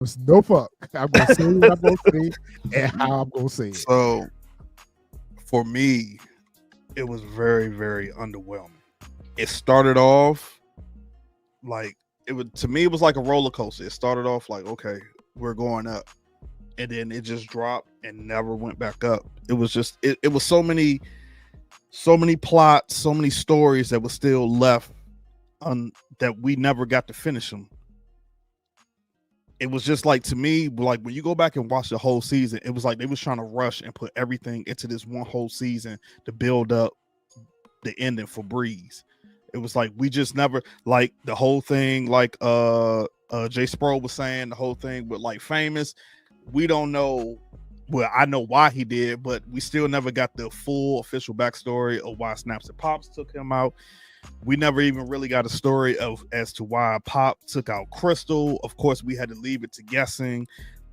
There's no fuck. I'm gonna say what I'm gonna say and how I'm gonna say it. So for me, it was very, very underwhelming. It started off like it would to me. It was like a roller coaster. It started off like, okay, we're going up, and then it just dropped and never went back up. It was just it was so many plots, so many stories that were still left on that we never got to finish them. It was just like, to me, like when you go back and watch the whole season, it was like they was trying to rush and put everything into this one whole season to build up the ending for Breeze. It was like we just never, like the whole thing, like Jay Sproul was saying, the whole thing with like Famous, we don't know. Well, I know why he did, but we still never got the full official backstory of why Snaps and Pops took him out. We never even really got a story of as to why Pop took out Crystal. Of course, we had to leave it to guessing.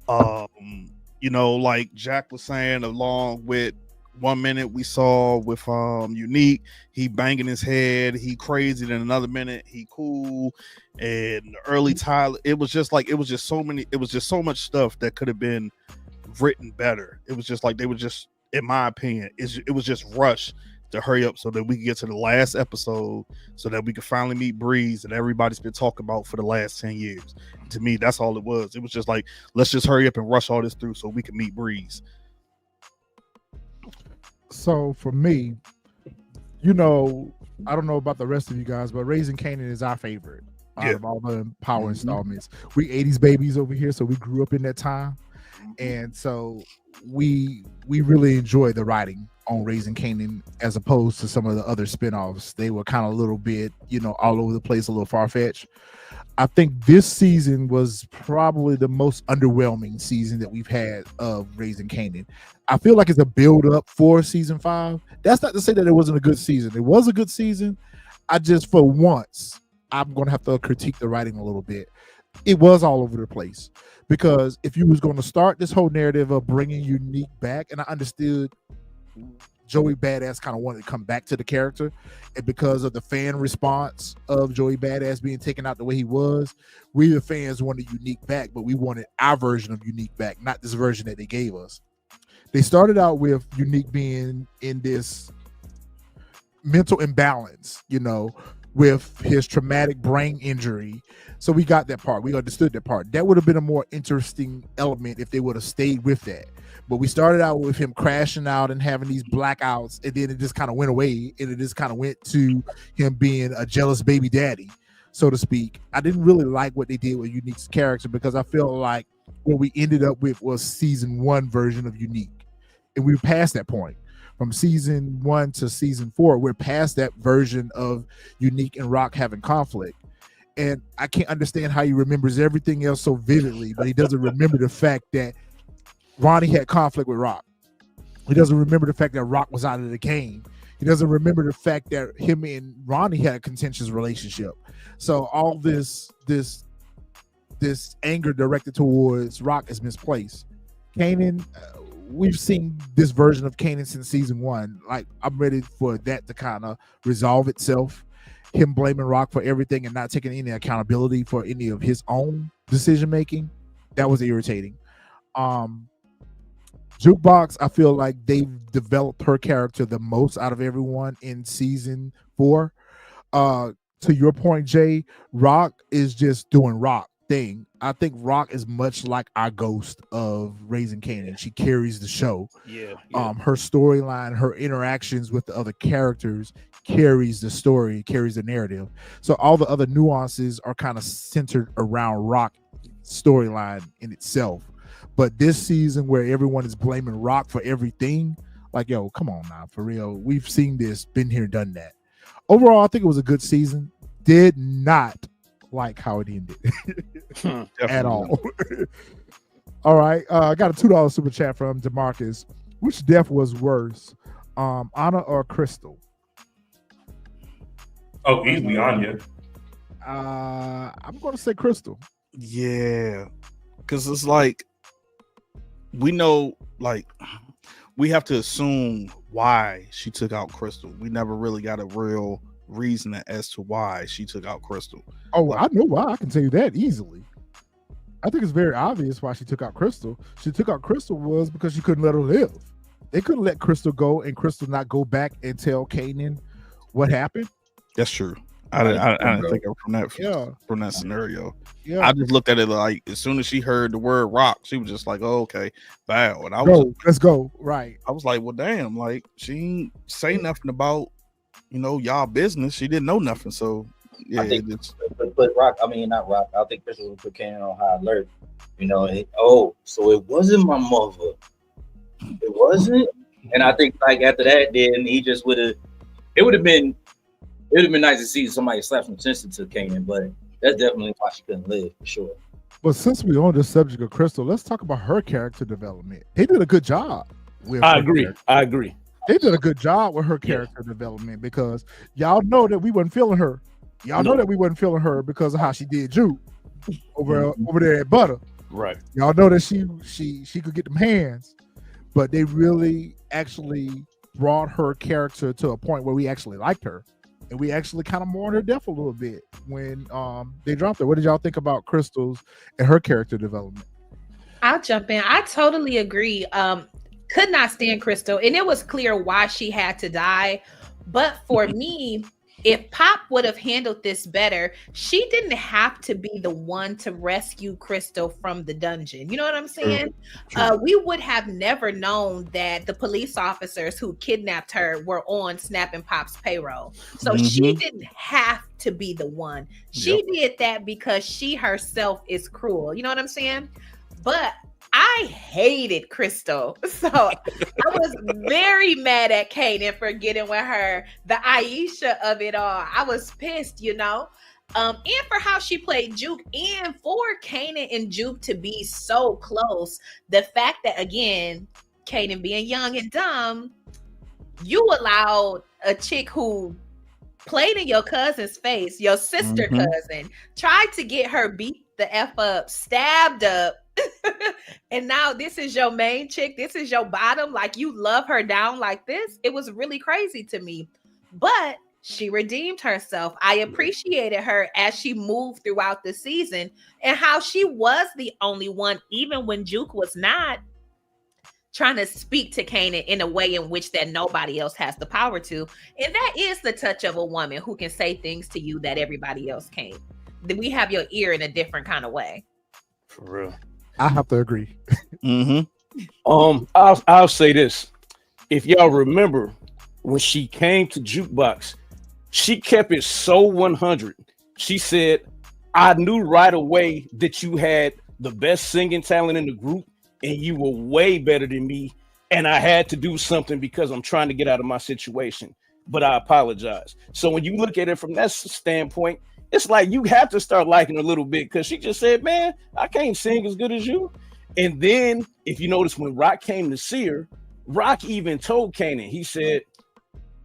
Like Jack was saying, along with 1 minute we saw with Unique, he banging his head, he crazy. Then another minute he cool, and early Tyler. It was just so many. It was just so much stuff that could have been written better. It was just like they were just, in my opinion, it was just rushed to hurry up so that we could get to the last episode, so that we could finally meet Breeze that everybody's been talking about for the last 10 years. To me, that's all it was. It was just like, let's just hurry up and rush all this through so we can meet Breeze. So for me, I don't know about the rest of you guys, but Raising Kanan is our favorite out of all the Power installments. We 80s babies over here, so we grew up in that time. And so we really enjoy the writing on Raising Kanan as opposed to some of the other spinoffs. They were kind of a little bit, all over the place, a little far-fetched. I think this season was probably the most underwhelming season that we've had of Raising Kanan. I feel like it's a build-up for season 5. That's not to say that it wasn't a good season. It was a good season. I just, for once, I'm going to have to critique the writing a little bit. It was all over the place, because if you was going to start this whole narrative of bringing Unique back, and I understood Joey Badass kind of wanted to come back to the character, and because of the fan response of Joey Badass being taken out the way he was, we the fans wanted Unique back, but we wanted our version of Unique back, not this version that they gave us. They started out with Unique being in this mental imbalance, with his traumatic brain injury. So we got that part. We understood that part. That would have been a more interesting element if they would have stayed with that. But we started out with him crashing out and having these blackouts, and then it just kind of went away, and it just kind of went to him being a jealous baby daddy, so to speak. I didn't really like what they did with Unique's character, because I felt like what we ended up with was season 1 version of Unique. And we were past that point. From season 1 to season 4, we're past that version of Unique and Rock having conflict. And I can't understand how he remembers everything else so vividly, but he doesn't remember the fact that Ronnie had conflict with Rock. He doesn't remember the fact that Rock was out of the game. He doesn't remember the fact that him and Ronnie had a contentious relationship. So all this anger directed towards Rock is misplaced. Kanan, we've seen this version of Kanan since season 1. Like, I'm ready for that to kind of resolve itself. Him blaming Rock for everything and not taking any accountability for any of his own decision making. That was irritating. Jukebox, I feel like they've developed her character the most out of everyone in season 4. To your point, Jay, Rock is just doing Rock thing. I think Rock is much like our ghost of Raising Kanan. She carries the show. Yeah. Her storyline, her interactions with the other characters carries the story, carries the narrative. So all the other nuances are kind of centered around Rock storyline in itself. But this season, where everyone is blaming Rock for everything, like, yo, come on now, for real. We've seen this, been here, done that. Overall, I think it was a good season. Did not like how it ended at all. All right. I got a $2 super chat from DeMarcus. Which death was worse, Anna or Crystal? Oh, easily Anya. I'm going to say Crystal. Yeah. Because it's like, we know, like, we have to assume why she took out Crystal. We never really got a real reason as to why she took out Crystal. Oh, I know why. I can tell you that easily. I think it's very obvious why she took out Crystal. She took out Crystal was because she couldn't let her live. They couldn't let Crystal go and Crystal not go back and tell Kanan what happened. That's true. Like, I didn't think of yeah, from that scenario. yeah. I just looked at it like as soon as she heard the word rock, she was just like, "Oh, okay, bow." And Let's go. Right. I was like, "Well, damn!" Like she ain't say nothing about y'all business. She didn't know nothing. So yeah, I think, but Rock. I mean, not Rock. I think Crystal would put Kanan on high alert. So it wasn't my mother. It wasn't. And I think like after that, then he just would have. It would have been nice to see somebody slap some sense into Kanan, but that's definitely why she couldn't live for sure. But since we're on the subject of Crystal, let's talk about her character development. They did a good job with I agree. They did a good job with her character development because y'all know that we wasn't feeling her. Y'all know that we wasn't feeling her because of how she did Juke over there at Butter. Right. Y'all know that she could get them hands, but they really actually brought her character to a point where we actually liked her. And we actually kind of mourned her death a little bit when they dropped her. What did y'all think about Crystal's and her character development? I'll jump in. I totally agree. Could not stand Crystal, and it was clear why she had to die. But for me, if Pop would have handled this better, she didn't have to be the one to rescue Crystal from the dungeon. You know what I'm saying? We would have never known that the police officers who kidnapped her were on Snap and Pop's payroll. So she didn't have to be the one. She did that because she herself is cruel. You know what I'm saying? But I hated Crystal. So I was very mad at Kanan for getting with her, the Aisha of it all. I was pissed, and for how she played Juke, and for Kanan and Juke to be so close. The fact that, again, Kanan being young and dumb, you allowed a chick who played in your cousin's face, your sister cousin, tried to get her beat the F up, stabbed up, and now this is your main chick. This is your bottom. Like, you love her down like this. It was really crazy to me. But she redeemed herself. I appreciated her as she moved throughout the season and how she was the only one, even when Juke was not, trying to speak to Kanan in a way in which that nobody else has the power to. And that is the touch of a woman who can say things to you that everybody else can't. We have your ear in a different kind of way. For real. I have to agree. I'll say this. If y'all remember when she came to Jukebox, she kept it so 100. She said, I knew right away that you had the best singing talent in the group and you were way better than me. And I had to do something because I'm trying to get out of my situation, but I apologize. So when you look at it from that standpoint, it's like you have to start liking her a little bit because she just said, man, I can't sing as good as you. And then if you notice, when Rock came to see her, Rock even told Kanan, he said,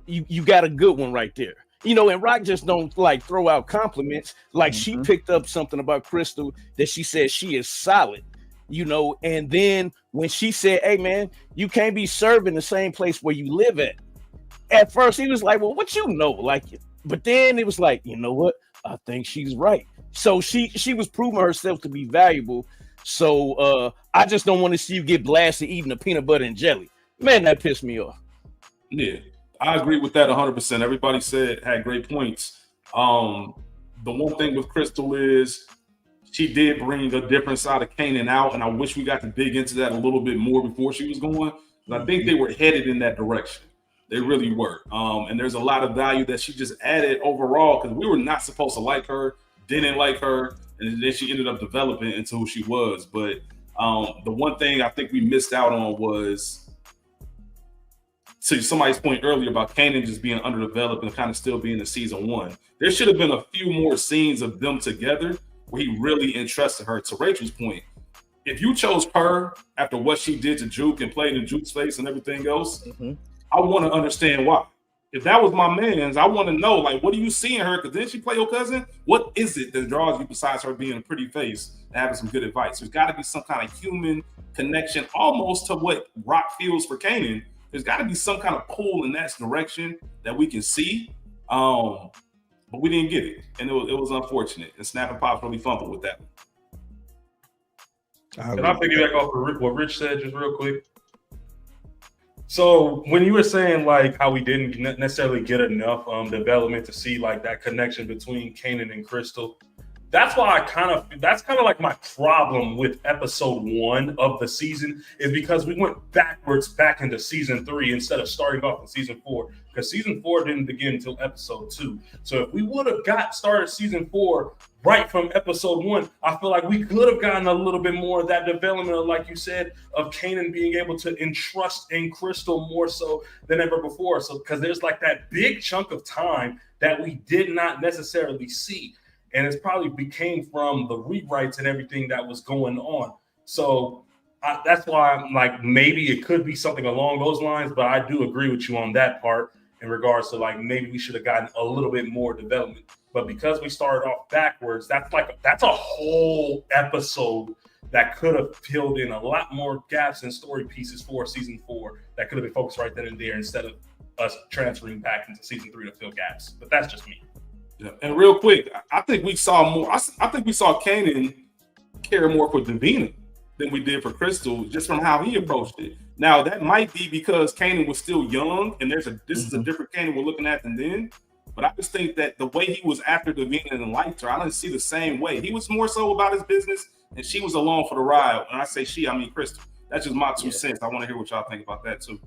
you got a good one right there. And Rock just don't like throw out compliments. Like she picked up something about Crystal that she said she is solid, and then when she said, hey man, you can't be serving the same place where you live at first he was like, well, what but then it was like, you know what? I think she's right. So she was proving herself to be valuable. So I just don't want to see you get blasted eating a peanut butter and jelly. Man, that pissed me off. Yeah, I agree with that 100%. Everybody had great points. The one thing with Crystal is she did bring a different side of Kanan out, and I wish we got to dig into that a little bit more before she was going. I think they were headed in that direction. They really were. And there's a lot of value that she just added overall because we were not supposed to like her, didn't like her, and then she ended up developing into who she was. But the one thing I think we missed out on was, to somebody's point earlier about Kanan just being underdeveloped and kind of still being in season 1. There should have been a few more scenes of them together where he really entrusted her. To Rachel's point, if you chose her after what she did to Juke and played in Juke's face and everything else, I want to understand why. If that was my man's, I want to know, like, what do you see in her? Because then she play your cousin. What is it that draws you besides her being a pretty face and having some good advice? There's got to be some kind of human connection, almost to what Rock feels for Kanan. There's got to be some kind of pull in that direction that we can see. But we didn't get it. And it was unfortunate. And Snap and Pops really fumbled with that one. Can I piggyback off of what Rich said just real quick? So when you were saying like how we didn't necessarily get enough development to see like that connection between Kanan and Crystal, that's why that's kind of like my problem with episode 1 of the season, is because we went backwards back into season 3 instead of starting off in season 4, because season 4 didn't begin until episode 2. So if we would have started season 4 right from episode 1, I feel like we could have gotten a little bit more of that development of, like you said, of Kanan being able to entrust in Crystal more so than ever before. So because there's like that big chunk of time that we did not necessarily see. And it's probably became from the rewrites and everything that was going on. So that's why I'm like, maybe it could be something along those lines, but I do agree with you on that part in regards to like, maybe we should have gotten a little bit more development. But because we started off backwards, that's a whole episode that could have filled in a lot more gaps and story pieces for season 4 that could have been focused right then and there instead of us transferring back into season 3 to fill gaps. But that's just me. Yeah. And real quick, I think we saw more. I think we saw Kanan care more for Davina than we did for Crystal, just from how he approached it. Now that might be because Kanan was still young, and this is a different Kanan we're looking at than then. But I just think that the way he was after Davina and liked her, I didn't see the same way. He was more so about his business, and she was along for the ride. When I say she, I mean Crystal. That's just my 2 cents. I want to hear what y'all think about that too.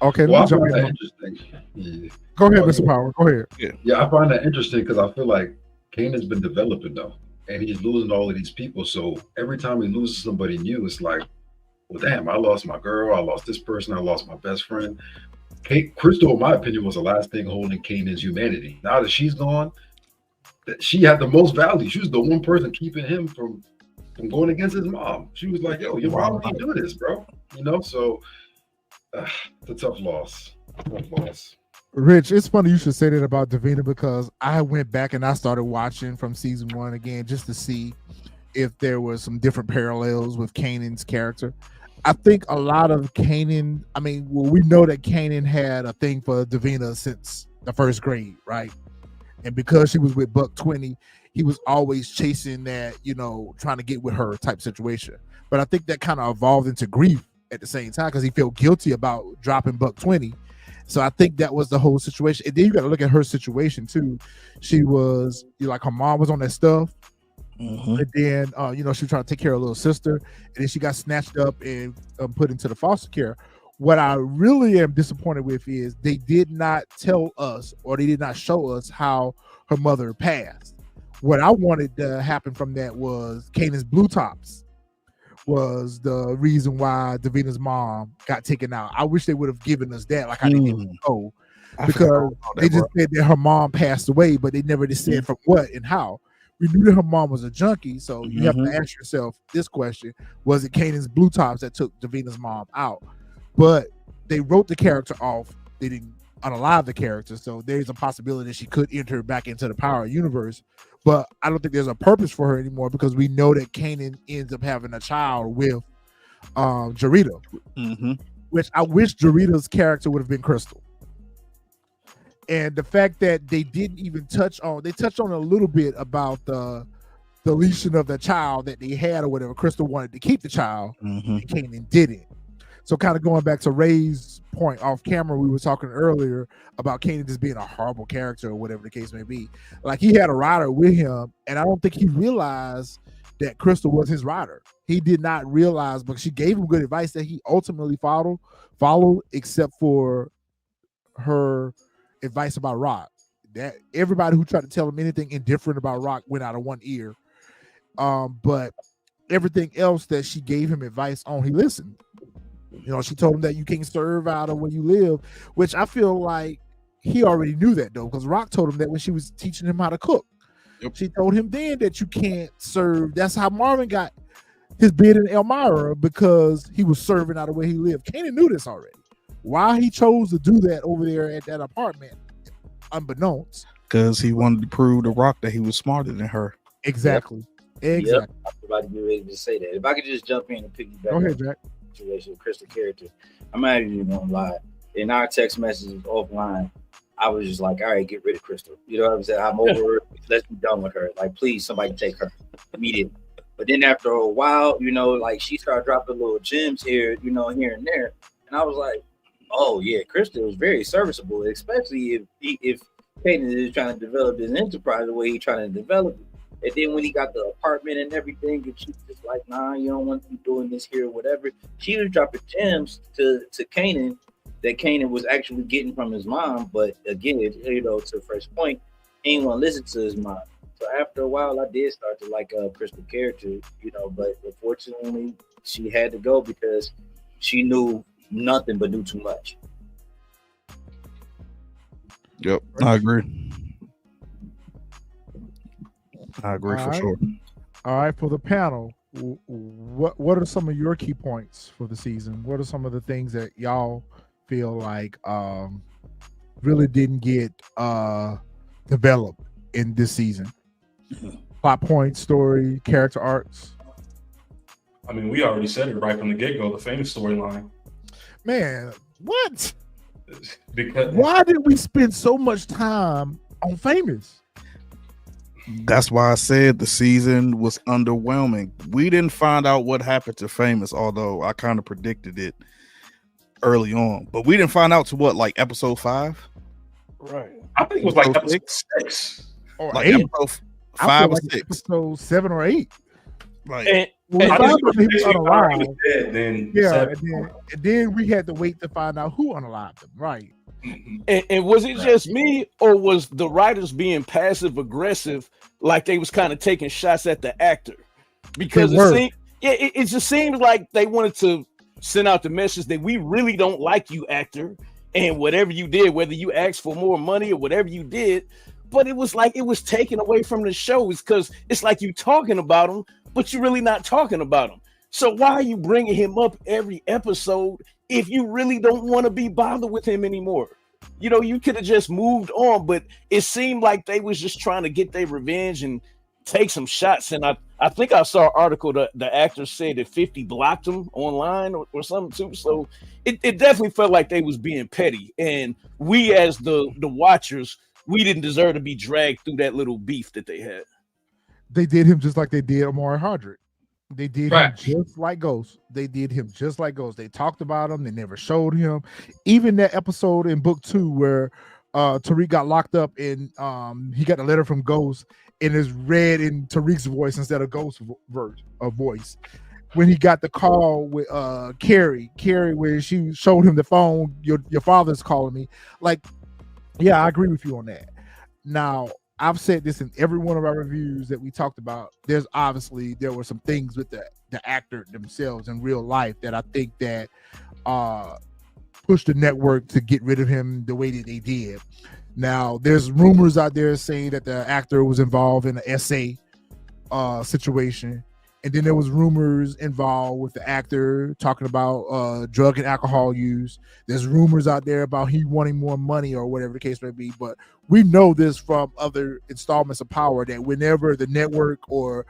Okay, well, let me jump in. interesting. Go ahead, Mr. Power. Go ahead. Yeah, I find that interesting because I feel like Kanan's been developing though, and he's losing all of these people. So every time he loses somebody new, it's like, well, damn, I lost my girl, I lost this person, I lost my best friend. Crystal, in my opinion, was the last thing holding Kanan's humanity. Now that she's gone, that she had the most value. She was the one person keeping him from going against his mom. She was like, yo, your mom ain't do this, bro. You know, so it's a tough loss. Rich, it's funny you should say that about Davina, because I went back and I started watching from season 1 again just to see if there was some different parallels with Kanan's character. I think a lot of Kanan, we know that Kanan had a thing for Davina since the 1st grade, right? And because she was with Buck 20, he was always chasing that, trying to get with her type situation. But I think that kind of evolved into grief at the same time because he felt guilty about dropping Buck 20. So I think that was the whole situation. And then you got to look at her situation too. She was her mom was on that stuff. And then, she was trying to take care of her little sister, and then she got snatched up and put into the foster care. What I really am disappointed with is they did not tell us, or they did not show us how her mother passed. What I wanted to happen from that was Kanan's blue tops was the reason why Davina's mom got taken out. I wish they would have given us that, like I didn't know, because they just said that her mom passed away, but they never just said from what and how. We knew that her mom was a junkie, so you have to ask yourself this question: was it Kanan's blue tops that took Davina's mom out? But they wrote the character off; they didn't unalive the character, so there's a possibility that she could enter back into the Power universe. But I don't think there's a purpose for her anymore because we know that Kanan ends up having a child with Jarita, which I wish Jarita's character would have been Crystal. And the fact that they didn't even touched on a little bit about the deletion of the child that they had or whatever. Crystal wanted to keep the child, and Kanan didn't. So kind of going back to Ray's point off camera, we were talking earlier about Kanan just being a horrible character or whatever the case may be. Like he had a rider with him, and I don't think he realized that Crystal was his rider. He did not realize, but she gave him good advice that he ultimately followed, except for her advice about Rock. That everybody who tried to tell him anything indifferent about Rock went out of one ear. But everything else that she gave him advice on, he listened. She told him that you can't serve out of where you live, which I feel like he already knew that though, because Rock told him that when she was teaching him how to cook. She told him then that you can't serve. That's how Marvin got his bid in Elmira, because he was serving out of where he lived. Kanan knew this already. Why he chose to do that over there at that apartment, unbeknownst. Because he wanted to prove to Rock that he was smarter than her. Exactly. Yep. I was about to be ready to say that. If I could just jump in and piggyback. Go ahead, Jack. Situation with Crystal character. I'm not even gonna lie. In our text messages offline, I was just like, all right, get rid of Crystal. You know what I'm saying? I'm over her. Let's be done with her. Like, please, somebody take her immediately. But then after a while, you know, like she started dropping little gems here, you know, here and there, and I was like, oh yeah, Crystal is very serviceable, especially if Kanan is trying to develop his enterprise the way he's trying to develop it. And then when he got the apartment and everything, and she's just like, nah, you don't want to be doing this here or whatever. She was dropping gems to Kanan that Kanan was actually getting from his mom. But again, you know, to the first point, he didn't want to listen to his mom. So after a while, I did start to like Crystal character, you know, but unfortunately, she had to go because she knew nothing but knew too much. Yep, I agree. I agree All for right. sure. All right, for the panel, what are some of your key points for the season? What are some of the things that y'all feel like really didn't get developed in this season? Plot points, story, character arcs. I mean, we already said it right from the get-go, the famous storyline. Man, what? Because Why did we spend so much time on famous? That's why I said the season was underwhelming. We didn't find out what happened to Famous, although I kind of predicted it early on. But we didn't find out to what, like episode 5? Right. I think it was like Episode episode 6. Or Like 8? episode I 5 feel or like 6. episode 7 or 8. Like, And, When we I found just out he was he unalive, was dead, then yeah, seven. and then we had to wait to find out who unalived him. Right. and was it just me, or was the writers being passive aggressive, like they was kind of taking shots at the actor? Because They were. it just seemed like they wanted to send out the message that we really don't like you, actor, and whatever you did, whether you asked for more money or whatever you did, but it was like it was taken away from the show. It's because it's like you talking about him, but you're really not talking about him. So why are you bringing him up every episode if you really don't want to be bothered with him anymore? You know, you could have just moved on, but it seemed like they was just trying to get their revenge and take some shots. And I think I saw an article that the actor said that 50 blocked him online or something too. So it definitely felt like they was being petty. And we as the watchers, we didn't deserve to be dragged through that little beef that they had. They did him just like they did Amari Hardrick. They did Right. him just like Ghost. They did him just like Ghost. They talked about him. They never showed him. Even that episode in book 2 where Tariq got locked up and he got a letter from Ghost and is read in Tariq's voice instead of Ghost's voice. When he got the call with Carrie, where she showed him the phone, your father's calling me. Like, yeah, I agree with you on that. Now, I've said this in every one of our reviews that we talked about. There were some things with the actor themselves in real life that I think that pushed the network to get rid of him the way that they did. Now, there's rumors out there saying that the actor was involved in an SA situation. And then there was rumors involved with the actor talking about drug and alcohol use. There's rumors out there about he wanting more money or whatever the case may be. But we know this from other installments of Power that whenever the network or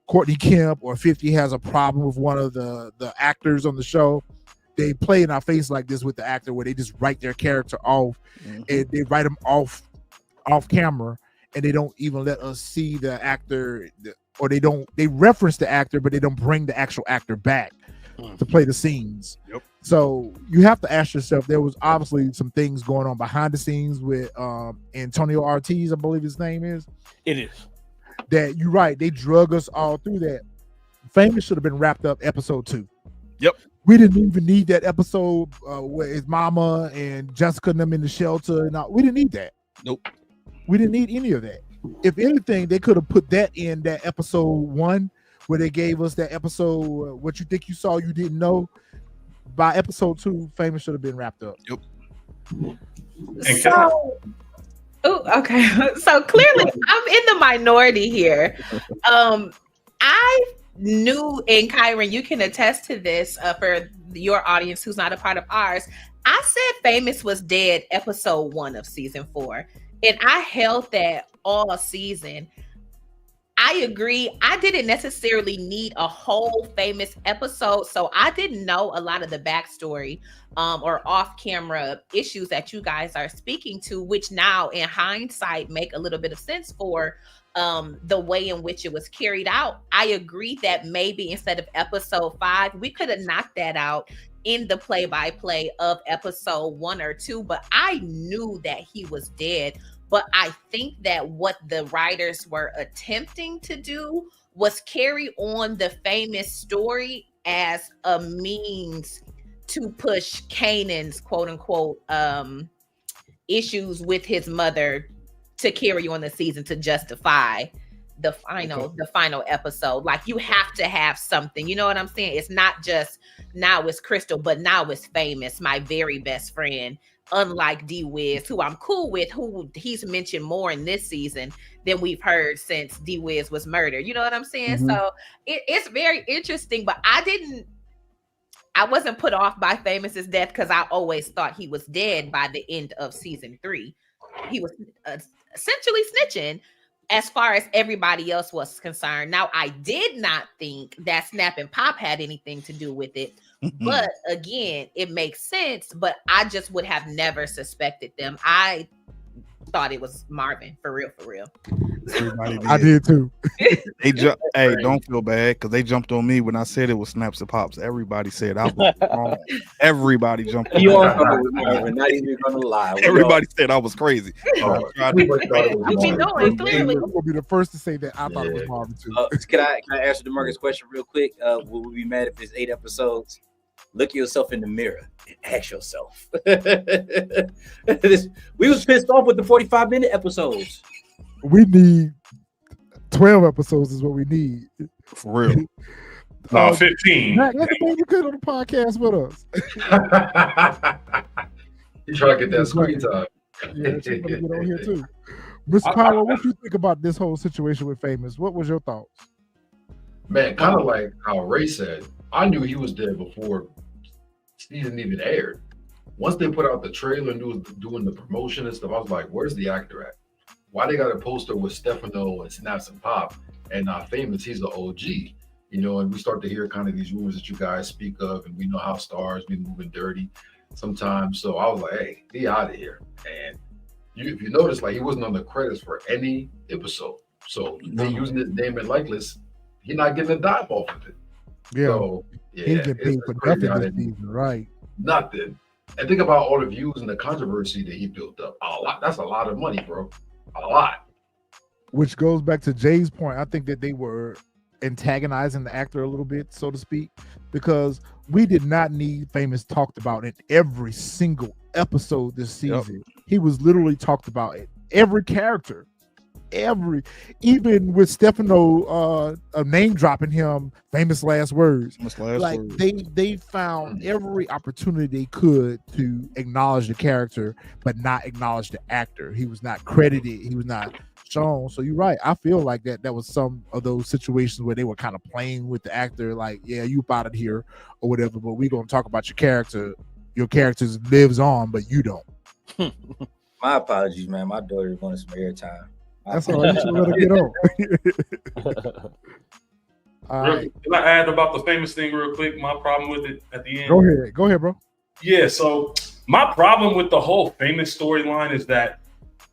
Courtney Kemp or 50 has a problem with one of the actors on the show, they play in our face like this with the actor where they just write their character off and they write them off camera and they don't even let us see the actor or they reference the actor, but they don't bring the actual actor back to play the scenes. Yep. So you have to ask yourself, there was obviously some things going on behind the scenes with Antonio Ortiz, I believe his name is. It is. That you're right, they drug us all through that. Famous should have been wrapped up episode 2. Yep. We didn't even need that episode where his mama and Jessica and them in the shelter. And all. We didn't need that. Nope. We didn't need any of that. If anything, they could have put that in that episode 1 where they gave us that episode, what you think you saw, you didn't know. By episode 2, Famous should have been wrapped up. Yep. So, okay. So clearly, I'm in the minority here. I knew, and Kyron, you can attest to this for your audience who's not a part of ours. I said Famous was dead episode 1 of season 4, and I held that all season. I agree. I didn't necessarily need a whole Famous episode, so I didn't know a lot of the backstory or off-camera issues that you guys are speaking to, which now in hindsight make a little bit of sense for the way in which it was carried out. I agree that maybe instead of episode 5, we could have knocked that out in the play-by-play of episode 1 or 2, but I knew that he was dead. But I think that what the writers were attempting to do was carry on the famous story as a means to push Kanan's quote-unquote issues with his mother to carry on the season, to justify the final episode. Like, you have to have something, you know what I'm saying? It's not just now it's Crystal, but now it's Famous, my very best friend, unlike D-Wiz, who I'm cool with, who he's mentioned more in this season than we've heard since D-Wiz was murdered, you know what I'm saying? Mhm. So it's very interesting, but I wasn't put off by Famous's death because I always thought he was dead by the end of season 3. He was essentially snitching as far as everybody else was concerned. Now, I did not think that Snap and Pop had anything to do with it. But again, it makes sense, but I just would have never suspected them. I thought it was Marvin, for real. Everybody did. I did too. They hey, don't feel bad because they jumped on me when I said it was Snaps and Pops. Everybody said I was wrong. Everybody jumped on You me. all know it was Marvin, not even gonna lie. Everybody said I was crazy. Everybody thought it was I mean, Marvin. no, clearly. I'm gonna be the first to say that I thought it was Marvin too. Can I answer DeMarcus' question real quick? Will we be mad if it's 8 episodes? Look yourself in the mirror and ask yourself. We was pissed off with the 45-minute episodes. We need 12 episodes is what we need. For real. No, 15. Matt, let the baby good on the podcast with us. You try to get that screen time. Yeah, she's gonna get on here too. Mr. Powell, what you think about this whole situation with Famous? What was your thoughts? Man, kind of like how Ray said, I knew he was dead before season even aired. Once they put out the trailer and was doing the promotion and stuff, I was like, where's the actor at? Why they got a poster with Stefano and Snaps and Pop and not Famous? He's the OG, you know, and we start to hear kind of these rumors that you guys speak of, and we know how stars be moving dirty sometimes. So I was like, hey, be out of here. And if you notice, like, he wasn't on the credits for any episode. So they using his name and likeness, he's not getting a dime off of it. Yeah, So, yeah, he getting paid for crazy how nothing this they- season, right? Nothing. And think about all the views and the controversy that he built up. A lot. That's a lot of money, bro. A lot. Which goes back to Jay's point. I think that they were antagonizing the actor a little bit, so to speak, because we did not need Famous talked about in every single episode this season. He was literally talked about in every character. Even with Stefano name dropping him, Famous last words. They found every opportunity they could to acknowledge the character, but not acknowledge the actor. He was not credited. He was not shown. So you're right. I feel like that was some of those situations where they were kind of playing with the actor, like, yeah, you out of here or whatever, but we're gonna talk about your character. Your character lives on, but you don't. My apologies, man. My daughter wanted some airtime. That's all right. You should let her get on. All right. Can I add about the Famous thing real quick? My problem with it at the end. Go ahead, bro. Yeah, so my problem with the whole Famous storyline is that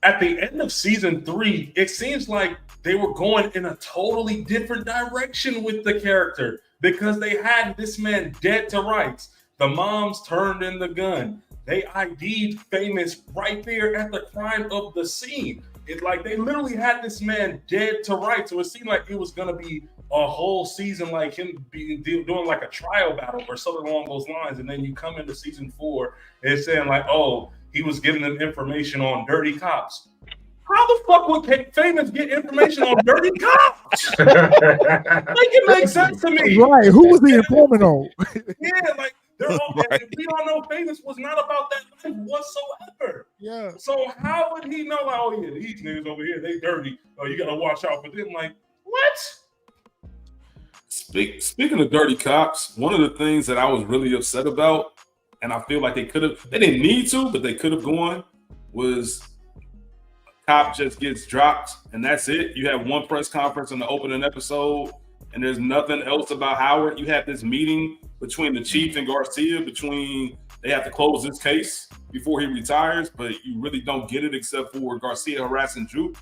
at the end of season 3, it seems like they were going in a totally different direction with the character because they had this man dead to rights. The moms turned in the gun. They ID'd Famous right there at the crime of the scene. It's like they literally had this man dead to rights. So it seemed like it was going to be a whole season like him doing like a trial battle or something along those lines. And then you come into season 4 and it's saying like, oh, he was giving them information on dirty cops. How the fuck would Famous get information on dirty cops? Like, it makes sense to me. Right. Who was the informant on? Yeah, like they're all, right. We all know Famous was not about that life whatsoever. Yeah. So how would he know? Like, oh yeah, these niggas over here, they dirty. Oh, you gotta watch out for them. Like, what? Speaking of dirty cops, one of the things that I was really upset about, and I feel like they didn't need to, but they could have gone, was a cop just gets dropped and that's it. You have one press conference in the opening episode and there's nothing else about Howard. You have this meeting between the chief and Garcia they have to close this case before he retires, but you really don't get it except for Garcia harassing Juke.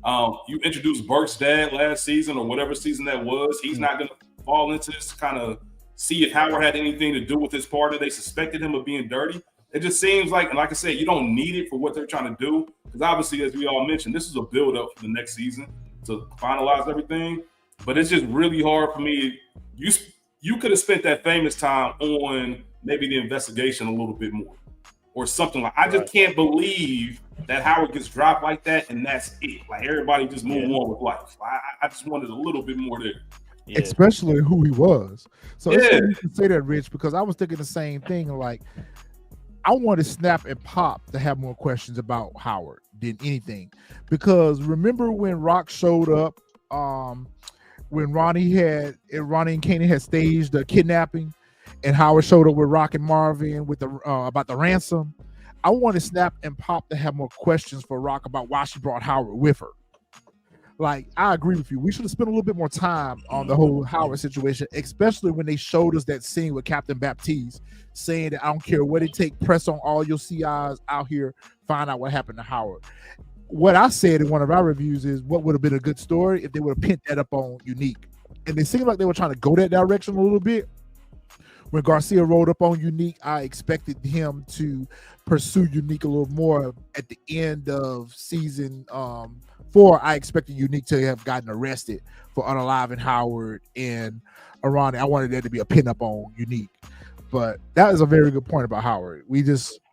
You introduced Burke's dad last season or whatever season that was. He's not going to fall into this to kind of see if Howard had anything to do with his partner. They suspected him of being dirty. It just seems like, and like I said, you don't need it for what they're trying to do. Because obviously, as we all mentioned, this is a build-up for the next season to finalize everything. But it's just really hard for me. You could have spent that famous time on maybe the investigation a little bit more or something like. I just can't believe that Howard gets dropped like that and that's it. Like everybody just move on with life. I just wanted a little bit more there. Yeah. Especially who he was. So it's funny you can say that, Rich, because I was thinking the same thing. Like, I wanted Snap and Pop to have more questions about Howard than anything. Because remember when Rock showed up, when Ronnie and Kanan had staged the kidnapping, and Howard showed up with Rock and Marvin with the about the ransom. I wanted Snap and Pop to have more questions for Rock about why she brought Howard with her. Like, I agree with you. We should have spent a little bit more time on the whole Howard situation, especially when they showed us that scene with Captain Baptiste saying that I don't care what it takes, press on all your CIs out here, find out what happened to Howard. What I said in one of our reviews is what would have been a good story if they would have pinned that up on Unique. And it seemed like they were trying to go that direction a little bit. When Garcia rolled up on Unique, I expected him to pursue Unique a little more. At the end of season 4, I expected Unique to have gotten arrested for unaliving Howard and Arani. I wanted there to be a pin-up on Unique. But that is a very good point about Howard.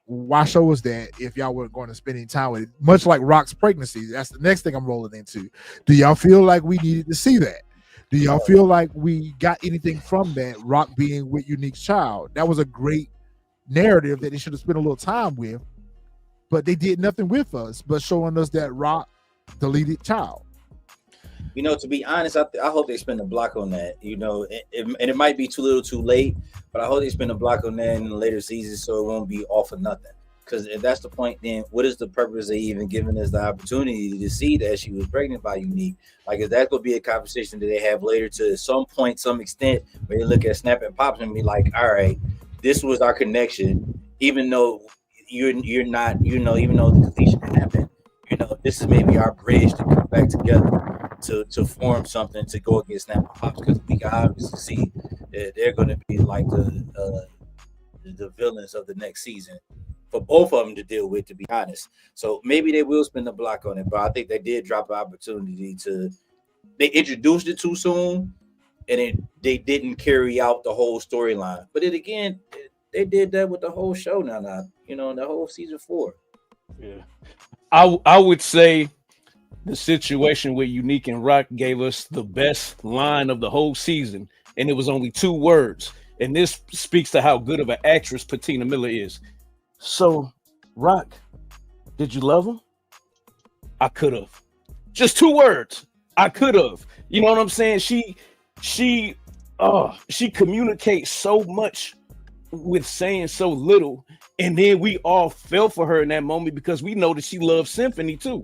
Why show us that if y'all weren't going to spend any time with it? Much like Rock's pregnancy. That's the next thing I'm rolling into. Do y'all feel like we needed to see that? Do y'all feel like we got anything from that, Rock being with Unique's child? That was a great narrative that they should have spent a little time with, but they did nothing with us but showing us that Rock deleted child. You know, to be honest, I hope they spend a block on that. You know, and it might be too little too late, but I hope they spend a block on that in the later seasons so it won't be all for nothing. Because if that's the point, then what is the purpose of even giving us the opportunity to see that she was pregnant by Unique? Like, is that going to be a conversation that they have later to some point, some extent, where they look at Snap and Pops and be like, all right, this was our connection, even though you're not, you know, even though the deletion happened, you know, this is maybe our bridge to come back together to form something to go against Snap and Pops, because we can obviously see that they're going to be like the villains of the next season. For both of them to deal with, to be honest. So maybe they will spend the block on it, but I think they did drop an opportunity they introduced it too soon, and they didn't carry out the whole storyline. But then again, they did that with the whole show now, you know, the whole season 4. Yeah. I would say the situation with Unique and Rock gave us the best line of the whole season, and it was only 2 words. And this speaks to how good of an actress Patina Miller is. So, Rock, did you love him? I could have. Just 2 words. I could have. You know what I'm saying? She communicates so much with saying so little, and then we all fell for her in that moment because we know that she loves Symphony too.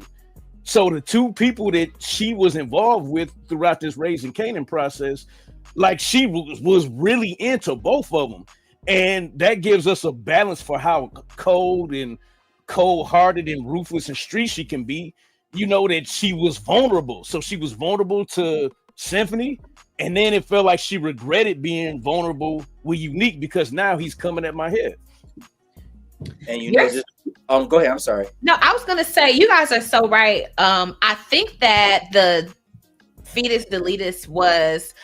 So the 2 people that she was involved with throughout this Raising Kanan process, like, she was really into both of them. And that gives us a balance for how cold-hearted and ruthless and street she can be. You know, that she was vulnerable. So she was vulnerable to Symphony. And then it felt like she regretted being vulnerable with Unique because now he's coming at my head. And you know, go ahead. I'm sorry. No, I was going to say, you guys are so right. I think that the fetus deletus was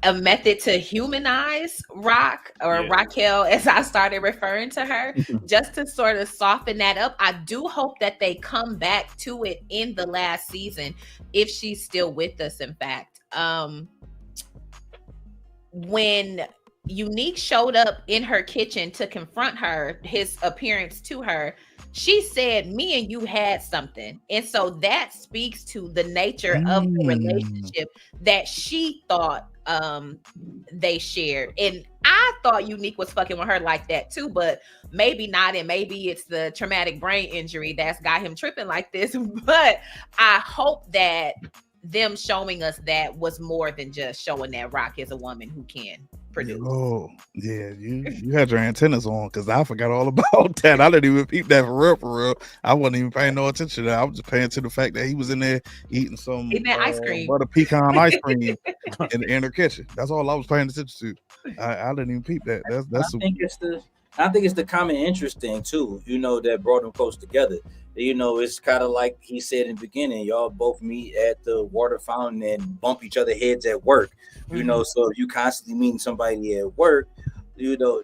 a method to humanize Rock or Raquel, as I started referring to her, just to sort of soften that up. I do hope that they come back to it in the last season, if she's still with us, in fact. When Unique showed up in her kitchen to confront her, his appearance to her, she said, me and you had something. And so that speaks to the nature of the relationship that she thought they shared. And I thought Unique was fucking with her like that too, but maybe not. And maybe it's the traumatic brain injury that's got him tripping like this. But I hope that them showing us that was more than just showing that Rock is a woman who can produce. Oh, yeah, you had your antennas on because I forgot all about that. I didn't even peep that for real, for real. I wasn't even paying no attention to that. I was just paying to the fact that he was in there eating some Eating that ice cream. butter pecan ice cream in her kitchen. That's all I was paying attention to. I didn't even peep that. That's I think it's the common interest thing too, that brought them close together. It's kind of like he said in the beginning, y'all both meet at the water fountain and bump each other heads at work. So if you constantly meeting somebody at work,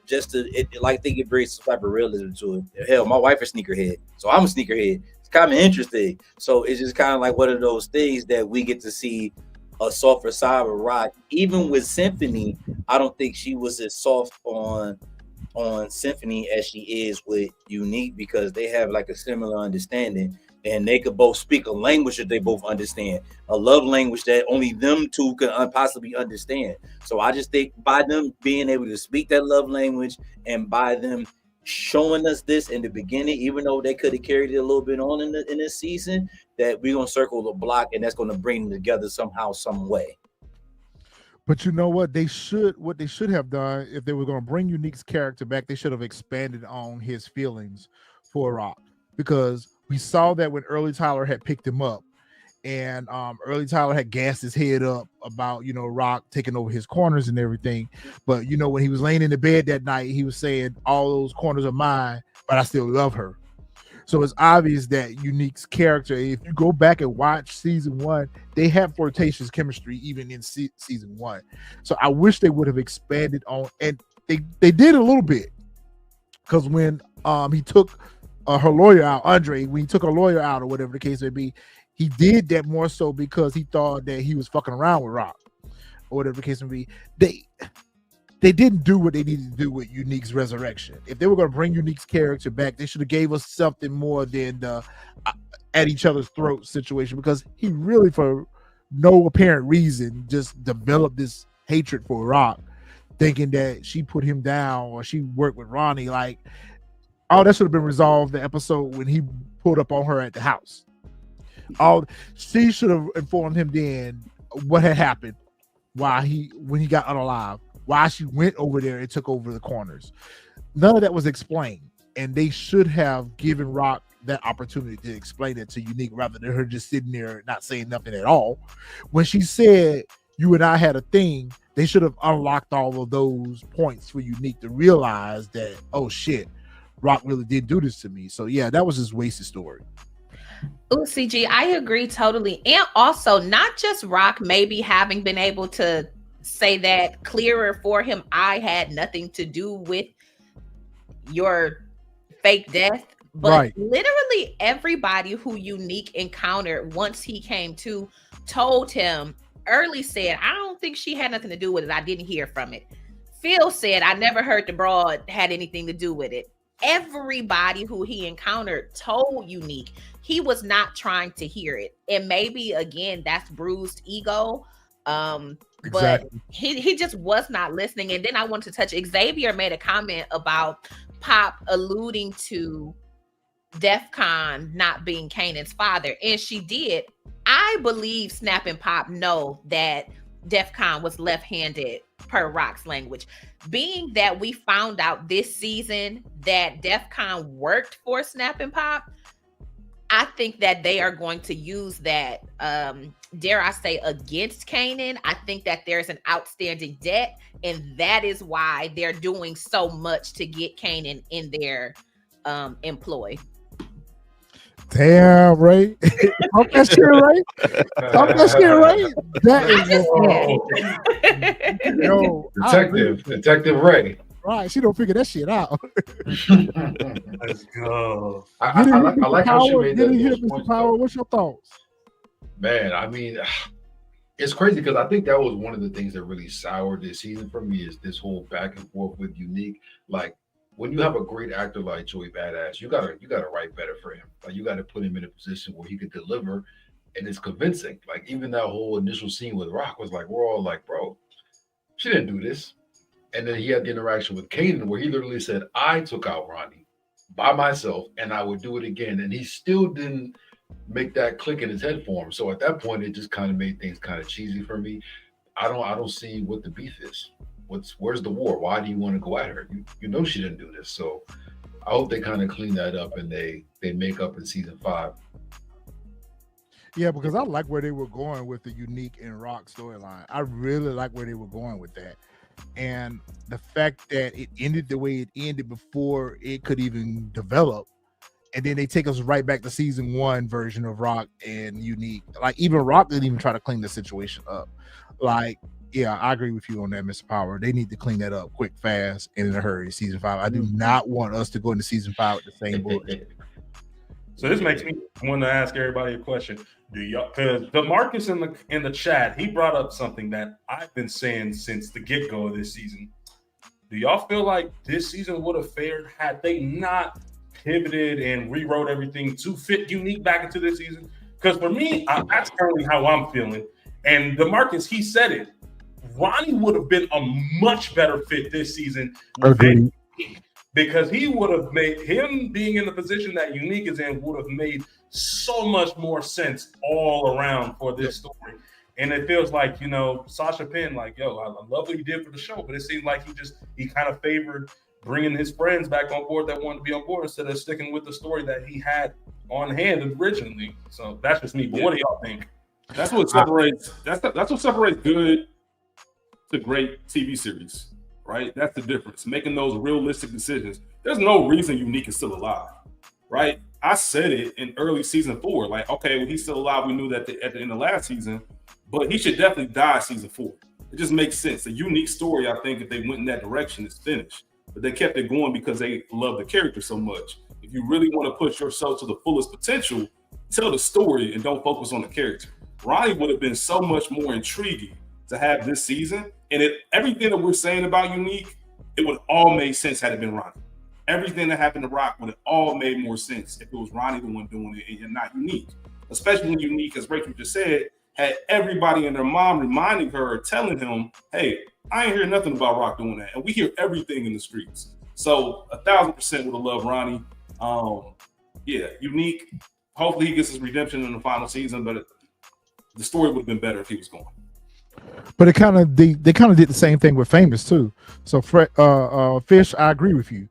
just to I think it brings some type of realism to it. Hell, my wife is sneakerhead, so I'm a sneakerhead. It's kind of interesting. So it's just kind of like one of those things that we get to see a softer side of Rock. Even with Symphony, I don't think she was as soft on Symphony as she is with Unique, because they have like a similar understanding, and they could both speak a language that they both understand, a love language that only them two could possibly understand. So I just think by them being able to speak that love language, and by them showing us this in the beginning, even though they could have carried it a little bit on in this season, that we're gonna circle the block, and that's gonna bring them together somehow, some way. But you know what? They should have done, if they were going to bring Unique's character back, they should have expanded on his feelings for Rock, because we saw that when Early Tyler had picked him up, and Early Tyler had gassed his head up about Rock taking over his corners and everything. But when he was laying in the bed that night, he was saying all those corners are mine, but I still love her. So it's obvious that Unique's character, if you go back and watch season 1, they have flirtatious chemistry even in season 1. So I wish they would have expanded on, and they did a little bit, because when he took her lawyer out, Andre, when he took her lawyer out or whatever the case may be, he did that more so because he thought that he was fucking around with Rock or whatever the case may be. They didn't do what they needed to do with Unique's resurrection. If they were going to bring Unique's character back, they should have gave us something more than the at each other's throat situation, because he really, for no apparent reason, just developed this hatred for Rock, thinking that she put him down or she worked with Ronnie. Like, all that should have been resolved the episode when he pulled up on her at the house. She should have informed him then what had happened, when he got unalive, why she went over there and took over the corners. None of that was explained, and they should have given Rock that opportunity to explain it to Unique, rather than her just sitting there not saying nothing at all. When she said you and I had a thing, they should have unlocked all of those points for Unique to realize that, oh shit, Rock really did do this to me. So yeah, that was his wasted story. Ooh, CG, I agree totally. And also, not just Rock maybe having been able to say that clearer for him, I had nothing to do with your fake death, but Right. literally everybody who Unique encountered once he came to told him. Early said, I don't think she had nothing to do with it, I didn't hear from it. Phil said, I never heard the broad had anything to do with it. Everybody who he encountered told Unique he was not trying to hear it, and maybe again that's bruised ego. Exactly. But he just was not listening. And then I want to touch, Xavier made a comment about Pop alluding to DEFCON not being Kanan's father, and she did. I believe Snap and Pop know that DEFCON was left-handed per Rock's language. Being that we found out this season that DEFCON worked for Snap and Pop, I think that they are going to use that, dare I say, against Kanan. I think that there's an outstanding debt, and that is why they're doing so much to get Kanan in their employ. Damn, right? Talk that shit, right? Talk that shit, right? That is yo, Detective Ray. Right, she don't figure that shit out. Let's go. I like how she made that. Mr. Power, what's your thoughts? Man, I mean, it's crazy because I think that was one of the things that really soured this season for me, is this whole back and forth with Unique. Like, when you have a great actor like Joey Badass, you gotta write better for him. Like, you gotta put him in a position where he could deliver, and it's convincing. Like, even that whole initial scene with Rock was like, we're all like, bro, she didn't do this. And then he had the interaction with Kanan where he literally said, I took out Ronnie by myself and I would do it again. And he still didn't make that click in his head for him. So at that point, it just kind of made things kind of cheesy for me. I don't see what the beef is. where's the war? Why do you want to go at her? You know she didn't do this. So I hope they kind of clean that up and they make up in season 5. Yeah, because I like where they were going with the Unique and Rock storyline. I really like where they were going with that. And the fact that it ended the way it ended before it could even develop. And then they take us right back to season 1 version of Rock and Unique. Like even Rock didn't even try to clean the situation up. Like, yeah, I agree with you on that, Mr. Power. They need to clean that up quick, fast, and in a hurry. Season 5. I do not want us to go into season 5 with the same bullshit. So this makes me want to ask everybody a question. Do y'all, because the Marcus in the chat, he brought up something that I've been saying since the get-go of this season. Do y'all feel like this season would have fared had they not pivoted and rewrote everything to fit Unique back into this season? Because for me, that's currently how I'm feeling. And DeMarcus, he said it. Ronnie would have been a much better fit this season than Unique, because he would have made him being in the position that Unique is in would have made so much more sense all around for this story. And it feels like, you know, Sasha Penn, like, yo, I love what he did for the show, but it seems like he kind of favored bringing his friends back on board that wanted to be on board instead of sticking with the story that he had on hand originally. So that's just me. But what do y'all think? That's what separates. That's what separates good to great TV series, right? That's the difference. Making those realistic decisions. There's no reason Unique is still alive, right? I said it in early season 4. Like, okay, when he's still alive, we knew that at the end of last season, but he should definitely die season 4. It just makes sense. The Unique story, I think, if they went in that direction, is finished. But they kept it going because they love the character so much. If you really want to push yourself to the fullest potential, tell the story and don't focus on the character. Ronnie would have been so much more intriguing to have this season. And everything that we're saying about Unique, it would all made sense had it been Ronnie. Everything that happened to Rock would have all made more sense if it was Ronnie the one doing it and not Unique. Especially when Unique, as Rachel just said, had everybody and their mom reminding her or telling him, hey, I ain't hear nothing about Rock doing that. And we hear everything in the streets. So 1,000% would have loved Ronnie. Yeah, Unique. Hopefully he gets his redemption in the final season, but the story would have been better if he was gone. But they kind of did the same thing with Famous too. So Fish, I agree with you.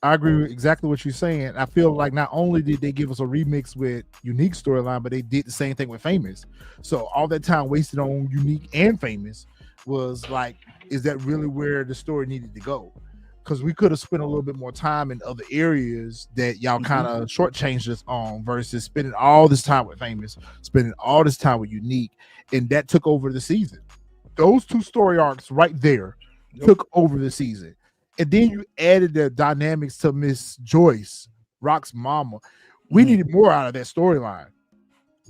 I agree with exactly what you're saying. I feel like not only did they give us a remix with Unique storyline, but they did the same thing with Famous. So all that time wasted on Unique and Famous was like, is that really where the story needed to go? Because we could have spent a little bit more time in other areas that y'all kind of shortchanged us on versus spending all this time with Famous, spending all this time with Unique, and that took over the season. Those two story arcs right there took over the season. And then you added the dynamics to Miss Joyce, Rock's mama. We needed more out of that storyline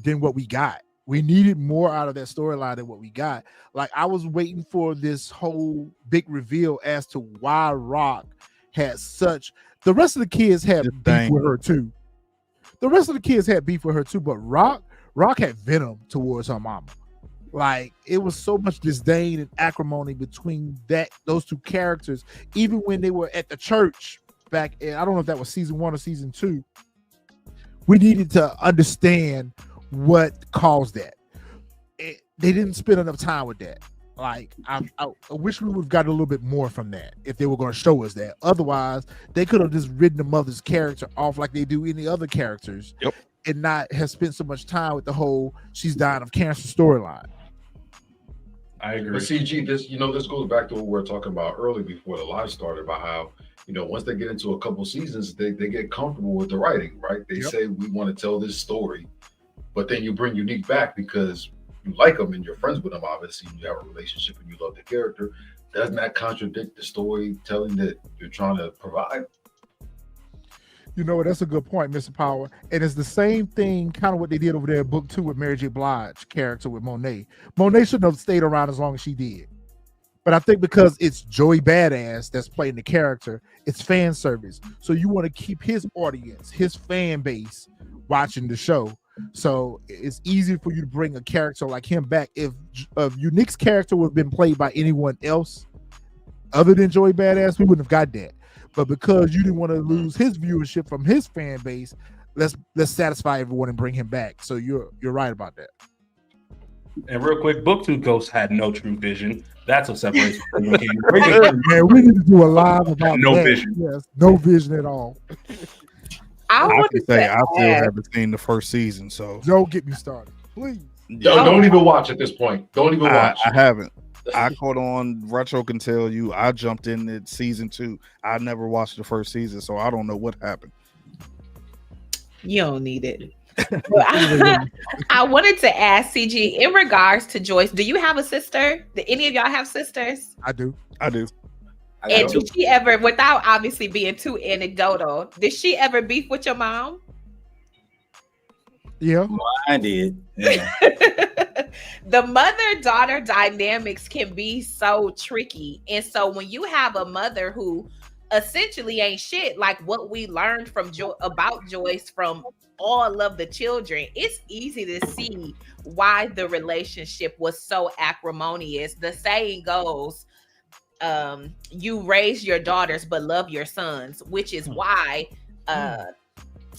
than what we got. We needed more out of that storyline than what we got. Like, I was waiting for this whole big reveal as to why Rock had such. The rest of the kids had beef with her too. The rest of the kids had beef with her too, but Rock had venom towards her mama. Like, it was so much disdain and acrimony between those two characters, even when they were at the church back in, I don't know if that was season 1 or season 2. We needed to understand what caused that. They didn't spend enough time with that. Like, I wish we would have gotten a little bit more from that if they were going to show us that. Otherwise, they could have just ridden the mother's character off like they do any other characters, and not have spent so much time with the whole she's dying of cancer storyline. I agree. But CG, this goes back to what we were talking about early before the live started, about how, once they get into a couple seasons, they get comfortable with the writing, right? They say, we want to tell this story, but then you bring Unique back because you like them and you're friends with them, obviously, you have a relationship and you love the character. Doesn't that contradict the storytelling that you're trying to provide? You know what? That's a good point, Mr. Power. And it's the same thing, kind of what they did over there in book 2 with Mary J. Blige character with Monet. Monet shouldn't have stayed around as long as she did. But I think because it's Joey Badass that's playing the character, it's fan service. So you want to keep his audience, his fan base watching the show. So it's easy for you to bring a character like him back. If Unique's character would have been played by anyone else other than Joey Badass, we wouldn't have got that. But because you didn't want to lose his viewership from his fan base, let's satisfy everyone and bring him back. So you're right about that. And real quick, Booktooth Ghost had no true vision. That's what separates from Man, we need to do a live about no that. vision. Yes, no vision at all. I I wanted can say to I still ask- haven't seen the first season, so Don't get me started, please. Don't even watch at this point. Don't even watch. I haven't. I caught on. Retro can tell you. I jumped in at season 2. I never watched the first season, so I don't know what happened. You don't need it. I wanted to ask CG in regards to Joyce. Do you have a sister? Do any of y'all have sisters? I do. I do. And did she ever, without obviously being too anecdotal, did she ever beef with your mom? Yeah, I did. Yeah. The mother-daughter dynamics can be so tricky. And so when you have a mother who essentially ain't shit, like what we learned from about Joyce from all of the children, it's easy to see why the relationship was so acrimonious. The saying goes, you raise your daughters but love your sons, which is why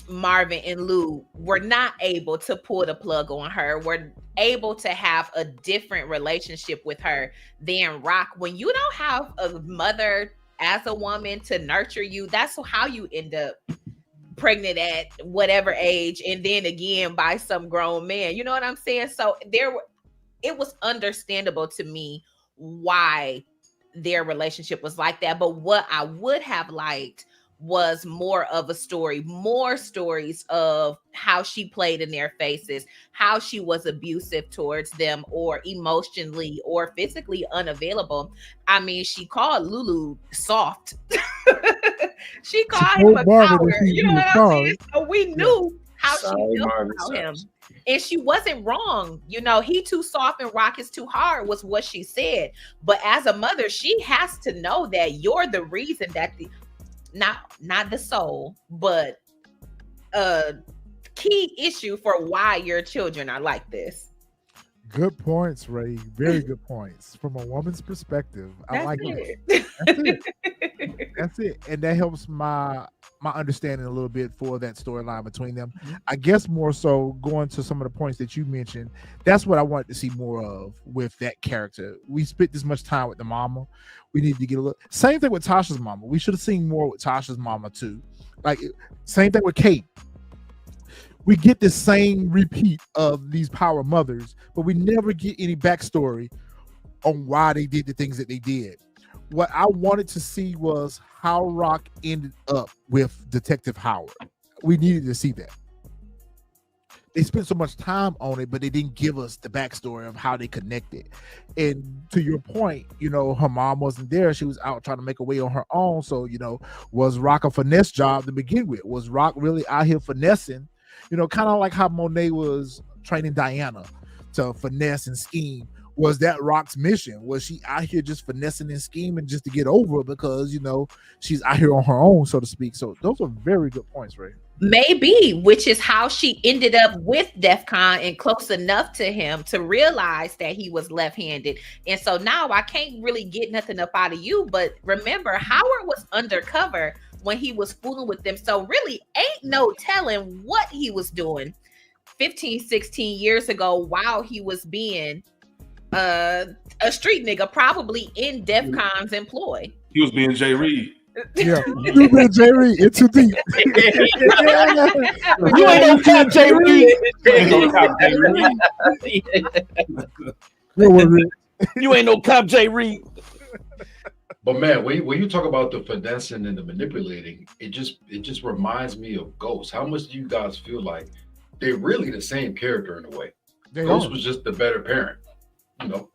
Marvin and Lou were not able to pull the plug on her, were able to have a different relationship with her than Rock. When you don't have a mother as a woman to nurture you, that's how you end up pregnant at whatever age, and then again by some grown man. You know what I'm saying? So it was understandable to me why their relationship was like that. But what I would have liked was more of a story, more stories of how she played in their faces, how she was abusive towards them, or emotionally or physically unavailable. I mean, she called Lulu soft. She called him a coward. You know what I'm saying? So we knew how she felt about him. And she wasn't wrong. You know, he too soft and Rock is too hard was what she said. But as a mother, she has to know that you're the reason that not the soul, but a key issue for why your children are like this. Good points, Ray. Very good points. From a woman's perspective, I like it. That's it. That's it. And that helps my understanding a little bit for that storyline between them. I guess more so going to some of the points that you mentioned, that's what I wanted to see more of with that character. We spent this much time with the mama. We need to get a little same thing with Tasha's mama. We should have seen more with Tasha's mama too. Like same thing with Kate. We get the same repeat of these power mothers, but we never get any backstory on why they did the things that they did. What I wanted to see was how Rock ended up with Detective Howard. We needed to see that. They spent so much time on it, but they didn't give us the backstory of how they connected. And to your point, you know, her mom wasn't there. She was out trying to make a way on her own. So, you know, was Rock a finesse job to begin with? Was Rock really out here finessing? You know, kind of like how Monet was training Diana to finesse and scheme. Was that Rock's mission? Was she out here just finessing and scheming just to get over because, you know, she's out here on her own, so to speak? So those are very good points, Ray. Maybe, which is how she ended up with DEFCON and close enough to him to realize that he was left-handed. And so now I can't really get nothing up out of you, but remember, Howard was undercover when he was fooling with them. So really ain't no telling what he was doing 15, 16 years ago while he was being a street nigga, probably in DEFCON's employ. He was being Jay Reed. Yeah, you been Jay Reed. It's too deep. You ain't no cop, Jay Reed. You ain't no cop, Jay Reed. But man, when you talk about the finessing and the manipulating, it just reminds me of Ghost. How much do you guys feel like they're really the same character in a way? Ghost was just the better parent, you know.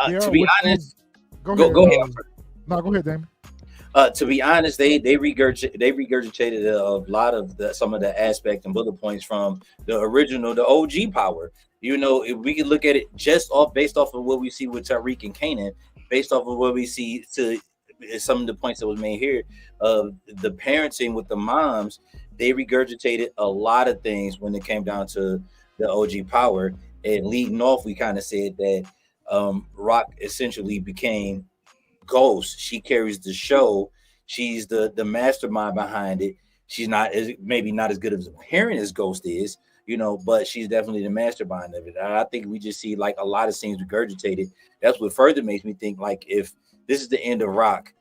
To be honest, go ahead. No, go ahead, Damon. To be honest, they regurgitated a lot of some of the aspect and bullet points from the original, the OG Power. You know, if we can look at it just based off of what we see with Tariq and Kanan, based off of what we see to some of the points that was made here of the parenting with the moms, they regurgitated a lot of things when it came down to the OG Power. And leading off, we kind of said that Rock essentially became Ghost. She carries the show. She's the mastermind behind it. She's maybe not as good of a parent as Ghost is, you know, but she's definitely the mastermind of it. And I think we just see like a lot of scenes regurgitated. That's what further makes me think like if this is the end of Rock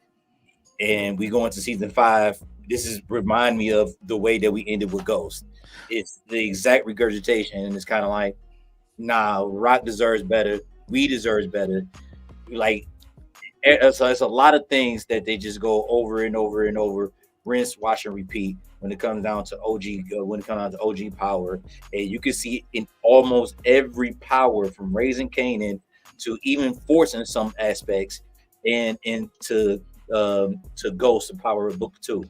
and we go into season 5, this is remind me of the way that we ended with Ghost. It's the exact regurgitation, and it's kind of like, nah, Rock deserves better. We deserves better. Like, so it's a lot of things that they just go over and over and over, rinse, wash, and repeat when it comes down to OG power. And you can see in almost every power from raising Kanan to even forcing some aspects and into to Ghost, the power of book 2.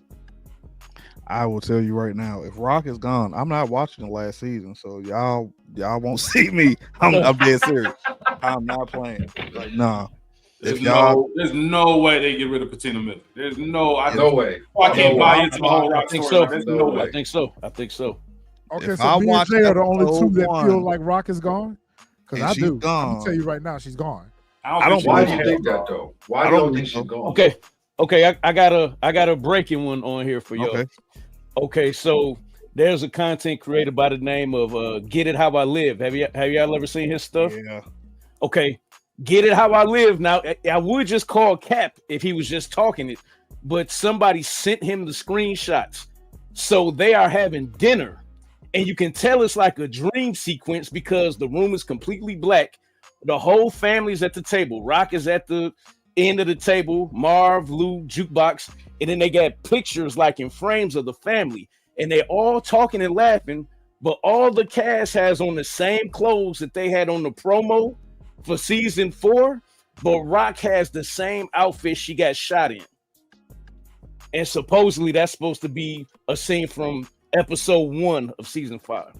I will tell you right now, if Rock is gone, I'm not watching the last season. So y'all won't see me. I'm dead serious. I'm not playing. Like, nah. There's no way they get rid of Patina Miller. There's no way. I can't buy into the whole Rock story. I think so. Okay, If so I me and watch Jay are the only two episode that feel 1, like Rock is gone. Because I she's do. gone. I'm gonna tell you right now, she's gone. I don't Why believe do you think that though? Why do you think she's gone? Okay. I got a breaking one on here for you. Okay, so there's a content creator by the name of Get It How I Live. Have y'all ever seen his stuff? Yeah. Okay, Get It How I Live. Now, I would just call Cap if he was just talking it, but somebody sent him the screenshots. So they are having dinner, and you can tell it's like a dream sequence because the room is completely black. The whole family's at the table. Rock is at the end of the table, Marv, Lou, Jukebox, and then they got pictures like in frames of the family, and they all talking and laughing, but all the cast has on the same clothes that they had on the promo for season 4, but Rock has the same outfit she got shot in. And supposedly that's supposed to be a scene from episode 1 of season 5.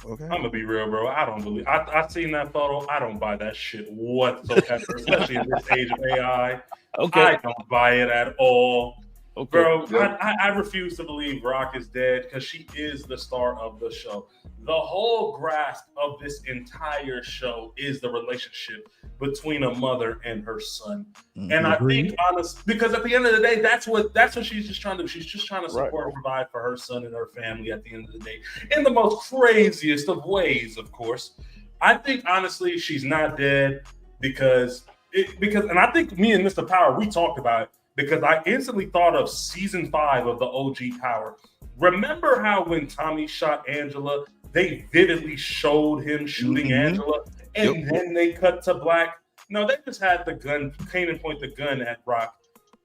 Okay. I'm gonna be real, bro. I don't believe. I seen that photo. I don't buy that shit whatsoever, especially in this age of AI. Okay. I don't buy it at all. Okay. Bro, I refuse to believe Rock is dead because she is the star of the show. The whole grasp of this entire show is the relationship between a mother and her son. And I think, honestly, because at the end of the day, that's what she's just trying to do. She's just trying to support and provide for her son and her family at the end of the day, in the most craziest of ways, of course. I think, honestly, she's not dead because and I think me and Mr. Power, we talked about it, because I instantly thought of season 5 of the OG Power. Remember how when Tommy shot Angela, they vividly showed him shooting Angela, and then they cut to black? No, they just had the gun, Kanan point the gun at Rock,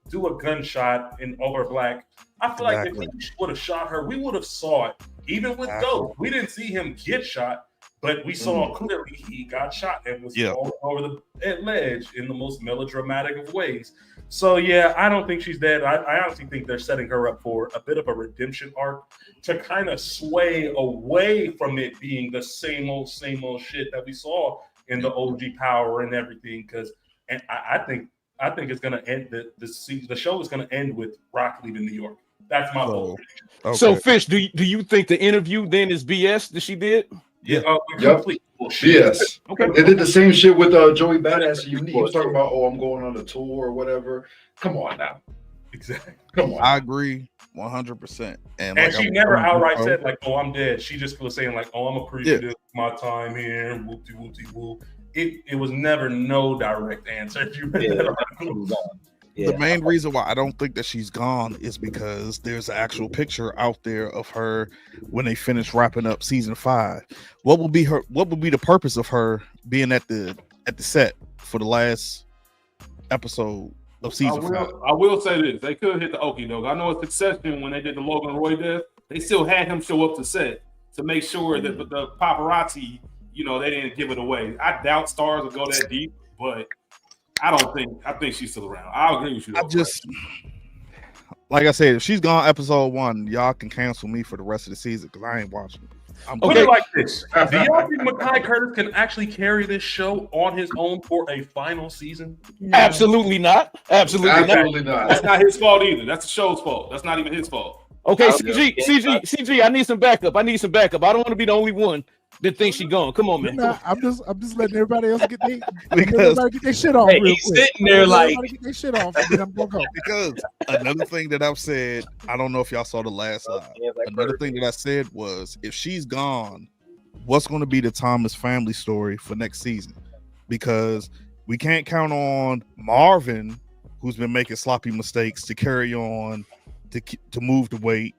do a gunshot over black. I feel like if he would have shot her, we would have saw it. Even with Ghost, we didn't see him get shot, but we saw clearly he got shot and was falling over the ledge in the most melodramatic of ways. So, yeah, I don't think she's dead. I honestly think they're setting her up for a bit of a redemption arc to kind of sway away from it being the same old shit that we saw in the OG Power and everything. Because I think it's going to end, the show is going to end with Rock leaving New York. That's my whole prediction. Okay. So, Fish, do you think the interview then is BS that she did? Yeah. Complete bullshit. Yes. Okay. They did the same shit with Joey Badass. He was talking about, I'm going on a tour or whatever. Come on now. Exactly. Come on. I agree 100%. And like, she never outright said like, I'm dead. She just was saying like, I'm appreciative of my time here. Whoopty whoopty whoop. It was never no direct answer. If you read that. The main reason why I don't think that she's gone is because there's an actual picture out there of her when they finish wrapping up season 5. What would be the purpose of her being at the set for the last episode of season 5? I will say this: they could hit the okie doke. I know in Succession when they did the Logan Roy death, they still had him show up to set to make sure that the paparazzi, they didn't give it away. I doubt stars would go that deep, but I think she's still around. I'll agree with you. Like I said, if she's gone episode 1, y'all can cancel me for the rest of the season because I ain't watching it. Put it like this: do y'all think Mekhi Curtis can actually carry this show on his own for a final season? No. Absolutely not. Absolutely not. That's not his fault either. That's the show's fault. That's not even his fault. Okay, CG, I need some backup. I don't want to be the only one. that think she gone. Come on, man. Nah, I'm just letting everybody else get Because their shit off Hey, real he's quick. sitting there like, Everybody get their shit off, and then I'm gonna go. because another thing that I've said, I don't know if y'all saw the last live. Another thing that I said was, if she's gone, what's going to be the Thomas family story for next season? Because we can't count on Marvin, who's been making sloppy mistakes, to carry on to move the weight.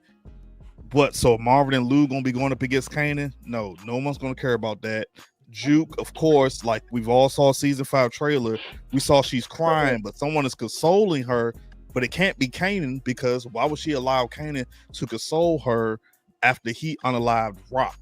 What? So Marvin and Lou gonna be going up against Kanan? No one's gonna care about that. Juke, of course, like we've all saw season 5 trailer, we saw she's crying, but someone is consoling her. But it can't be Kanan, because why would she allow Kanan to console her after he unalived Rock?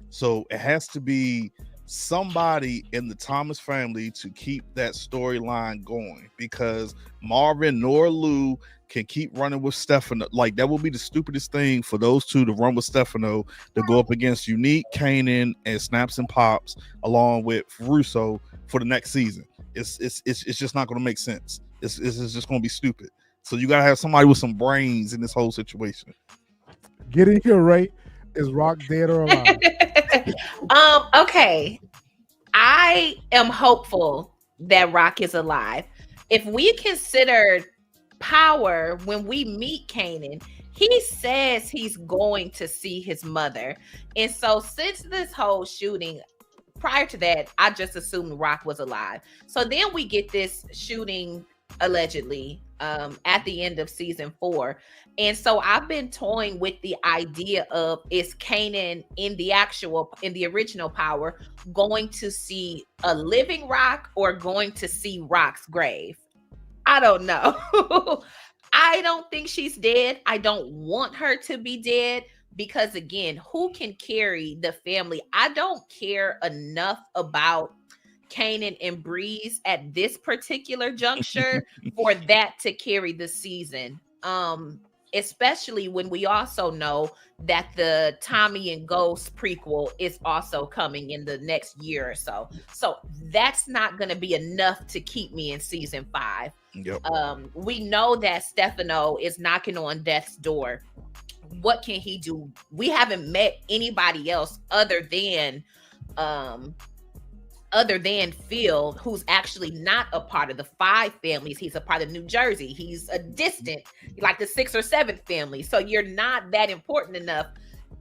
So it has to be somebody in the Thomas family to keep that storyline going, because Marvin nor Lou can keep running with Stefano. Like, that would be the stupidest thing for those two to run with Stefano, to go up against Unique, Kanan, and Snaps and Pops, along with Russo for the next season. It's just not going to make sense. It's just going to be stupid. So you got to have somebody with some brains in this whole situation. Get in here, Ray. Is Rock dead or alive? Okay. I am hopeful that Rock is alive. If we consider Power, when we meet Kanan, he says he's going to see his mother. And so since this whole shooting, prior to that, I just assumed Rock was alive. So then we get this shooting allegedly at the end of season 4. And so I've been toying with the idea of, is Kanan in the original Power going to see a living Rock or going to see Rock's grave? I don't know. I don't think she's dead. I don't want her to be dead, because again, who can carry the family? I don't care enough about Kanan and Breeze at this particular juncture for that to carry the season. Especially when we also know that the Tommy and Ghost prequel is also coming in the next year or so. So that's not going to be enough to keep me in season 5. Yep. We know that Stefano is knocking on death's door. What can he do? We haven't met anybody else other than Phil, who's actually not a part of the 5 families. He's a part of New Jersey. He's a distant, like the 6th or 7th family. So you're not that important enough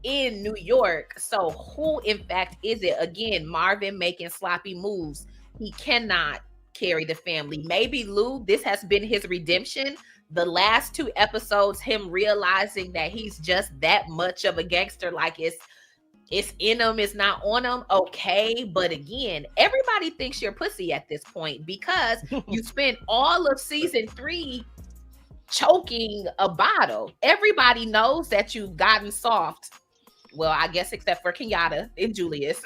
in New York. So who, in fact, is it? Again, Marvin making sloppy moves. He cannot carry the family. Maybe Lou, this has been his redemption. The last 2 episodes, him realizing that he's just that much of a gangster, like it's in him, it's not on him. Okay, but again, everybody thinks you're pussy at this point, because you spent all of season 3 choking a bottle. Everybody knows that you've gotten soft. Well, I guess except for Kenyatta and Julius.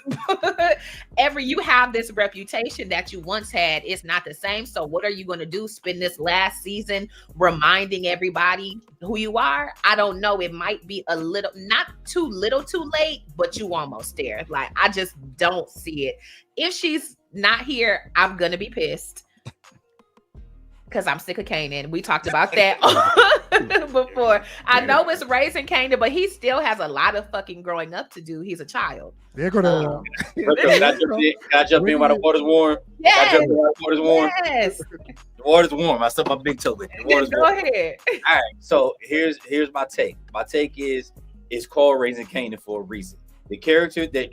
You have this reputation that you once had. It's not the same. So what are you going to do? Spend this last season reminding everybody who you are? I don't know. It might be a little, not too little too late, but you almost there. Like, I just don't see it. If she's not here, I'm going to be pissed, because I'm sick of Kanan. We talked about that before. I know it's raising Kanan, but he still has a lot of fucking growing up to do. He's a child. They're gonna. Can I jump in while the water's warm? Yes. Can I jump in while the water's warm? Yes. The water's warm. I stuck my big toe in. The water's Go warm. ahead. All right. So here's my take. My take is called Raising Kanan for a reason. The character that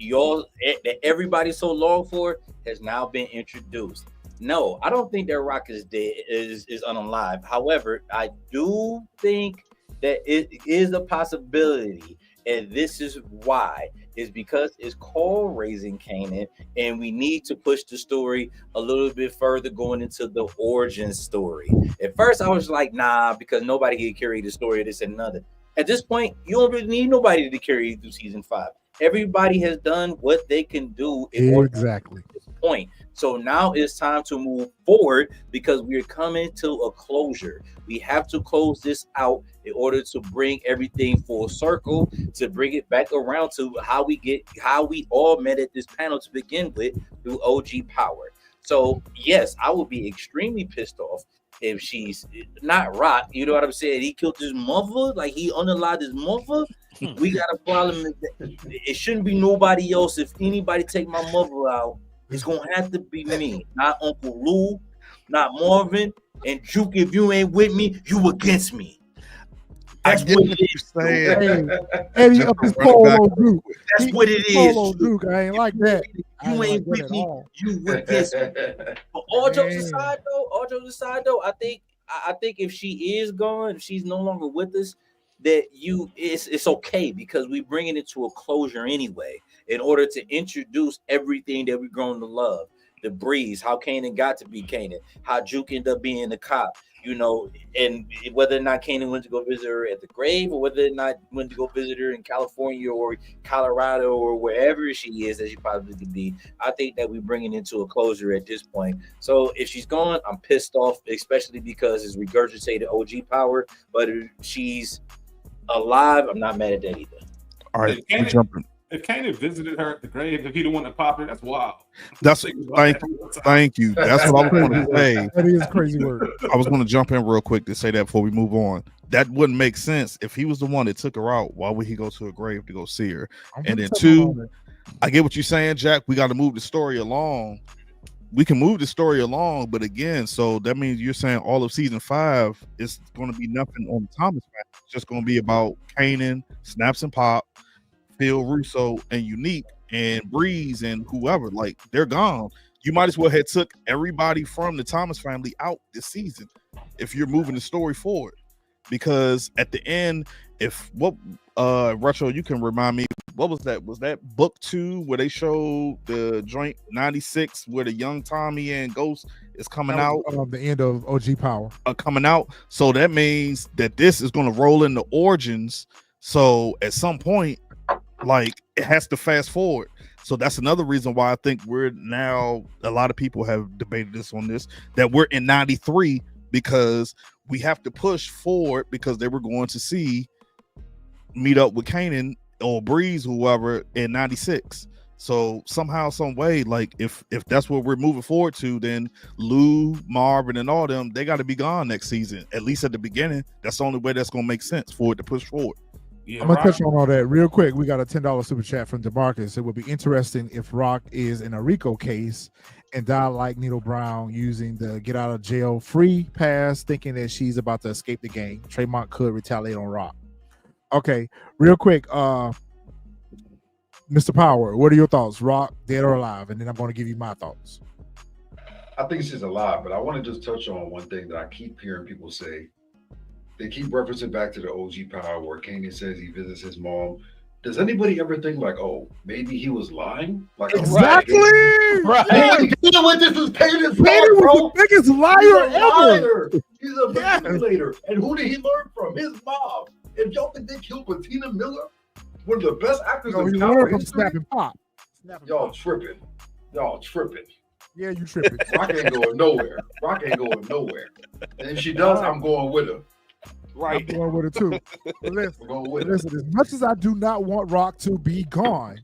everybody so long for has now been introduced. No, I don't think that Rock is dead, is unalive. However, I do think that it is a possibility, and this is why. Is because it's called Raising Kanan, and we need to push the story a little bit further, going into the origin story. At first, I was like, nah, because nobody can carry the story of this and another. At this point, you don't really need nobody to carry you through season 5. Everybody has done what they can do in order Exactly. to this point. So now it's time to move forward, because we're coming to a closure. We have to close this out in order to bring everything full circle, to bring it back around to how we all met at this panel to begin with, through OG Power. So yes, I would be extremely pissed off if she's not Rock. You know what I'm saying? He killed his mother, like he unalived his mother. We got a problem. It shouldn't be nobody else. If anybody take my mother out, it's gonna have to be me, not Uncle Lou, not Marvin, and Juke. If you ain't with me, you against me. That's what it is. Eddie up his pole on Duke. That's what it is. Duke. I ain't like that. You ain't with me. You against me. But all jokes aside, though, I think if she is gone, if she's no longer with us, that it's okay because we bringing it to a closure anyway. In order to introduce everything that we've grown to love, the breeze, how Kanan got to be Kanan, how Juke ended up being the cop. You know, and whether or not Kanan went to go visit her at the grave, or whether or not went to go visit her in California or Colorado or wherever she is, as she probably could be, I think that we're bringing it to a closure at this point. So if she's gone, I'm pissed off, especially because it's regurgitated OG power. But if she's alive, I'm not mad at that either. All right, I'm jumping. If Kanan visited her at the grave, if he the one that popped her, that's wild. Thank you. That's what I was going to say. That is crazy word. I was going to jump in real quick to say that before we move on. That wouldn't make sense if he was the one that took her out. Why would he go to a grave to go see her? And then two, I get what you're saying, Jack. We got to move the story along. We can move the story along, but again, so that means you're saying all of season 5 is going to be nothing on the Thomas family. It's just going to be about Kanan, Snaps and Pop, Phil Russo, and Unique, and Breeze, and whoever. Like, they're gone. You might as well have took everybody from the Thomas family out this season if you're moving the story forward. Because at the end, Retro, you can remind me, what was that? Was that book 2 where they showed the joint 96 where the young Tommy and Ghost is coming out? The end of OG Power. Coming out. So that means that this is going to roll in the origins. So at some point, like, it has to fast forward. So that's another reason why I think we're now, a lot of people have debated this on this, that we're in 93 because we have to push forward because they were going to meet up with Kanan or Breeze, whoever, in 96. So somehow, some way, like, if that's what we're moving forward to, then Lou, Marvin, and all them, they got to be gone next season, at least at the beginning. That's the only way that's going to make sense for it to push forward. Yeah, I'm gonna touch on all that real quick. We got a $10 super chat from DeMarcus. It would be interesting if Rock is in a RICO case and die like Nito Brown using the get out of jail free pass, thinking that she's about to escape the game. Tremont could retaliate on Rock. Okay, real quick, Mr. Power, what are your thoughts? Rock, dead or alive? And then I'm going to give you my thoughts. I think she's alive, but I want to just touch on one thing that I keep hearing people say. They keep referencing back to the OG Power where Kanan says he visits his mom. Does anybody ever think like, oh, maybe he was lying? Like, exactly. Right. Dealing with this is Kanan's Kanan was the biggest liar ever. He's a manipulator. And who did he learn from? His mom. If y'all think they killed Patina Miller, one of the best actors in learned from Snapping Pop. Y'all tripping. Yeah, you tripping. Rock ain't going nowhere. And if she does, I'm going with her. Right. I'm going with it too. Listen, as much as I do not want Rock to be gone,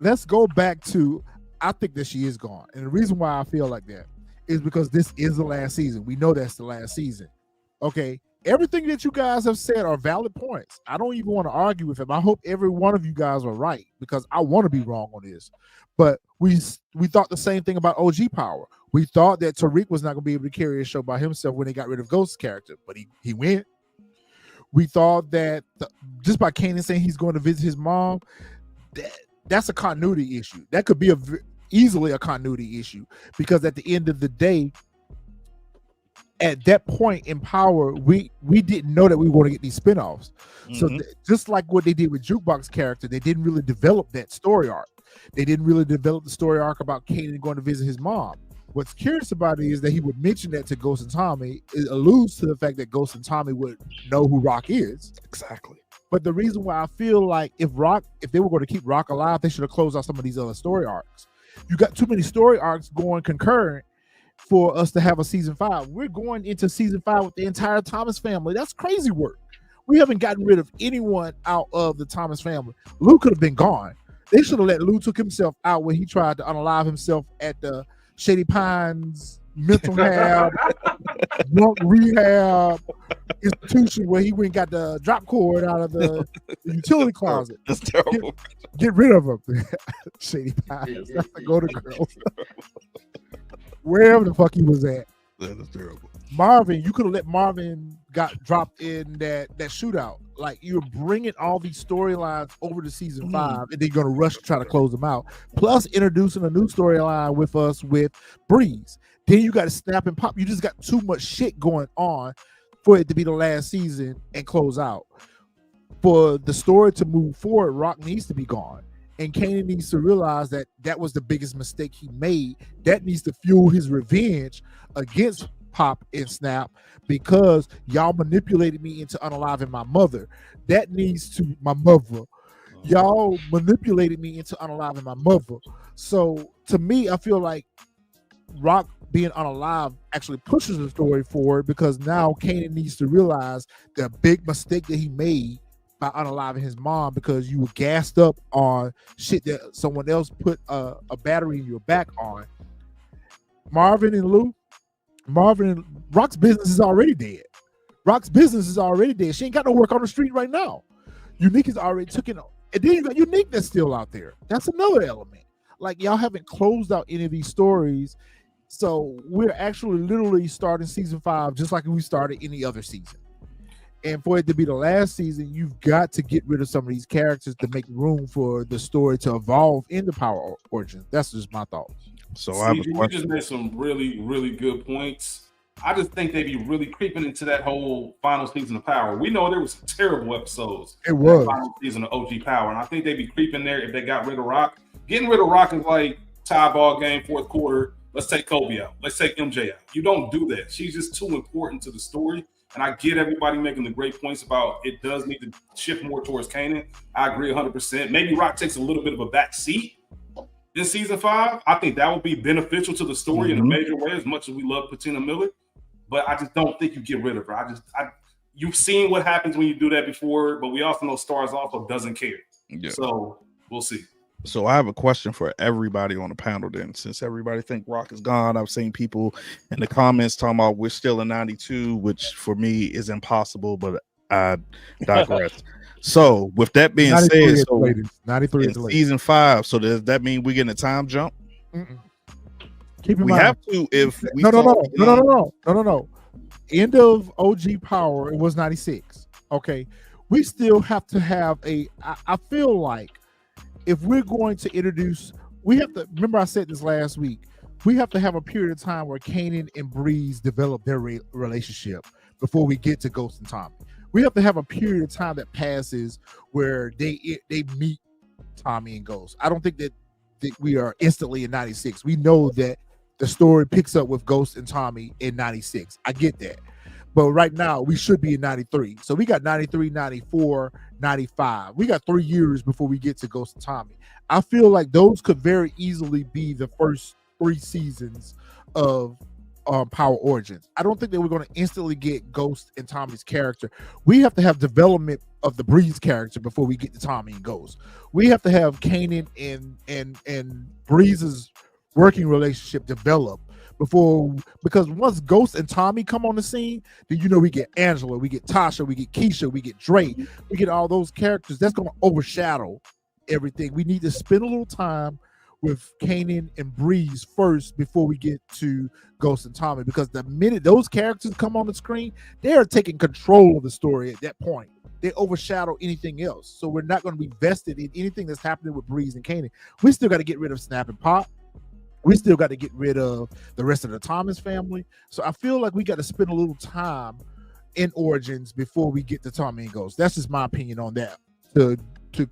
let's go back to, I think that she is gone. And the reason why I feel like that is because this is the last season. We know that's the last season. Okay. Everything that you guys have said are valid points. I don't even want to argue with him. I hope every one of you guys are right because I want to be wrong on this. But we thought the same thing about OG Power. We thought that Tariq was not going to be able to carry a show by himself when they got rid of Ghost's character, but he went. We thought that just by Kanan saying he's going to visit his mom, that's a continuity issue. That could be easily a continuity issue because at the end of the day, at that point in Power, we didn't know that we were going to get these spinoffs. Mm-hmm. So just like what they did with Jukebox character, they didn't really develop that story arc. They didn't really develop the story arc about Kanan going to visit his mom. What's curious about it is that he would mention that to Ghost and Tommy. It alludes to the fact that Ghost and Tommy would know who Rock is. Exactly. But the reason why I feel like if they were going to keep Rock alive, they should have closed out some of these other story arcs. You got too many story arcs going concurrent for us to have a season 5. We're going into season 5 with the entire Thomas family. That's crazy work. We haven't gotten rid of anyone out of the Thomas family. Lou could have been gone. They should have let Lou took himself out when he tried to unalive himself at the Shady Pines mental health drunk rehab institution where he went and got the drop cord out of the utility closet. That's terrible. Get rid of him. Shady Pies. That's the Golden Girls. Wherever the fuck he was at. That is terrible. Marvin, you could have let Marvin got dropped in that shootout. Like, you're bringing all these storylines over to season 5, and then you're gonna rush to try to close them out. Plus, introducing a new storyline with us with Breeze. Then you got to snap and pop. You just got too much shit going on for it to be the last season and close out. For the story to move forward, Rock needs to be gone. And Kanan needs to realize that that was the biggest mistake he made. That needs to fuel his revenge against Pop and Snap, because y'all manipulated me into unaliving my mother. That needs to my mother. Y'all manipulated me into unaliving my mother. So to me, I feel like Rock being unalive actually pushes the story forward, because now Kanan needs to realize the big mistake that he made by unaliving his mom, because you were gassed up on shit that someone else put a battery in your back on. Marvin and Rock's business is already dead. Rock's business is already dead. She ain't got no work on the street right now. Unique is already taken, and then you got Unique that's still out there. That's another element. Like, y'all haven't closed out any of these stories. So we're actually literally starting season 5 just like we started any other season. And for it to be the last season, you've got to get rid of some of these characters to make room for the story to evolve into Power Origins. That's just my thoughts. So I have a You question. just made some really, really good points. I just think they be really creeping into that whole final season of Power. We know there was some terrible episodes. It was. Final season of OG Power. And I think they be creeping there if they got rid of Rock. Getting rid of Rock is like tie ball game, fourth quarter. Let's take Kobe out. Let's take MJ out. You don't do that. She's just too important to the story. And I get everybody making the great points about it does need to shift more towards Kanan. I agree 100%. Maybe Rock takes a little bit of a back seat in season 5. I think that would be beneficial to the story in a major way, as much as we love Patina Miller. But I just don't think you get rid of her. You've seen what happens when you do that before, but we also know Stars also doesn't care. Yeah. So we'll see. So I have a question for everybody on the panel then. Since everybody think Rock is gone, I've seen people in the comments talking about we're still in 92, which for me is impossible, but I digress. So with that being said, so 93 in season 5, so does that mean we're getting a time jump? Keep in We mind. have to if we No. End of OG Power, it was 96. Okay. We still have to have I feel like if we're going to introduce, we have to remember, I said this last week, we have to have a period of time where Kanan and Breeze develop their relationship before we get to Ghost and Tommy. We have to have a period of time that passes where they meet Tommy and Ghost. I don't think that we are instantly in 96. We know that the story picks up with Ghost and Tommy in 96. I get that. But right now, we should be in 93. So we got 93, 94, 95. We got 3 years before we get to Ghost and Tommy. I feel like those could very easily be the first 3 seasons of Power Origins. I don't think that we're going to instantly get Ghost and Tommy's character. We have to have development of the Breeze character before we get to Tommy and Ghost. We have to have Kanan and Breeze's working relationship develop because once Ghost and Tommy come on the scene, then we get Angela, we get Tasha, we get Keisha, we get Dre, we get all those characters. That's going to overshadow everything. We need to spend a little time with Kanan and Breeze first before we get to Ghost and Tommy, because the minute those characters come on the screen, they are taking control of the story at that point. They overshadow anything else. So we're not going to be vested in anything that's happening with Breeze and Kanan. We still got to get rid of Snap and Pop. We still got to get rid of the rest of the Thomas family. So I feel like we got to spend a little time in Origins before we get to Tommy and Ghost. That's just my opinion on that, to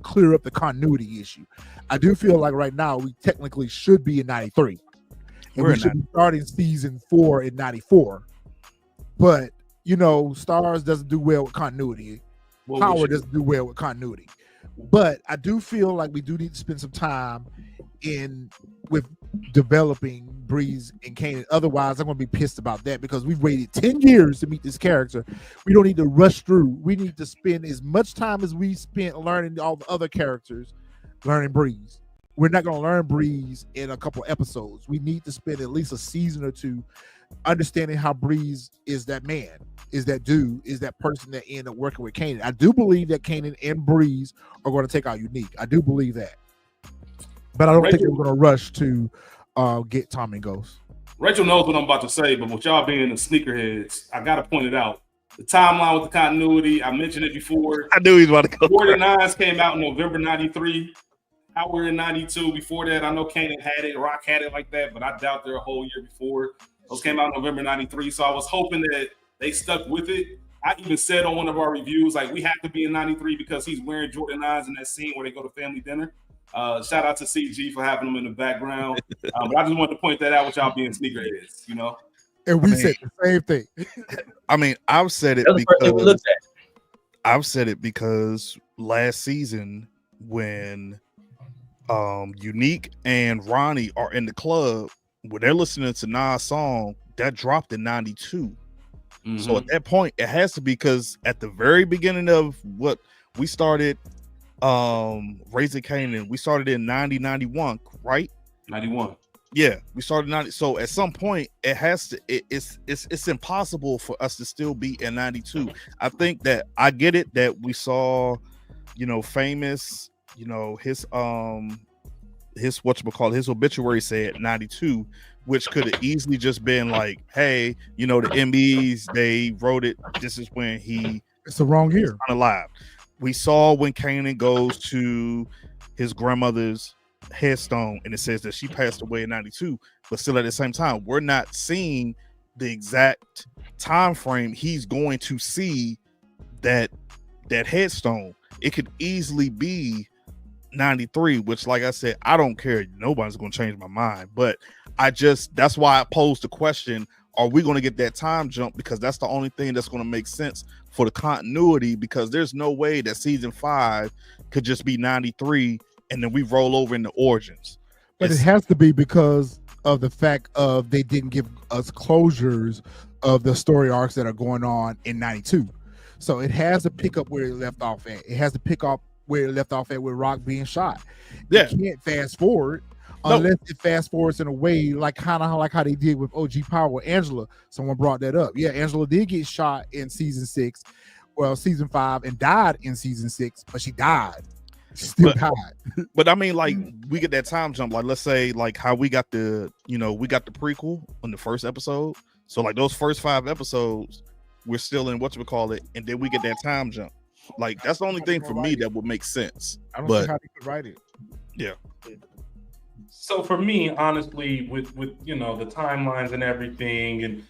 clear up the continuity issue. I do feel like right now we technically should be in 93. And we should be starting season 4 in 94. But, Stars doesn't do well with continuity. Power doesn't do well with continuity. But I do feel like we do need to spend some time with developing Breeze and Kanan. Otherwise, I'm going to be pissed about that, because we've waited 10 years to meet this character. We don't need to rush through. We need to spend as much time as we spent learning all the other characters, learning Breeze. We're not going to learn Breeze in a couple episodes. We need to spend at least a season or 2 understanding how Breeze is that man, is that dude, is that person that ended up working with Kanan. I do believe that Kanan and Breeze are going to take out Unique. I do believe that. But I don't think they're going to rush to get Tom and Ghost. Rachel knows what I'm about to say, but with y'all being the sneakerheads, I got to point it out. The timeline with the continuity, I mentioned it before. I knew he was about to go. 49s came out in November 93. Howard in 92. Before that, I know Kanan had it, Rock had it like that, but I doubt they're a whole year before. Those came out in November 93, so I was hoping that they stuck with it. I even said on one of our reviews, like, we have to be in 93 because he's wearing Jordan 9s in that scene where they go to family dinner. Shout out to CG for having them in the background. But I just wanted to point that out with y'all being sneakerheads, you know? And we said the same thing. I mean, I've said it because last season when Unique and Ronnie are in the club, when they're listening to Nas' song, that dropped in 92. So at that point, it has to be, because at the very beginning of what we started Raising Kanan, we started in 91, right? 91. Yeah, we started 90. So at some point, it has to. It's impossible for us to still be in 92. I think that I get it that we saw, Famous, his whatchamacallit, his obituary said 92, which could have easily just been like, hey, the MBs, they wrote it. This is when it's the wrong year. Alive. We saw when Kanan goes to his grandmother's headstone and it says that she passed away in 92, but still at the same time, we're not seeing the exact time frame he's going to see that headstone. It could easily be 93, which, like I said, I don't care. Nobody's going to change my mind, but that's why I posed the question, are we going to get that time jump? Because that's the only thing that's going to make sense for the continuity, because there's no way that season 5 could just be 93 and then we roll over into Origins. But it has to be because of the fact of they didn't give us closures of the story arcs that are going on in 92. So it has to pick up where it left off at. It has to pick up where it left off at with Rock being shot. Yeah. You can't fast forward unless it fast forwards in a way kind of like how they did with OG Power with Angela. Someone brought that up. Yeah, Angela did get shot in season 5 and died in season 6, but she died. Still died. But I mean, like, we get that time jump. Like, let's say, like, how we got the prequel on the first episode. So, like, those first 5 episodes, we're still in whatchamacallit, and then we get that time jump. Like, that's the only thing for me that would make sense. I don't see how they could write it. Yeah. So for me, honestly, with the timelines and everything, and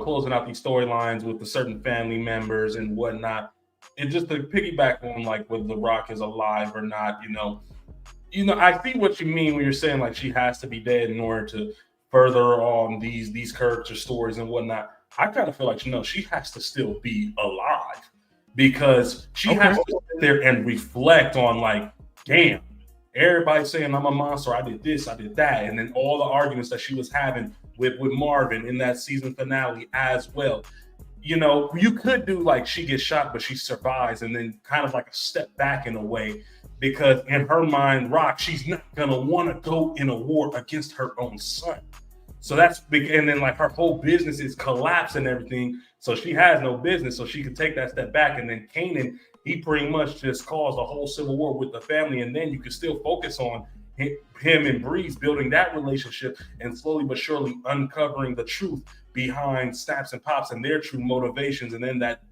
closing out these storylines with the certain family members and whatnot, and just to piggyback on like whether The Rock is alive or not, I see what you mean when you're saying like she has to be dead in order to further on these character stories and whatnot. I kind of feel like she has to still be alive, because she has to sit there and reflect on like, damn, everybody's saying I'm a monster, I did this, I did that, and then all the arguments that she was having with Marvin in that season finale as well. You could do like she gets shot, but she survives, and then kind of like a step back in a way, because in her mind, Rock, she's not gonna want to go in a war against her own son. So that's big, and then like her whole business is collapsed and everything, so she has no business, so she could take that step back. And then Kanan, he pretty much just caused a whole civil war with the family, and then you can still focus on him and Breeze building that relationship and slowly but surely uncovering the truth behind Snaps and Pops and their true motivations. And then that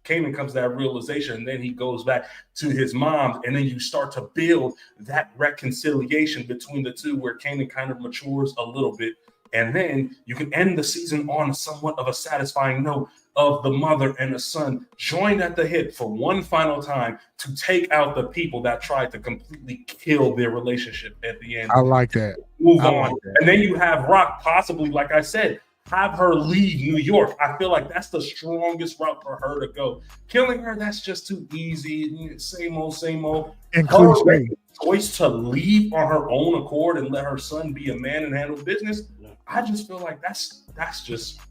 Kanan comes to that realization, and then he goes back to his mom, and then you start to build that reconciliation between the two, where Kanan kind of matures a little bit. And then you can end the season on somewhat of a satisfying note of the mother and the son joined at the hip for one final time to take out the people that tried to completely kill their relationship at the end. I like that. Move on. And then you have Rock possibly, like I said, have her leave New York. I feel like that's the strongest route for her to go. Killing her, that's just too easy. Same old. And her cliche. choice to leave on her own accord and let her son be a man and handle business, I just feel like that's just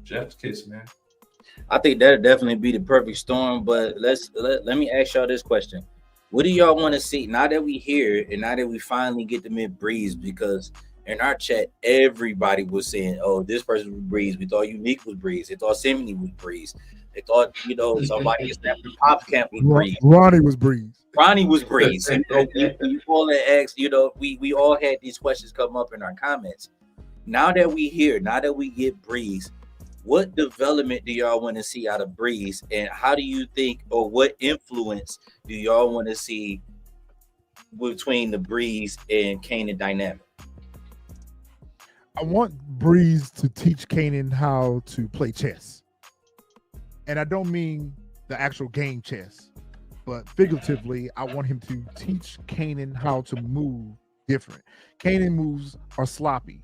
Jeff's kiss, man. I think that'd definitely be the perfect storm. But let me ask y'all this question: what do y'all want to see now that we here and now that we finally get to meet Breeze? Because in our chat, everybody was saying, "Oh, this person was Breeze. We thought Unique was Breeze. They thought Simony was Breeze. They thought, somebody snapped the Pop Camp was Breeze. Ronnie was Breeze. Ronnie was Breeze." We all had asked, we all had these questions come up in our comments. Now that we get Breeze, what development do y'all want to see out of Breeze, and how do you think, or what influence do y'all want to see between the Breeze and Kanan dynamic? I want Breeze to teach Kanan how to play chess. And I don't mean the actual game chess, but figuratively, I want him to teach Kanan how to move different. Kanan moves are sloppy.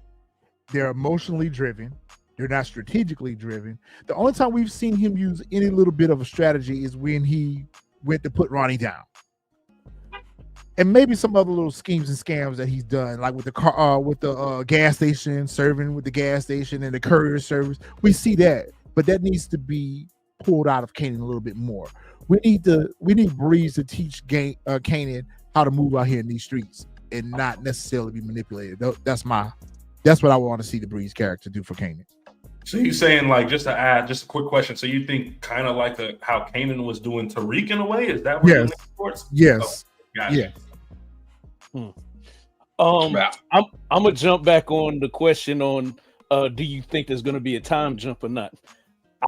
They're emotionally driven. They're not strategically driven. The only time we've seen him use any little bit of a strategy is when he went to put Ronnie down. And maybe some other little schemes and scams that he's done, like with the car, with the gas station, serving with the gas station and the courier service. We see that, but that needs to be pulled out of Kanan a little bit more. We need Breeze to teach Kanan how to move out here in these streets and not necessarily be manipulated. That's what I want to see the Breeze character do for Kanan. So you saying, like, just to add, just a quick question. So you think kind of like how Kanan was doing Tariq in a way? Is that what you're looking towards? Yes. Oh, gotcha. Yeah. I'm gonna jump back on the question on do you think there's gonna be a time jump or not?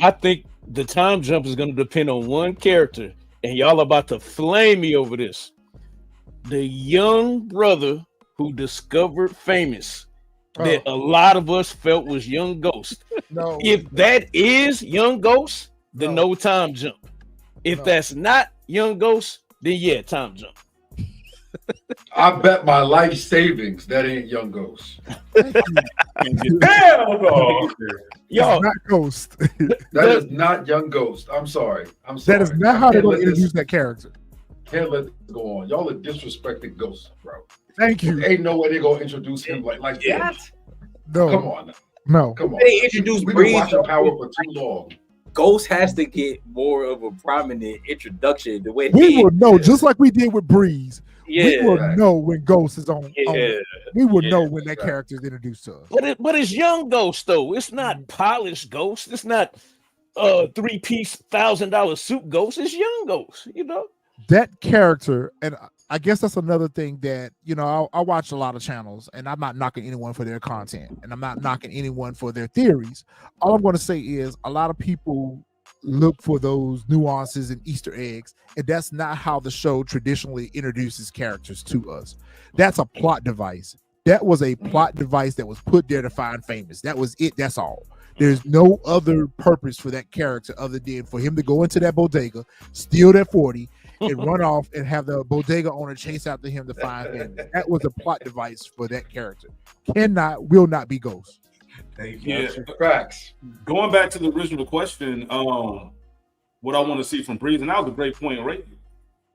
I think the time jump is gonna depend on one character, and y'all about to flame me over this. The young brother who discovered Famous that a lot of us felt was Young Ghost. No. If that is Young Ghost, then no time jump. If that's not Young Ghost, then yeah, time jump. I bet my life savings that ain't Young Ghost. Hell no. Yo, not Ghost. That is not Young Ghost. I'm sorry. That is not how they're going to introduce that character. Can't let this go on. Y'all are disrespecting Ghost, bro. Thank you. Ain't no way they're going to introduce him like that. No. Come on now. No. Come on. They introduced We've been Breeze. watching Power for too long. Ghost has to get more of a prominent introduction. The way we will know, just like we did with Breeze. We will Exactly. know when Ghost is on. Yeah. We will know when that character is introduced to us. but it's Young Ghost though. It's not polished Ghost. It's not $3-piece $1,000 suit Ghost. It's Young Ghost. That character, and I guess that's another thing that I watch a lot of channels, and I'm not knocking anyone for their content, and I'm not knocking anyone for their theories. All I'm going to say is a lot of people look for those nuances and Easter eggs, and that's not how the show traditionally introduces characters to us. That's a plot device. That was a plot device that was put there to find Famous. That was it. That's all. There's no other purpose for that character other than for him to go into that bodega, steal that 40, and run off and have the bodega owner chase after him to find Famous. That was a plot device for that character. Will not be Ghost. Yeah. Facts. Going back to the original question, what I want to see from Breeze, and that was a great point.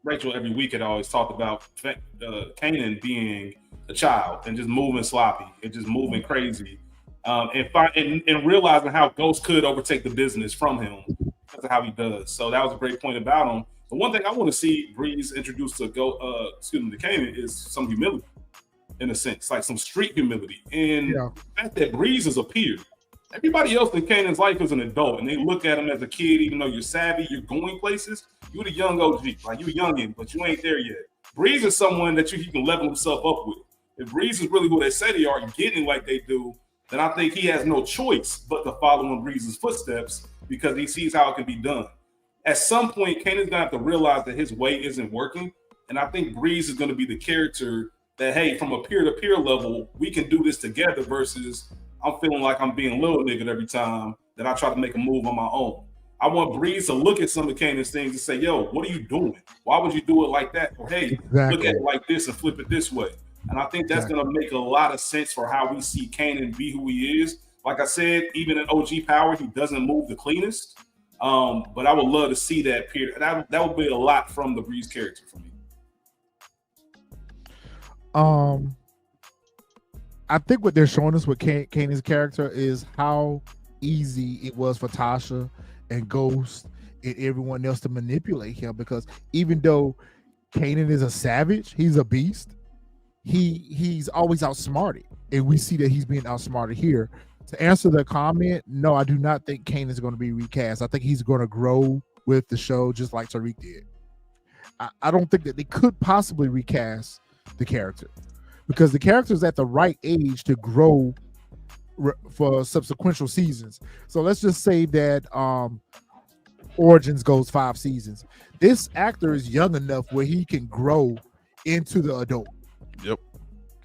Rachel every week had always talked about Kanan being a child and just moving sloppy and just moving crazy, and realizing how Ghost could overtake the business from him because of how he does. So that was a great point about him. The one thing I want to see Breeze introduced to Kanan is some humility, in a sense, like some street humility. And the fact that Breeze is a peer. Everybody else in Kanan's life is an adult, and they look at him as a kid, even though you're savvy, you're going places. You're the young OG, like you're youngin', but you ain't there yet. Breeze is someone that he can level himself up with. If Breeze is really who they say they are and getting like they do, then I think he has no choice but to follow in Breeze's footsteps because he sees how it can be done. At some point, Kanan's gonna have to realize that his way isn't working, and I think Breeze is gonna be the character that, hey, from a peer-to-peer level, we can do this together versus I'm feeling like I'm being little nigga every time that I try to make a move on my own. I want Breeze to look at some of Kanan's things and say, yo, what are you doing? Why would you do it like that? Or, hey, look at it like this and flip it this way. And I think that's going to make a lot of sense for how we see Kanan be who he is. Like I said, even in OG Power, he doesn't move the cleanest. But I would love to see that period. That would be a lot from the Breeze character for me. I think what they're showing us with Kanan's character is how easy it was for Tasha and Ghost and everyone else to manipulate him, because even though Kanan is a savage, he's a beast. he's always outsmarted, and we see that he's being outsmarted here. To answer the comment, no, I do not think Kanan is going to be recast. I think he's going to grow with the show just like Tariq did. I don't think that they could possibly recast the character because the character is at the right age to grow for subsequent seasons. So let's just say that Origins goes 5 seasons. This actor is young enough where he can grow into the adult. Yep.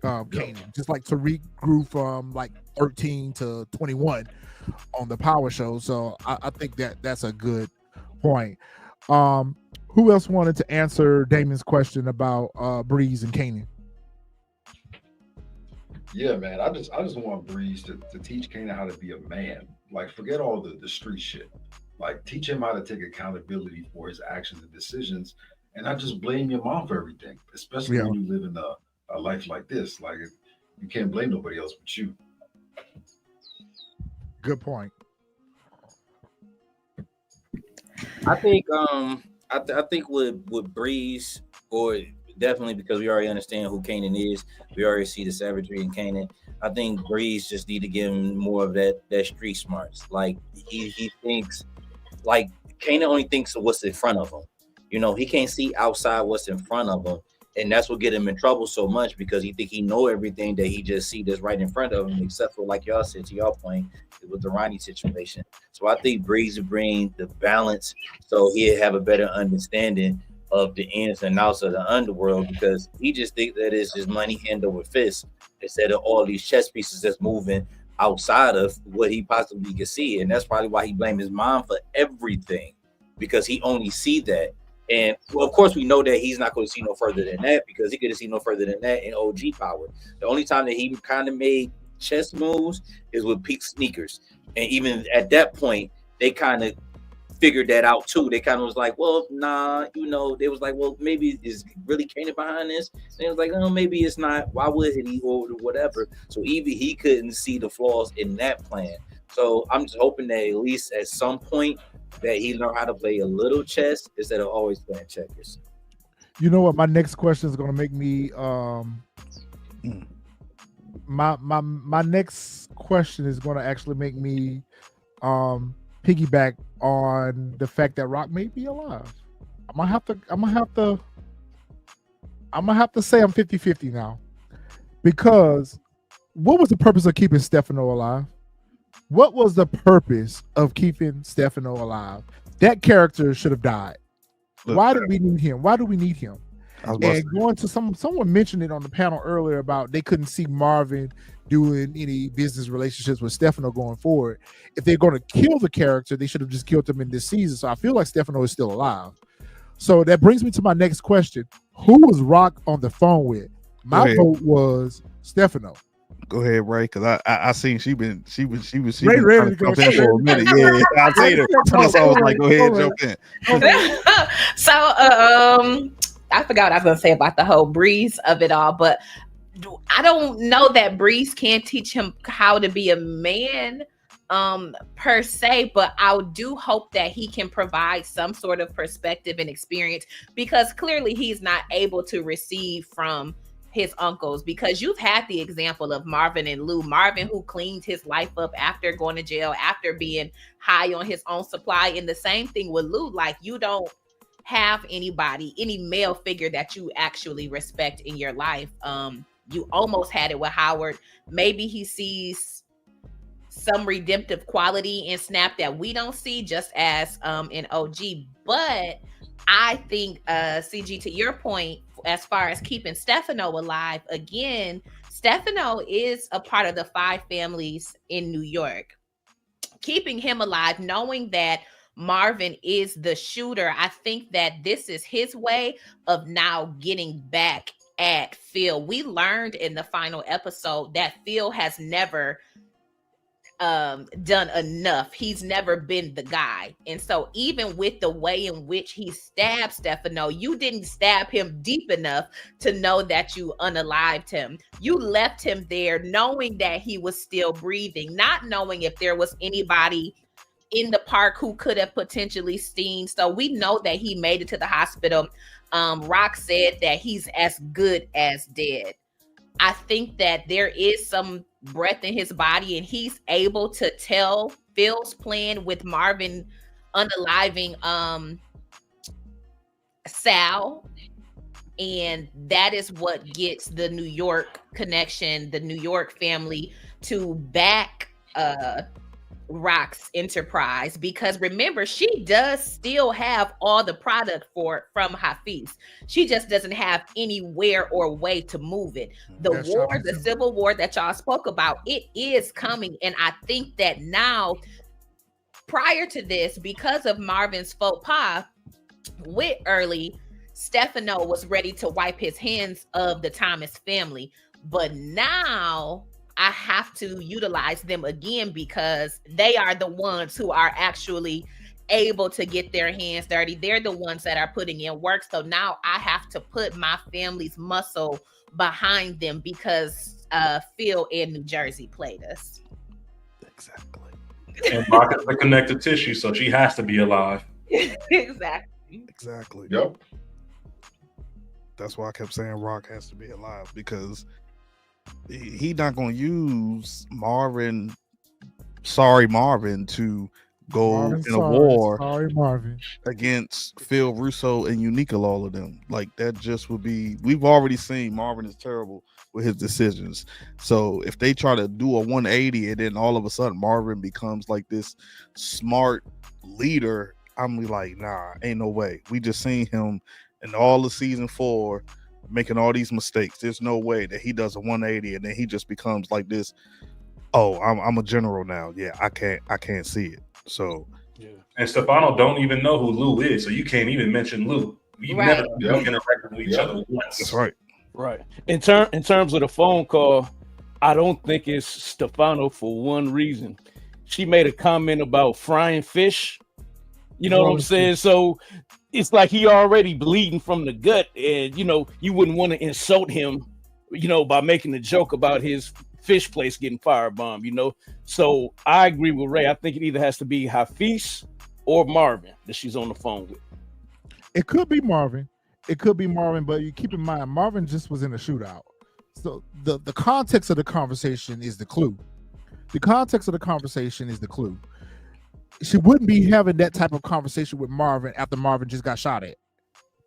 Kanan, just like Tariq grew from like 13 to 21 on the Power Show. So I think that that's a good point. Who else wanted to answer Damon's question about Breeze and Kanan? Yeah, man. I just want Breeze to teach Kanan how to be a man. Like, forget all the street shit. Like, teach him how to take accountability for his actions and decisions, and not just blame your mom for everything. Especially when you live in a life like this. Like, you can't blame nobody else but you. Good point. I think I think with Breeze, or definitely because we already understand who Kanan is, we already see the savagery in Kanan. I think Breeze just need to give him more of that street smarts. Like he thinks, like Kanan only thinks of what's in front of him. You know, he can't see outside what's in front of him, and that's what get him in trouble so much because he think he know everything that he just see that's right in front of him, except for, like y'all said, to y'all point, with the Ronnie situation. So I think Breeze will bring the balance so he'll have a better understanding of the ins and outs of the underworld, because he just think that it's just money hand over fist instead of all these chess pieces that's moving outside of what he possibly could see. And that's probably why he blamed his mom for everything, because he only see that. And well, of course, we know that he's not going to see no further than that, because he could have seen no further than that in OG Power. The only time that he kind of made chess moves is with Peak Sneakers, and even at that point, they kind of figured that out too. They kind of was like, well, nah, you know, they was like, well, maybe is really Kanan behind this? And they was like, oh, maybe it's not. Why would he or whatever? So even he couldn't see the flaws in that plan. So I'm just hoping that at least at some point that he learned how to play a little chess instead of always playing checkers. You know what? My next question is going to make me my next question is going to actually make me piggyback on the fact that Rock may be alive. I'm gonna have to say I'm 50-50 now, because what was the purpose of keeping Stefano alive? What was the purpose of keeping Stefano alive? That character should have died. Why did we need him? Why do we need him? And going to someone mentioned it on the panel earlier about they couldn't see Marvin doing any business relationships with Stefano going forward. If they're going to kill the character, they should have just killed him in this season. So I feel like Stefano is still alive. So that brings me to my next question. Who was Rock on the phone with? My vote was Stefano. Go ahead, Ray, because I seen she was Ray ready to go in for a minute. Yeah, I seen her. That's why I was like, go ahead, jump in. So I forgot what I was gonna say about the whole Breeze of it all, but I don't know that Breeze can teach him how to be a man per se, but I do hope that he can provide some sort of perspective and experience, because clearly he's not able to receive from his uncles, because you've had the example of Marvin and Lou. Marvin, who cleaned his life up after going to jail, after being high on his own supply, and the same thing with Lou. Like, you don't have anybody, any male figure that you actually respect in your life. You almost had it with Howard. Maybe he sees some redemptive quality in Snap that we don't see, just as in OG. But I think, CG, to your point, as far as keeping Stefano alive, again, Stefano is a part of the 5 families in New York. Keeping him alive, knowing that Marvin is the shooter, I think that this is his way of now getting back at Phil. We learned in the final episode that Phil has never done enough. He's never been the guy. And so even with the way in which he stabbed Stefano, you didn't stab him deep enough to know that you unalived him. You left him there knowing that he was still breathing, not knowing if there was anybody in the park who could have potentially seen. So we know that he made it to the hospital. Rock said that he's as good as dead. I think that there is some breath in his body, and he's able to tell Phil's plan with Marvin unaliving Sal. And that is what gets the New York connection, the New York family to back Rock's enterprise, because remember, she does still have all the product from Hafiz. She just doesn't have anywhere or way to move it. The war, the civil war that y'all spoke about, it is coming. And I think that now, prior to this, because of Marvin's faux pas with Early, Stefano was ready to wipe his hands of the Thomas family. But now I have to utilize them again, because they are the ones who are actually able to get their hands dirty. They're the ones that are putting in work. So now I have to put my family's muscle behind them, because Phil in New Jersey played us. Exactly. And Rock is the connective tissue, so she has to be alive. Exactly. Yep. That's why I kept saying Rock has to be alive, because he not going to use Marvin to go in a war against Phil Russo and Unique, all of them. Like, that just would be, we've already seen Marvin is terrible with his decisions. So if they try to do a 180 and then all of a sudden Marvin becomes like this smart leader, I'm like, nah, ain't no way. We just seen him in all of season 4 making all these mistakes. There's no way that he does a 180 and then he just becomes like this. Oh, I'm a general now. Yeah, I can't see it. So yeah. And Stefano don't even know who Lou is, so you can't even mention Lou. We've never interacted with each other once. That's right. Right. In terms of the phone call, I don't think it's Stefano for one reason. She made a comment about frying fish. You know what I'm saying? So it's like he already bleeding from the gut, and you wouldn't want to insult him, by making a joke about his fish place getting firebombed, So I agree with Ray. I think it either has to be Hafiz or Marvin that she's on the phone with. It could be Marvin. But you keep in mind, Marvin just was in a shootout. So the context of the conversation is the clue. She wouldn't be having that type of conversation with Marvin after Marvin just got shot at.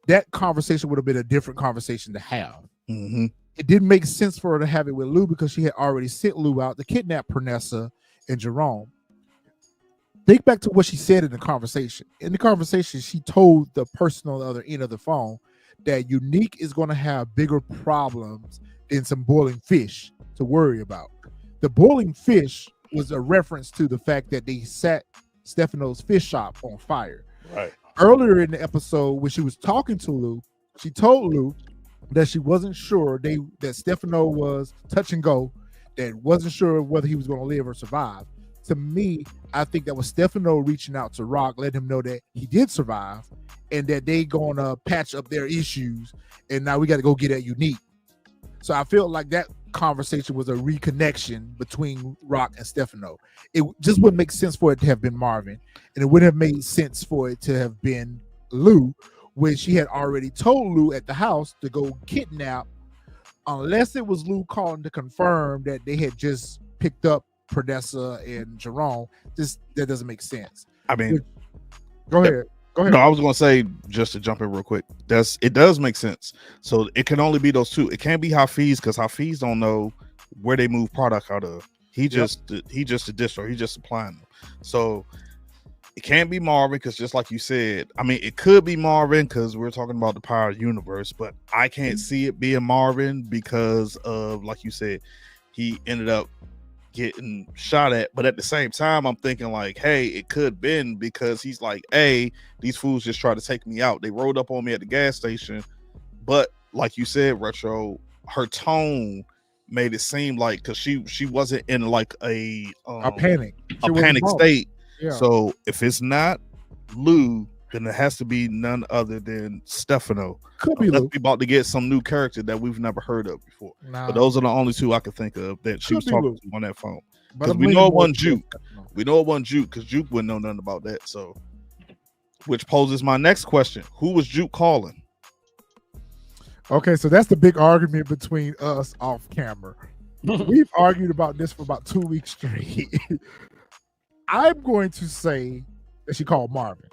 That conversation would have been a different conversation to have. Mm-hmm. It didn't make sense for her to have it with Lou, because she had already sent Lou out to kidnap Pernessa and Jerome. Think back to what she said in the conversation. In the conversation, she told the person on the other end of the phone that Unique is going to have bigger problems than some boiling fish to worry about. The boiling fish was a reference to the fact that they set Stefano's fish shop on fire. Right. Earlier in the episode, when she was talking to Lou, she told Lou that she wasn't sure that Stefano was touch and go, that wasn't sure whether he was going to live or survive. To me, I think that was Stefano reaching out to Rock, letting him know that he did survive and that they going to patch up their issues, and now we got to go get at Unique. So I feel like that conversation was a reconnection between Rock and Stefano. It just wouldn't make sense for it to have been Marvin, and it wouldn't have made sense for it to have been Lou, when she had already told Lou at the house to go kidnap, unless it was Lou calling to confirm that they had just picked up Pernessa and Jerome. That doesn't make sense. I mean, go ahead. No, I was going to say, just to jump in real quick, it does make sense. So it can only be those two. It can't be Hafiz, because Hafiz don't know where they move product out of. He just a distro. He's just supplying them. So it can't be Marvin, because just like you said, I mean, it could be Marvin because we're talking about the power of the universe, but I can't see it being Marvin because of, like you said, he ended up getting shot at. But at the same time, I'm thinking like, hey, it could have been because he's like, hey, these fools just tried to take me out. They rolled up on me at the gas station. But like you said, Retro, her tone made it seem like, because she wasn't in like a panic state. Yeah. So if it's not Lou, then it has to be none other than Stefano. Could be Lou. We about to get some new character that we've never heard of before. But those are the only two I could think of that she was talking to on that phone. Because we know it wasn't Juke. We know it wasn't Juke, because Juke wouldn't know nothing about that. So, which poses my next question: who was Juke calling? Okay, so that's the big argument between us off camera. We've argued about this for about 2 weeks straight. I'm going to say that she called Marvin.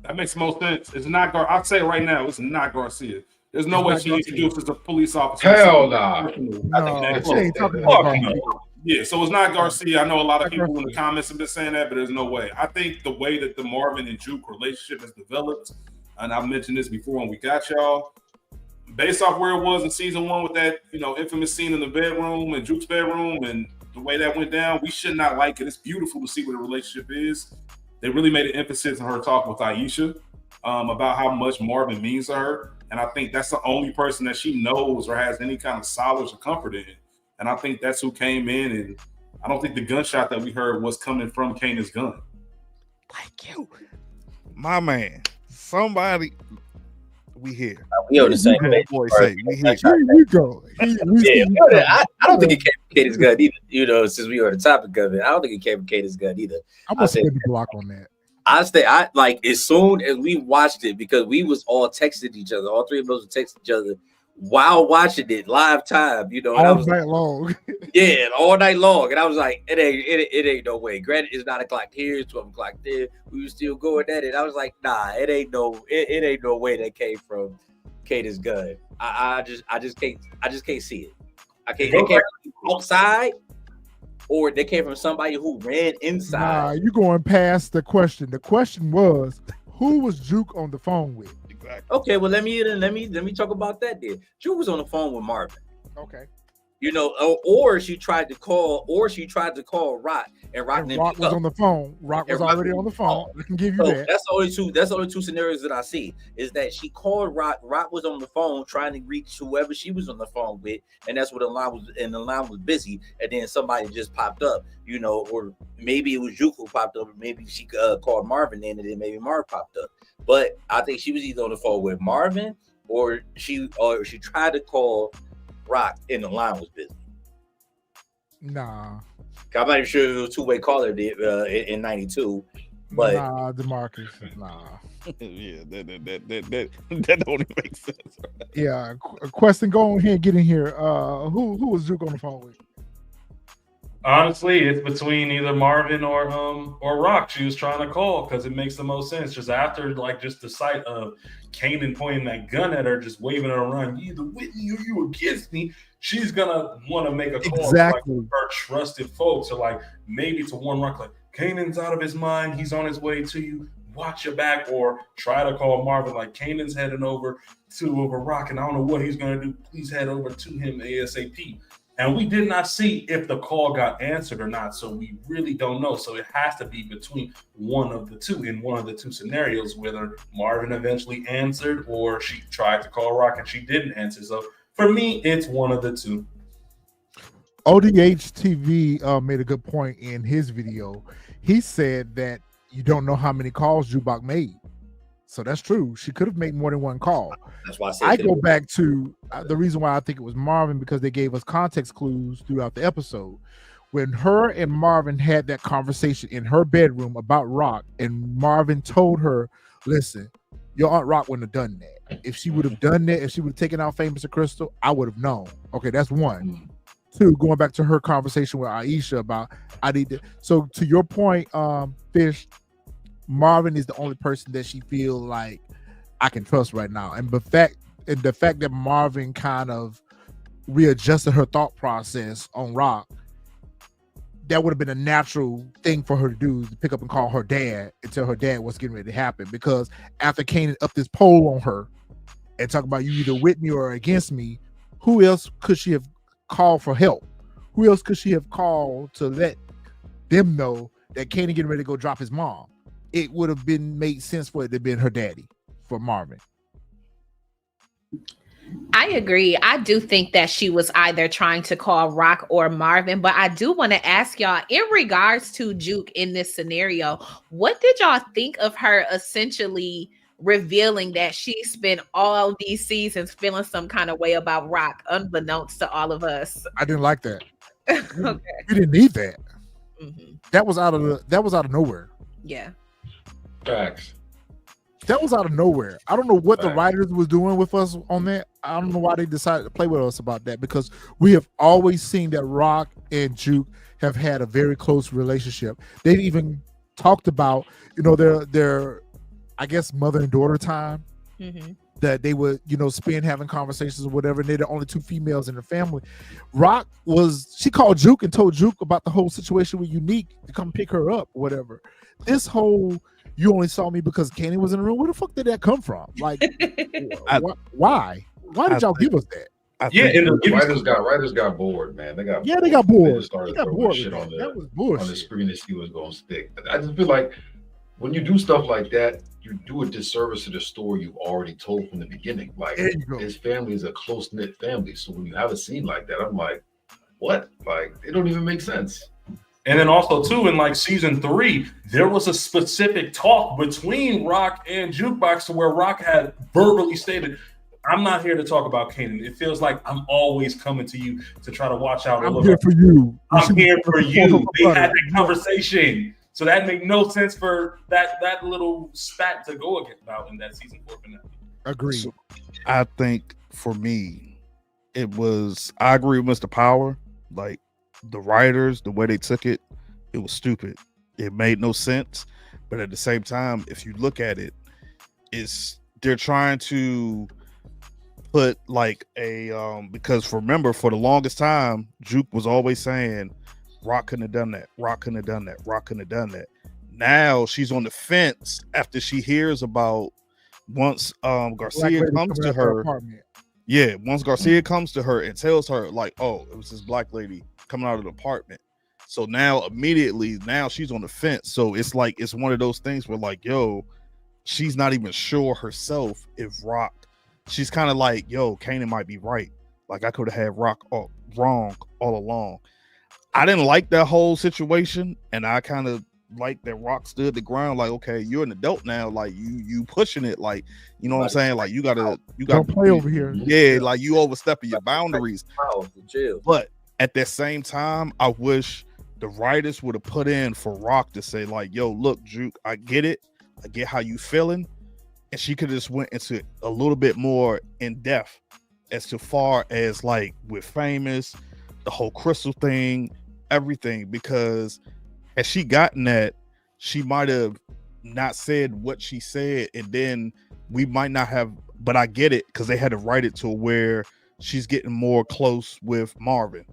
That makes most sense. It's not I'll say it right now, it's not Garcia. There's no It's way not she Garcia. introduces a police officer. Hell nah. No, she ain't talking Fuck about no. Garcia. Yeah, so it's not Garcia. I know a lot of Not people in the Garcia. comments have been saying that, but there's no way. I think the way that the Marvin and Juke relationship has developed, and I've mentioned this before when we got y'all, based off where it was in season 1 with that, infamous scene in the bedroom and Juke's bedroom and the way that went down, we should not like it. It's beautiful to see what the relationship is. They really made an emphasis on her talk with Aisha about how much Marvin means to her. And I think that's the only person that she knows or has any kind of solace or comfort in. And I think that's who came in. And I don't think the gunshot that we heard was coming from Kanan's gun. Thank you. My man. Somebody. We here. We on the same What page. boy say, we here. Here we go. I don't think it came from Katie's gun either. Since we were on the topic of it, I don't think it came from Katie's gun either. I'm gonna spin the block on that. I like as soon as we watched it, because we was all texting each other, all three of us were texting each other while watching it live time, and all I was night long. Yeah, all night long, and I was like, it ain't no way. Granted, it's 9 o'clock here, it's 12 o'clock there. We were still going at it. I was like, nah, it ain't no way that came from Katie's gun. I just can't see it. I can't. It came from outside, or they came from somebody who ran inside. Nah, you going past the question. The question was, who was Juke on the phone with? Exactly. Okay, well let me talk about that then. Juke was on the phone with Marvin. Okay. Or she tried to call Rock, and Rock was on the phone. Rock was already on the phone. I can give you that. That's the only two scenarios that I see, is that she called Rock. Rock was on the phone trying to reach whoever she was on the phone with, and that's what the line was. And the line was busy, and then somebody just popped up, or maybe it was Juke who popped up, or maybe she called Marvin in, and then maybe Marvin popped up. But I think she was either on the phone with Marvin, or she tried to call Rock, and the line was busy. Nah. I'm not even sure if it was a two-way caller in 92, but nah, DeMarcus, nah. Yeah, that don't even make sense. Right? Yeah, question, go on here and get in here. Who was Juke on the phone with? Honestly, it's between either Marvin or Rock. She was trying to call because it makes the most sense. Just after just the sight of Kanan pointing that gun at her, just waving her around, you either with me or you against me. She's gonna want to make a call exactly. To her trusted folks, or maybe to warn Rock, like Kanan's out of his mind, he's on his way to you. Watch your back, or try to call Marvin like Kanan's heading over Rock, and I don't know what he's gonna do. Please head over to him ASAP. And we did not see if the call got answered or not, so we really don't know. So it has to be between one of the two, in one of the two scenarios, whether Marvin eventually answered or she tried to call Rock and she didn't answer. So for me, it's one of the two. ODH TV made a good point in his video. He said that you don't know how many calls Jukebox made. So that's true. She could have made more than one call. That's why I go back to the reason why I think it was Marvin, because they gave us context clues throughout the episode. When her and Marvin had that conversation in her bedroom about Rock, and Marvin told her, listen, your Aunt Rock wouldn't have done that. If she would have done that, if she would have taken out Famous and Crystal, I would have known. Okay, that's one. Two, going back to her conversation with Aisha about, so to your point, Fish, Marvin is the only person that she feel like I can trust right now. And the fact that Marvin kind of readjusted her thought process on Rock, that would have been a natural thing for her to do, to pick up and call her dad and tell her dad what's getting ready to happen. Because after Kanan upped this poll on her and talk about you either with me or against me, who else could she have called for help? Who else could she have called to let them know that Kanan getting ready to go drop his mom? It would have made sense for it to have been her daddy, for Marvin. I agree. I do think that she was either trying to call Rock or Marvin, but I do want to ask y'all, in regards to Juke in this scenario, what did y'all think of her essentially revealing that she spent all these seasons feeling some kind of way about Rock, unbeknownst to all of us? I didn't like that. Okay. We didn't need that. Mm-hmm. That was out of nowhere. Yeah. Facts. That was out of nowhere. I don't know what the Right. writers was doing with us on that. I don't know why they decided to play with us about that, because we have always seen that Rock and Juke have had a very close relationship. They've even talked about, their I guess mother and daughter time that they would, spend having conversations or whatever. And they're the only two females in the family. She called Juke and told Juke about the whole situation with Unique to come pick her up or whatever. This whole "you only saw me because Kanan was in the room," where the fuck did that come from? Like, why? Why did y'all give us that? I Yeah, think and the writers got bored, man. They got They got They bored. just started They got throwing bored shit with on that. That was the bullshit. screen to see what's going to stick. I just feel like when you do stuff like that, you do a disservice to the story you already told from the beginning. Like, There you go. his family is a close knit family, so when you have a scene like that, I'm like, what? Like, it don't even make sense. And then also too, in like season 3, there was a specific talk between Rock and Jukebox to where Rock had verbally stated, "I'm not here to talk about Kanan. It feels like I'm always coming to you to try to watch out. I'm here for you. I'm here for you." They had that conversation. So that made no sense for that little spat to go about in that season 4 finale. Agreed. So, I think for me, I agree with Mr. Power. Like, the writers, the way they took it, it was stupid. It made no sense. But at the same time, if you look at it, they're trying to put like because remember, for the longest time, Juke was always saying Rock couldn't have done that. Rock couldn't have done that. Rock couldn't have done that. Now she's on the fence after she hears about once Garcia comes to her. Yeah, once Garcia comes to her and tells her, like, oh, it was this black lady coming out of the apartment. So now immediately, she's on the fence. So it's like, it's one of those things where, like, yo, she's not even sure herself if Rock, she's kind of like, yo, Kanan might be right. Like, I could have had Rock wrong all along. I didn't like that whole situation, and I kind of like that Rock stood the ground. Like, okay, you're an adult now. Like, you pushing it. Like, you know what I'm saying? Like, you gotta don't play over here. Yeah, like you overstepping your boundaries. Chill. But at the same time, I wish the writers would have put in for Rock to say, like, yo, look, Juke, I get it. I get how you feeling. And she could have just went into a little bit more in depth as to far as like with Famous, the whole Crystal thing, everything, because had she gotten that, she might have not said what she said, and then we might not have. But I get it, because they had to write it to where she's getting more close with Marvin.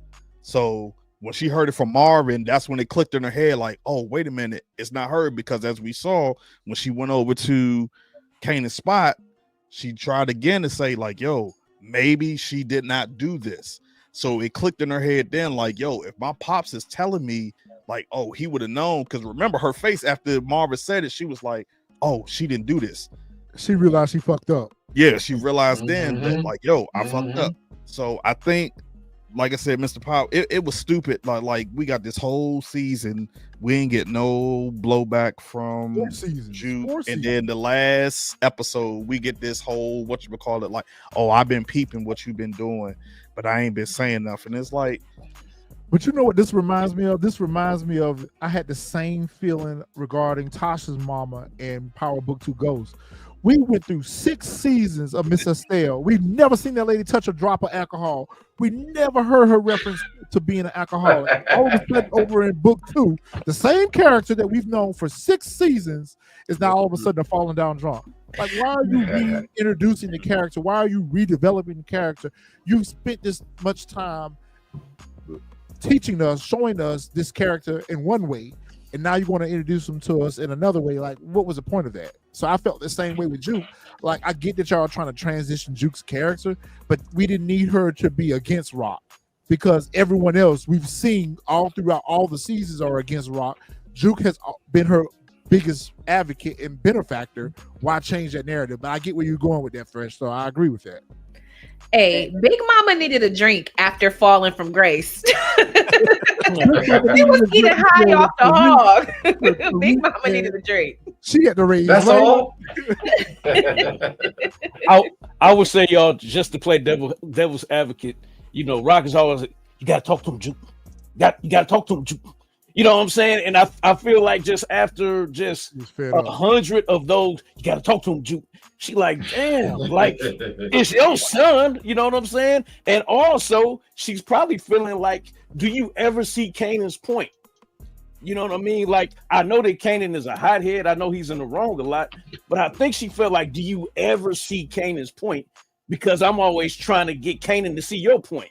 So when she heard it from Marvin, that's when it clicked in her head, like, oh, wait a minute, it's not her, because as we saw when she went over to Kanan's spot, she tried again to say, like, yo, maybe she did not do this. So it clicked in her head then, like, yo, if my pops is telling me, like, oh, he would have known. Because remember her face after Marvin said it, she was like, oh, she didn't do this. She realized she fucked up. Yeah, she realized then that, like, yo, I fucked up. So I think, like I said, Mr. Powell, it was stupid. Like we got this whole season, we ain't get no blowback from Juke, and then the last episode we get this whole whatchamacallit, like, oh, I've been peeping what you've been doing, but I ain't been saying nothing. It's like, but you know what this reminds me of? This reminds me of, I had the same feeling regarding Tasha's mama and Power Book 2 Ghost. We went through 6 seasons of Miss Estelle. We've never seen that lady touch a drop of alcohol. We never heard her reference to being an alcoholic. All of a sudden, over in book 2, the same character that we've known for 6 seasons is now all of a sudden falling down drunk. Like, why are you reintroducing the character? Why are you redeveloping the character? You've spent this much time teaching us, showing us this character in one way, and now you want to introduce them to us in another way. Like, what was the point of that? So I felt the same way with Juke. Like, I get that y'all are trying to transition Juke's character, but we didn't need her to be against Rock, because everyone else we've seen all throughout all the seasons are against Rock. Juke has been her biggest advocate and benefactor. Why change that narrative? But I get where you're going with that, Fresh. So I agree with that. Hey, Big Mama needed a drink after falling from grace. She was getting high off the hog. Big Mama needed a drink. She had to raise. That's all. I would say, y'all, just to play devil's advocate, you know, Rock is always, you gotta talk to him, Juke. You gotta talk to him, Juke. You know what I'm saying? And I feel like just after just He's fed 100 of those, you got to talk to him, Juke. She like, damn, like it's your son. You know what I'm saying? And also, she's probably feeling like, do you ever see Kanan's point? You know what I mean? Like, I know that Kanan is a hothead. I know he's in the wrong a lot, but I think she felt like, do you ever see Kanan's point? Because I'm always trying to get Kanan to see your point.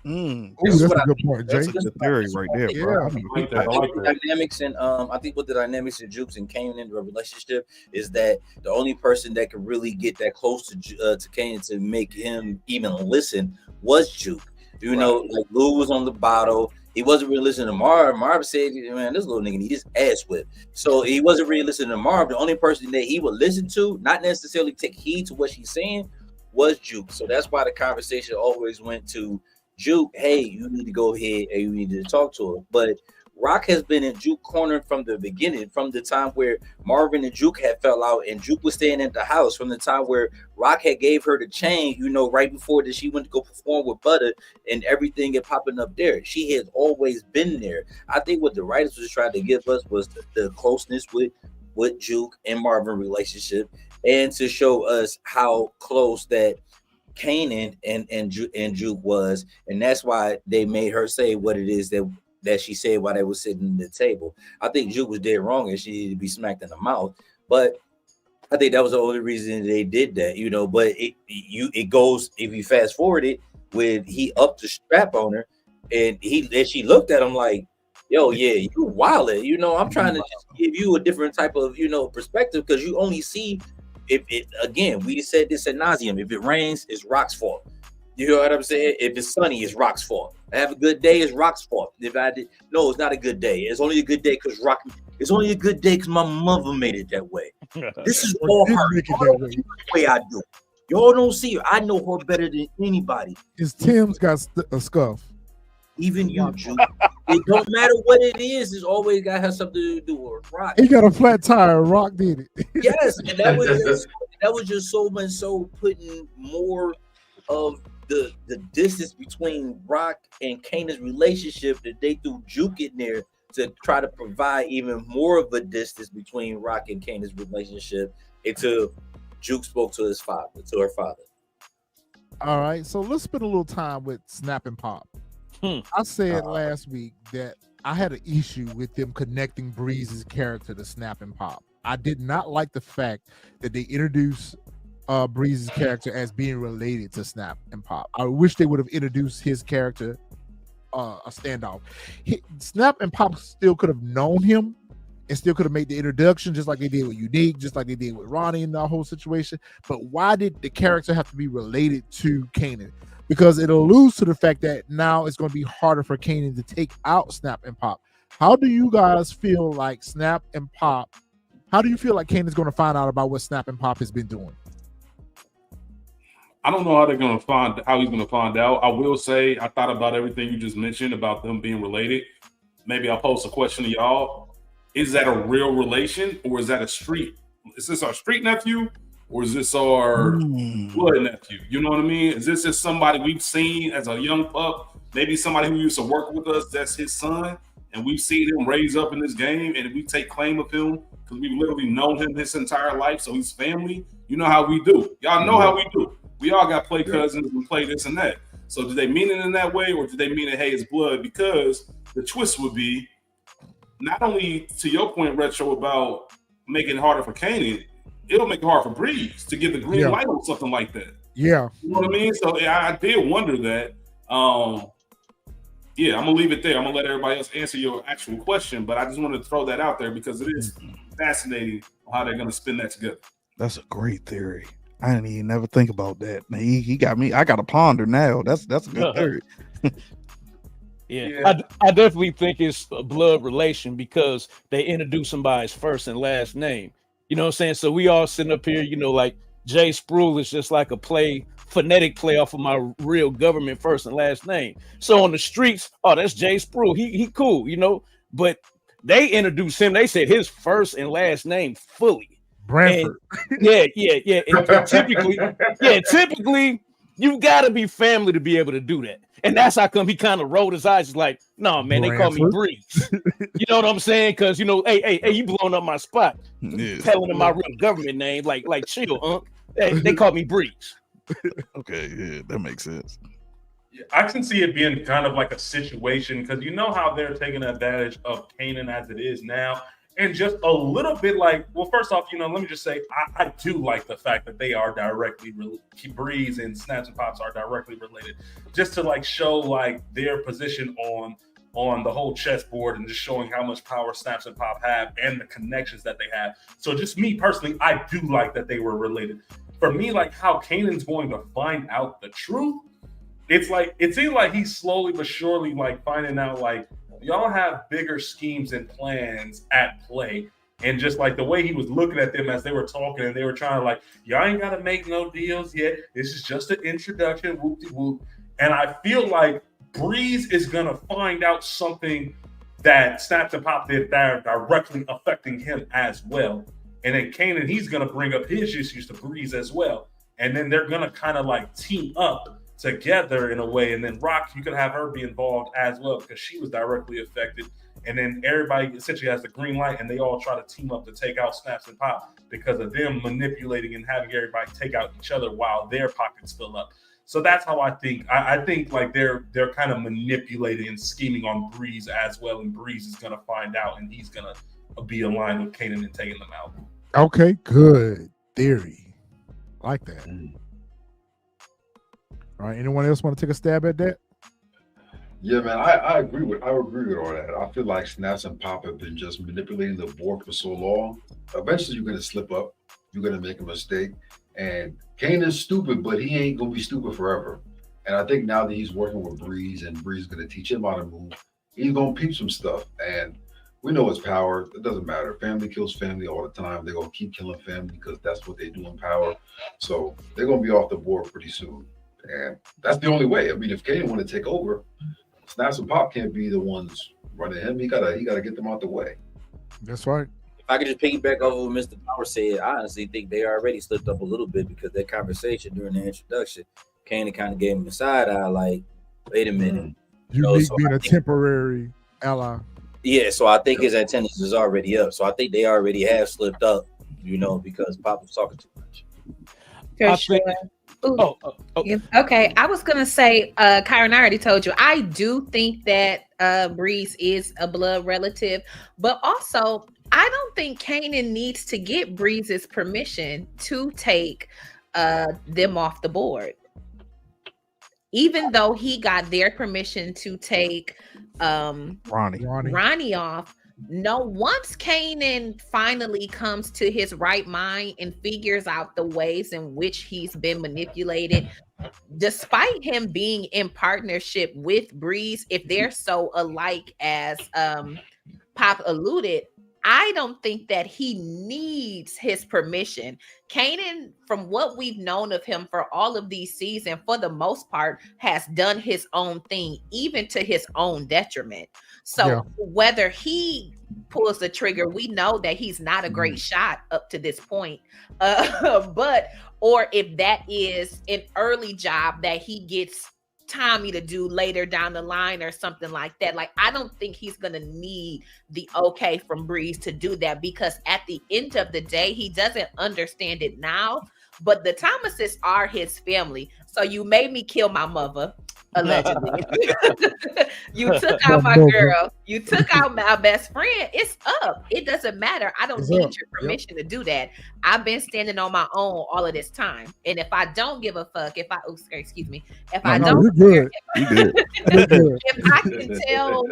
Ooh, that's a good point, Jay. That's a good theory right there, bro. I like that. I like that. Dynamics and I think what the dynamics of Jukes and Kanan in the relationship is that the only person that could really get that close to Kanan to make him even listen was Juke. You know, like Lou was on the bottle. He wasn't really listening to Marv. Marv said, man, this little nigga need his ass whipped. So he wasn't really listening to Marv. The only person that he would listen to, not necessarily take heed to what she's saying, was Juke. So that's why the conversation always went to Juke, hey, you need to go ahead and you need to talk to her. But Rock has been in Juke corner from the beginning, from the time where Marvin and Juke had fell out and Juke was staying at the house, from the time where Rock had gave her the chain, you know, right before that she went to go perform with Butter and everything had popping up there. She has always been there. I think what the writers was trying to give us was the closeness with Juke and Marvin relationship, and to show us how close that Kanan and Juke was, and that's why they made her say what it is that she said while they were sitting at the table. I think Juke was dead wrong and she needed to be smacked in the mouth, but I think that was the only reason they did that, you know. But it goes, if you fast forward it, when he upped the strap on her and she looked at him like, yo, yeah, you wildin', you know. I'm trying to just give you a different type of, you know, perspective, because you only see, if it, again, we said this ad nauseum, if it rains, it's Rock's fault. You know what I'm saying? If it's sunny, it's Rock's fault. I have a good day, it's Rock's fault. If I did, no, it's not a good day. It's only a good day because Rock. It's only a good day because my mother made it that way. This is all her. The way I do. Y'all don't see her. I know her better than anybody. His Tim's got a scuff. Even you, Juke. It don't matter what it is. It's always got to have something to do with Rock. He got a flat tire. Rock did it. Yes, and that was just so much so putting more of the distance between Rock and Kanan's relationship that they threw Juke in there to try to provide even more of a distance between Rock and Kanan's relationship until Juke spoke to her father. All right, so let's spend a little time with Snap and Pop. I said last week that I had an issue with them connecting Breeze's character to Snap and Pop. I did not like the fact that they introduced Breeze's character as being related to Snap and Pop. I wish they would have introduced his character a standoff. Snap and Pop still could have known him and still could have made the introduction, just like they did with Unique, just like they did with Ronnie in the whole situation. But why did the character have to be related to Kanan? Because it alludes to the fact that now it's going to be harder for Kanan to take out Snap and Pop. How do you guys feel like Snap and Pop? How do you feel like Kanan's going to find out about what Snap and Pop has been doing? I don't know how he's going to find out. I will say I thought about everything you just mentioned about them being related. Maybe I'll pose a question to y'all. Is that a real relation, or is that a street? Is this our street nephew, or is this our blood nephew? You know what I mean? Is this just somebody we've seen as a young pup? Maybe somebody who used to work with us, that's his son, and we've seen him raise up in this game, and we take claim of him because we've literally known him his entire life, so he's family. You know how we do. Y'all know how we do. We all got play cousins and play this and that. So did they mean it in that way, or did they mean it, hey, it's blood? Because the twist would be, not only to your point, Retro, about making it harder for Kanan, it'll make it hard for Breeze to get the green light on something like that. Yeah. You know what I mean? So I did wonder that. Yeah, I'm going to leave it there. I'm going to let everybody else answer your actual question, but I just wanted to throw that out there because it is fascinating how they're going to spin that together. That's a great theory. I didn't even never think about that. Man, he got me. I got to ponder now. That's a good theory. Yeah. I definitely think it's a blood relation because they introduce him by his first and last name. You know what I'm saying? So we all sitting up here, you know, like Jay Spruill is just like a phonetic play off of my real government first and last name. So on the streets, oh, that's Jay Spruill. He cool, you know. But they introduced him. They said his first and last name fully. Branford. And, yeah. And typically, You gotta be family to be able to do that. And that's how come he kind of rolled his eyes. He's like, no, man, they call me Breeze. You know what I'm saying? Because you know, hey, you blowing up my spot. Telling them my real government name, like chill, they call me Breeze. Okay, yeah, that makes sense. I can see it being kind of like a situation because you know how they're taking advantage of Kanan as it is now. And just a little bit like, well, first off, let me just say, I do like the fact that they are directly, Breeze and Snaps and Pops are directly related, just to like show like their position on the whole chessboard and just showing how much power Snaps and Pop have and the connections that they have. So just me personally, I do like that they were related. For me, like how Kanan's going to find out the truth, it seems like he's slowly but surely like finding out like, y'all have bigger schemes and plans at play. And just like the way he was looking at them as they were talking and they were trying to like, y'all ain't got to make no deals yet. This is just an introduction, whoop-de-whoop. And I feel like Breeze is going to find out something that Snaps and Pop did that are directly affecting him as well. And then Kanan, he's going to bring up his issues to Breeze as well. And then they're going to kind of like team up together in a way, and then Rock, you could have her be involved as well because she was directly affected, and then everybody essentially has the green light and they all try to team up to take out Snaps and Pop because of them manipulating and having everybody take out each other while their pockets fill up. So that's how I think. I think like they're kind of manipulating and scheming on Breeze as well, and Breeze is going to find out and he's going to be in line with Kanan and taking them out. Okay, good theory. Like that. All right. Anyone else want to take a stab at that? Yeah, man, I agree with all that. I feel like Snaps and Pop have been just manipulating the board for so long. Eventually, you're gonna slip up. You're gonna make a mistake. And Kanan's stupid, but he ain't gonna be stupid forever. And I think now that he's working with Breeze and Breeze is gonna teach him how to move, he's gonna peep some stuff. And we know his power. It doesn't matter. Family kills family all the time. They're gonna keep killing family because that's what they do in power. So they're gonna be off the board pretty soon. And that's the only way. I mean, if Kanan want to take over, Snaps and Pop can't be the ones running him. He gotta get them out the way. That's right. If I could just piggyback off of what Mr. Power said, I honestly think they already slipped up a little bit because that conversation during the introduction, Kanan kind of gave him a side eye, like, wait a minute. Unique being a temporary ally. Yeah, so I think his antennas is already up. So I think they already have slipped up, because Pop was talking too much. For sure. Okay, I was gonna say, Kyron, I already told you, I do think that Breeze is a blood relative, but also I don't think Kanan needs to get Breeze's permission to take them off the board. Even though he got their permission to take Ronnie off. No, once Kanan finally comes to his right mind and figures out the ways in which he's been manipulated, despite him being in partnership with Breeze, if they're so alike as Pop alluded, I don't think that he needs his permission. Kanan, from what we've known of him for all of these seasons, for the most part, has done his own thing, even to his own detriment. So whether he pulls the trigger, we know that he's not a great shot up to this point. Or if that is an early job that he gets Tommy to do later down the line or something like that. Like, I don't think he's going to need the okay from Breeze to do that, because at the end of the day, he doesn't understand it now, but the Thomases are his family. So you made me kill my mother, allegedly. You took out my girl. You took out my best friend. It's up. It doesn't matter. I don't need your permission to do that. I've been standing on my own all of this time. And if I don't give a fuck, if I can tell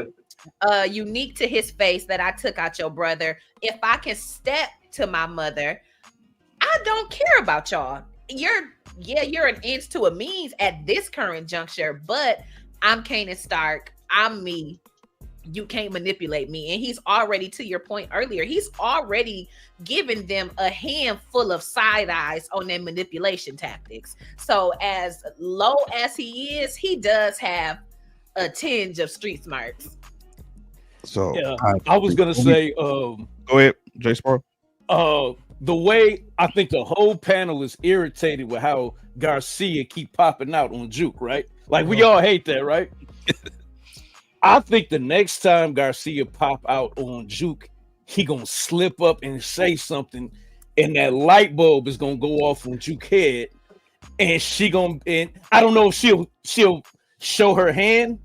Unique to his face that I took out your brother, if I can step to my mother, I don't care about y'all. You're an ends to a means at this current juncture, but I'm Kanan Stark. I'm me. You can't manipulate me. And he's already, to your point earlier, he's already given them a handful of side eyes on their manipulation tactics. So as low as he is, he does have a tinge of street smarts. So I was gonna say, go ahead, Jay Sparrow. the way I think the whole panel is irritated with how Garcia keep popping out on Juke, right? Like we all hate that, right? I think the next time Garcia pop out on Juke, he gonna slip up and say something, and that light bulb is gonna go off on Juke head, and and I don't know if she'll show her hand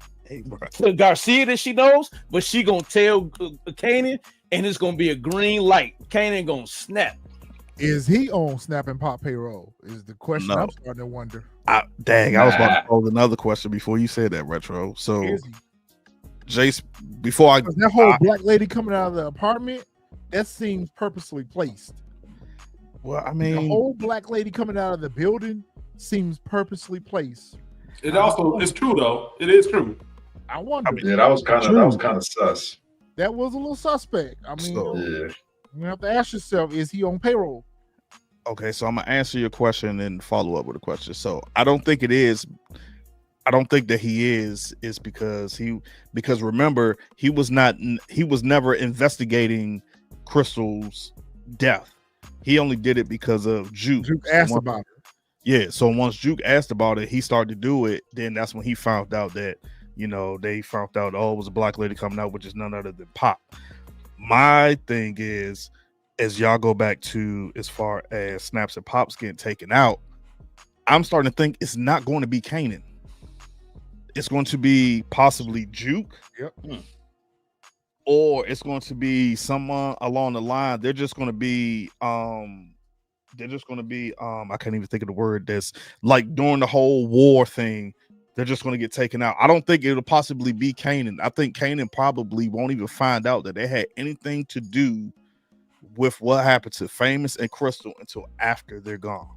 to Garcia that she knows, but she gonna tell Kanan, and it's gonna be a green light. Kanan gonna snap. Is he on Snap and Pop payroll? Is the question No. I'm starting to wonder. I was about to pose another question before you said that, Retro. So, Is he? Jace, before I That whole black lady coming out of the apartment, that seems purposely placed. well, I The mean, whole black lady coming out of the building seems purposely placed. It also it's true though. It is true. I wonder. Yeah, that was kind of sus. That was a little suspect. I mean, So- Yeah. you have to ask yourself: is he on payroll? okay, so I'm gonna answer your question and follow up with a question. So I don't think it is. I don't think that he is because remember he was never investigating Crystal's death. He only did it because of Juke. Juke asked about it. Yeah, so once Juke asked about it, he started to do it. Then that's when he found out that they found out it was a black lady coming out, which is none other than Pop. My thing is, as y'all go back to as far as Snaps and Pops getting taken out, I'm starting to think it's not going to be Kanan. It's going to be possibly Juke. Yep. Or it's going to be someone along the line. They're just going to be I can't even think of the word, that's like during the whole war thing, they're just going to get taken out. I don't think it'll possibly be Kanan. I think Kanan probably won't even find out that they had anything to do with what happened to Famous and Crystal until after they're gone.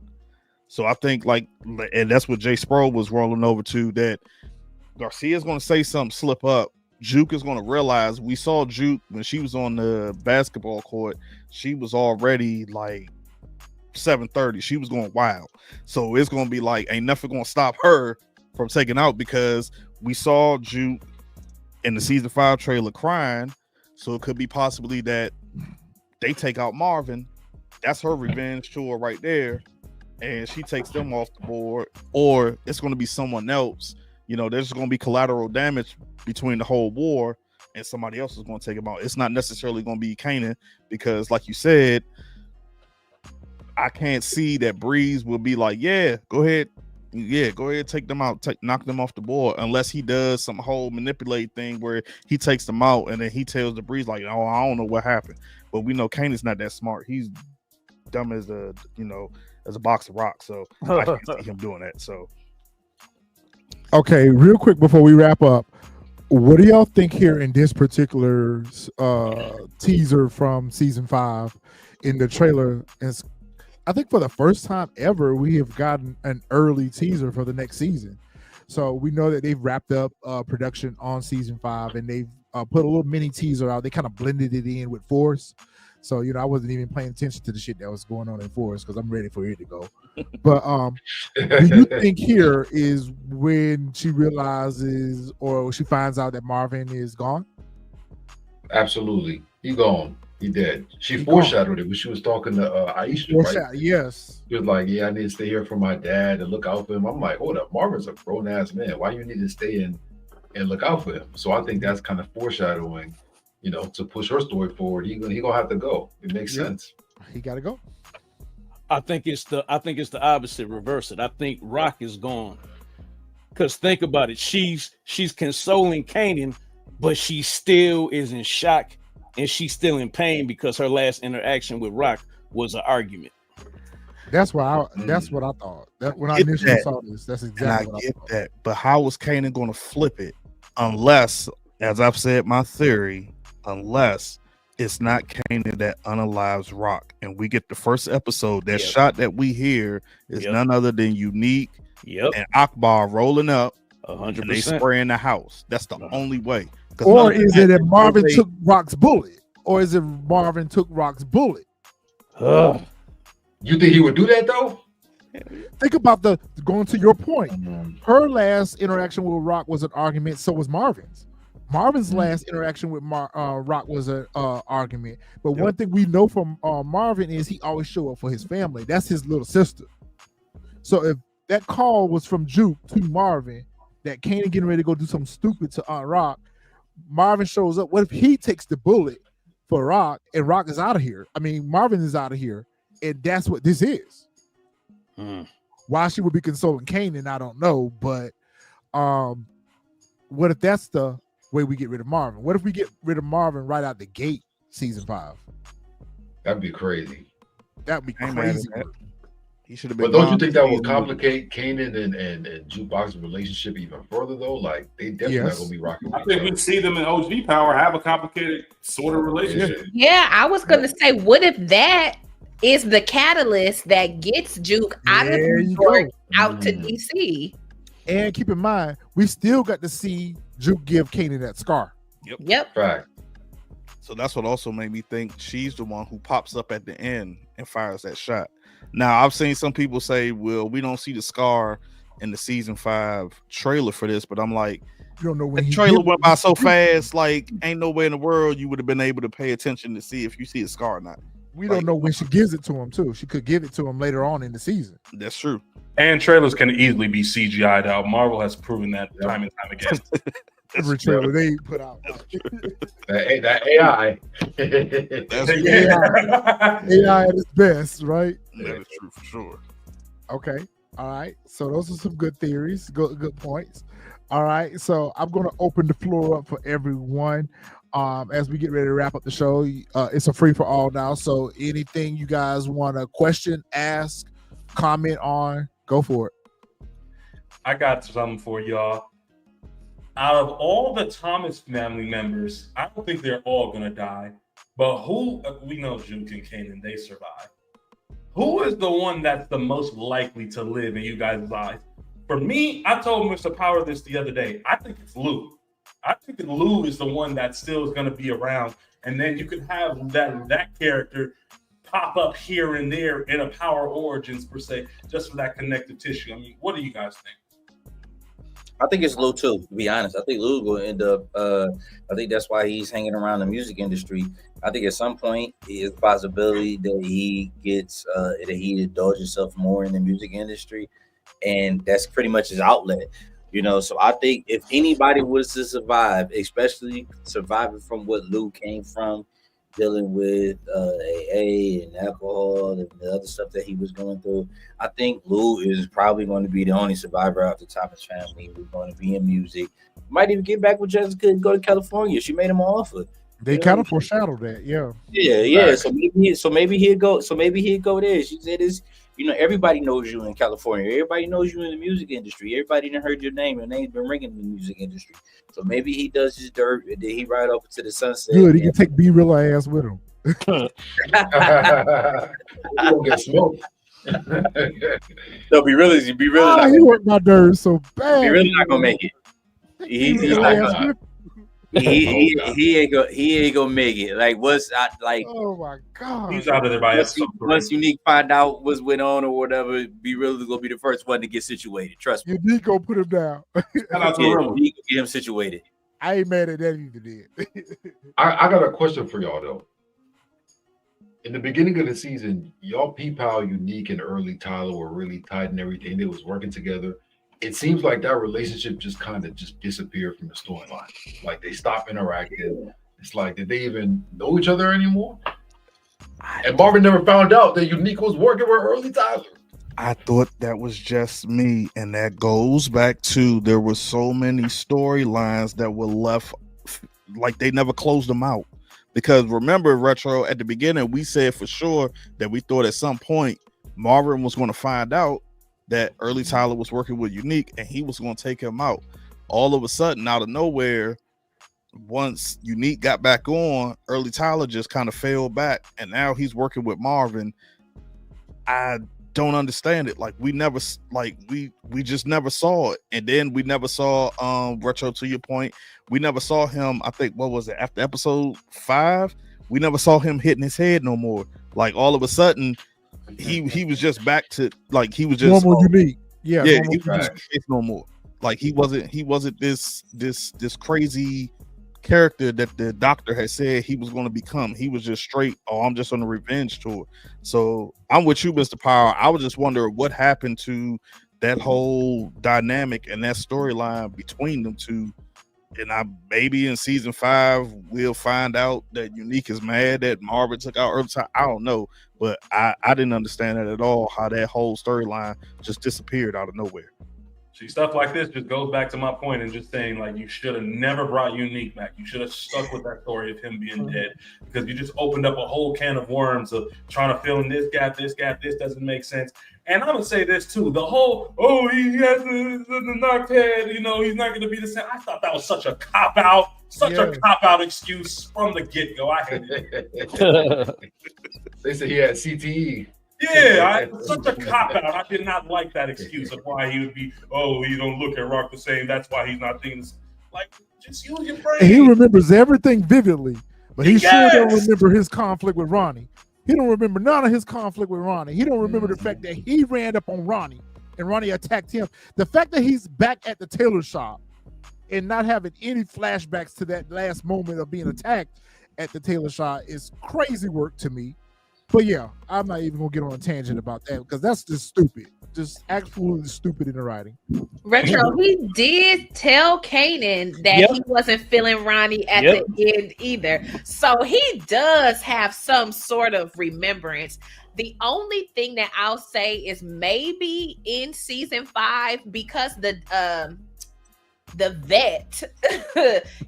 So I think and that's what Jay Sproul was rolling over to, that Garcia's going to say something, slip up. Juke is going to realize, we saw Juke when she was on the basketball court, she was already like 7:30. She was going wild. So it's going to be like, ain't nothing going to stop her from taking out, because we saw Juke in the season 5 trailer crying. So it could be possibly that they take out Marvin. That's her revenge tour right there. And she takes them off the board, or it's going to be someone else. There's going to be collateral damage between the whole war, and somebody else is going to take them out. It's not necessarily going to be Kanan, because like you said, I can't see that Breeze will be like, go ahead, take them out, knock them off the board, unless he does some whole manipulate thing where he takes them out and then he tells the Breeze like, oh, I don't know what happened. But we know Kanan's not that smart. He's dumb as a box of rocks. So I can't see him doing that. So Okay, real quick before we wrap up, what do y'all think here in this particular teaser from season 5 in the trailer? And I think for the first time ever, we have gotten an early teaser for the next season. So we know that they've wrapped up production on season 5, and they've put a little mini teaser out. They kind of blended it in with Force. So, I wasn't even paying attention to the shit that was going on in Force because I'm ready for it to go. But do you think here is when she realizes or she finds out that Marvin is gone? Absolutely. He gone. He dead. She foreshadowed it when she was talking to Aisha, right? Yes. She was like, I need to stay here for my dad and look out for him. I'm like, hold up, Marvin's a grown-ass man. Why you need to stay in and look out for him? So I think that's kind of foreshadowing, to push her story forward. He gonna have to go. It makes sense. He got to go. I think it's the opposite, reverse it. I think Rock is gone. Because think about it, she's consoling Kanan, but she still is in shock and she's still in pain because her last interaction with Rock was an argument. That's what I thought. That when I initially saw this, that's exactly what I thought. That. But how was Kanan going to flip it? Unless, as I've said, my theory, unless it's not Kanan that unalives Rock, and we get the first episode. That shot that we hear is none other than Unique and Akbar rolling up, 100%. and they spraying the house. That's the only way. Or is it that Marvin took Rock's bullet? Or is it Marvin took Rock's bullet? You think he would do that though? Think about going to your point. Her last interaction with Rock was an argument, so was Marvin's. Marvin's last interaction with Rock was an argument. But one thing we know from Marvin is he always show up for his family. That's his little sister. So if that call was from Juke to Marvin, that Kanan getting ready to go do something stupid to Aunt Rock, Marvin shows up. What if he takes the bullet for Rock and Rock is out of here? I mean, Marvin is out of here. And that's what this is. Why she would be consoling Kanan, I don't know. But what if that's the way we get rid of Marvin? What if we get rid of Marvin right out the gate, season 5? That'd be crazy. That'd be crazy. He should have been. But don't you think that would complicate Kanan and Jukebox's relationship even further though? Like they definitely not gonna be rocking. I think we see them in OG Power have a complicated sort of relationship. Yeah, I was gonna say, what if that is the catalyst that gets Juke out of New York out to DC? And keep in mind, we still got to see Juke give Kanan that scar. Yep. Right. So that's what also made me think she's the one who pops up at the end and fires that shot. Now, I've seen some people say, well, we don't see the scar in the season 5 trailer for this, but I'm like, you don't know when the trailer went by so fast, like ain't no way in the world you would have been able to pay attention to see if you see a scar or not. We don't know when she gives it to him too. She could give it to him later on in the season. That's true. And trailers can easily be CGI'd out. Marvel has proven that time and time again. Every trailer they put out. that AI. That's AI at its best, right? That is true for sure. Okay. All right. So those are some good theories, good points. All right. So I'm going to open the floor up for everyone. As we get ready to wrap up the show, it's a free for all now. So anything you guys want to question, ask, comment on, go for it. I got something for y'all. Out of all the Thomas family members, I don't think they're all gonna die. But who, we know Juke and Kanan, they survive. Who is the one that's the most likely to live in you guys' lives? For me, I told Mr. Power this the other day. I think it's Lou. I think that Lou is the one that still is going to be around. And then you could have that character pop up here and there in a Power Origins, per se, just for that connective tissue. I mean, what do you guys think? I think it's Lou too, to be honest. I think Lou will end up, I think that's why he's hanging around the music industry. I think at some point, there's a possibility that he gets, that he indulges himself more in the music industry. And that's pretty much his outlet. You know, so I think if anybody was to survive, especially surviving from what Lou came from, dealing with AA and alcohol and the other stuff that he was going through, I think Lou is probably going to be the only survivor out the Thomas family who's going to be in music. Might even get back with Jessica and go to California. She made him an offer. They kind of foreshadowed that, yeah. Yeah. So maybe he'd go. So maybe he'd go there. She said, "Is everybody knows you in California. Everybody knows you in the music industry. Everybody done heard your name. Your name's been ringing in the music industry. So maybe he does his dirt and then he ride off to the sunset. Good. He can take B-Rilla ass with him. He'll get smoked. No, be really. He worked my nerves so bad. Be really not gonna make it. He's not gonna. He ain't gonna make it. Like oh my god, he's out of there by himself. Once Unique find out what's went on or whatever, be really gonna be the first one to get situated. Trust me. Unique gonna put him down. Unique get him situated. I ain't mad at that either. Did I got a question for y'all though. In the beginning of the season, y'all peep how Unique and Early Tyler were really tight and everything. They was working together. It seems like that relationship just kind of disappeared from the storyline. Like they stopped interacting. It's like, did they even know each other anymore? And Marvin never found out that Unique was working with Early Tyler. I thought that was just me, and that goes back to there were so many storylines that were left, like they never closed them out. Because remember, Retro, at the beginning, we said for sure that we thought at some point Marvin was going to find out that Early Tyler was working with Unique and he was going to take him out. All of a sudden, out of nowhere, once Unique got back on, Early Tyler just kind of fell back and now he's working with Marvin. I don't understand it. Like we just never saw it. And then we never saw Retro, to your point, we never saw him. I think, what was it, after episode 5, we never saw him hitting his head no more. Like all of a sudden he was just back to like he was just normal Unique. Yeah, he was no more. Like he wasn't this crazy character that the doctor had said he was going to become. He was just straight, oh, I'm just on a revenge tour. So I'm with you, Mr. Power. I was just wondering what happened to that whole dynamic and that storyline between them two. And maybe in season 5 we'll find out that Unique is mad that Margaret took out Earth. I don't know, but I didn't understand that at all. How that whole storyline just disappeared out of nowhere. See, stuff like this just goes back to my point and just saying, like, you should have never brought Unique back. You should have stuck with that story of him being dead, because you just opened up a whole can of worms of trying to fill in this gap, this doesn't make sense. And I'm going to say this, too. The whole, he has the knocked head, he's not going to be the same. I thought that was such a cop-out, a cop-out excuse from the get-go. I hated it. They said he had CTE. Yeah, such a cop-out. I did not like that excuse of why he would be, he don't look at Rock the same. That's why he's not thinking. Like, just use your brain. And he remembers everything vividly, but he sure don't remember his conflict with Ronnie. He don't remember none of his conflict with Ronnie. He don't remember the fact that he ran up on Ronnie and Ronnie attacked him. The fact that he's back at the tailor shop and not having any flashbacks to that last moment of being attacked at the tailor shop is crazy work to me. But yeah, I'm not even gonna get on a tangent about that because that's just stupid. Just absolutely stupid in the writing. Retro, he did tell Kanan that he wasn't feeling Ronnie at the end either. So he does have some sort of remembrance. The only thing that I'll say is maybe in season 5, because the vet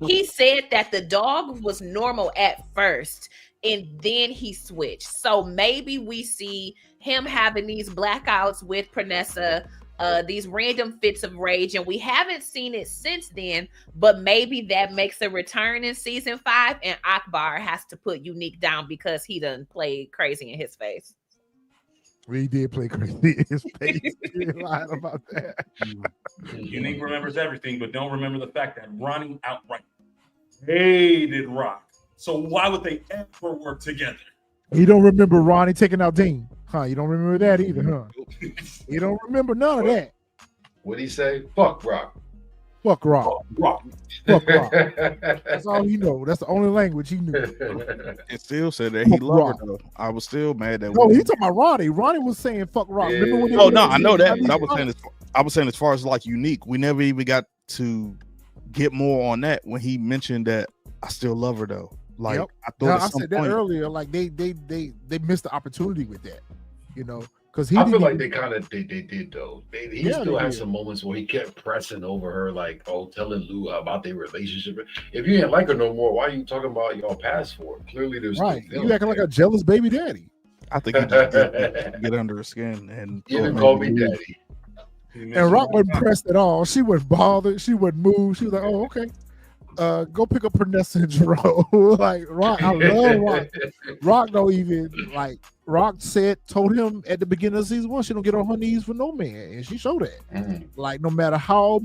he said that the dog was normal at first and then he switched. So maybe we see him having these blackouts with Pranessa, these random fits of rage, and we haven't seen it since then, but maybe that makes a return in season 5 and Akbar has to put Unique down because he done played crazy in his face. We did play crazy in his face. You're lying about that. Unique remembers everything, but don't remember the fact that Ronnie outright hated Rock. So why would they ever work together? You don't remember Ronnie taking out Dean, huh? You don't remember that either, huh? You don't remember none of that. What'd he say? Fuck Rock. Fuck Rock. Fuck Rock. That's all he know. That's the only language he knew. It still said that he loved her though. I was still mad that. No, he talking about Ronnie. Ronnie was saying fuck Rock. Yeah. Remember when I know that. But I was saying as far as like Unique, we never even got to get more on that when he mentioned that I still love her though. Like I thought I said that earlier. Like they missed the opportunity with that, because I feel like they did though. He still had some moments where he kept pressing over her, like telling Lou about their relationship. If you ain't like her no more, why are you talking about y'all past for it? Clearly, there's right. You acting like a jealous baby daddy. I think he just get under her skin and even call me daddy. And Rock wasn't pressed at all. She wasn't bothered. She wouldn't move. She was like, "Oh, okay." Go pick up Pranessa and Jerome. Like Rock, I love Rock. Rock don't even like. Rock told him at the beginning of season 1 she don't get on her knees for no man, and she showed that. Like no matter how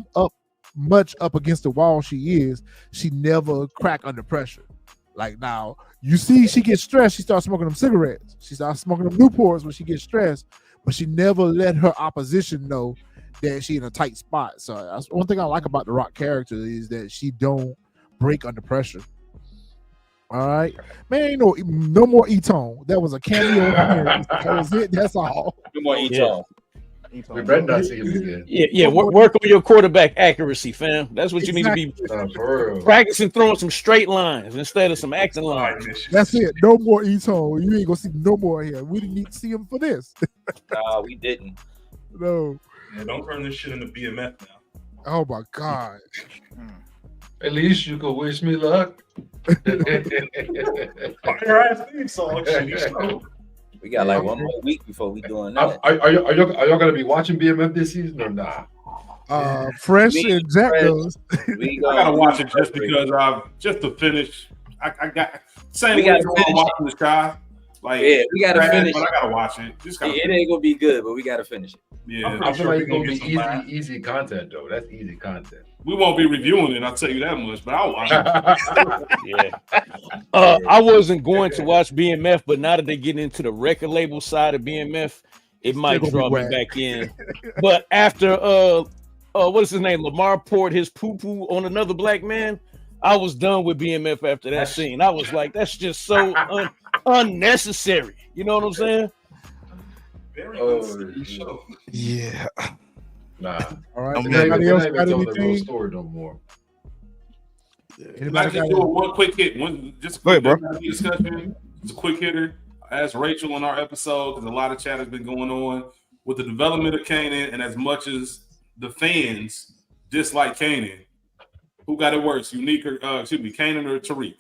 much up against the wall she is, she never crack under pressure. Like now you see she gets stressed, she starts smoking them cigarettes. She starts smoking them Newports when she gets stressed, but she never let her opposition know that she in a tight spot. So that's one thing I like about the Rock character is that she don't break under pressure. All right, man. Ain't no more E-Tone. That was a cameo. That was it. That's all. No more E-Tone. We better not see him again. Yeah. Work on your quarterback accuracy, fam. That's what you need to be practicing, throwing some straight lines instead of some acting lines. That's it. No more E-Tone. You ain't gonna see no more here. We didn't need to see him for this. We didn't. No. Yeah, don't turn this shit into BMF now. Oh my God. At least you could wish me luck. We got like one more week before we doing that. Are y'all gonna be watching BMF this season or not? Fresh and Jack does. I gotta watch it just because just to finish. I got same way I'm watching the Sky. Like we gotta finish. But I gotta watch it. It ain't gonna be good, but we gotta finish it. Yeah, I feel like it's gonna be easy content though. That's easy content. We won't be reviewing it, I'll tell you that much, but I'll watch it. I wasn't going to watch BMF, but now that they get into the record label side of BMF, it might draw me back in. But after what is his name? Lamar poured his poo-poo on another black man. I was done with BMF after that scene. I was like, that's just so unnecessary. You know what I'm saying? Very show. Yeah. Nah. All right. I'm Anybody else not got even telling the real anything? story no more. I Anybody just got do one quick hit. Just a Go quick ahead, discussion. It's a quick hitter. I asked Rachel on our episode because a lot of chat has been going on with the development of Kanan, and as much as the fans dislike Kanan, who got it worse, Kanan or Tariq?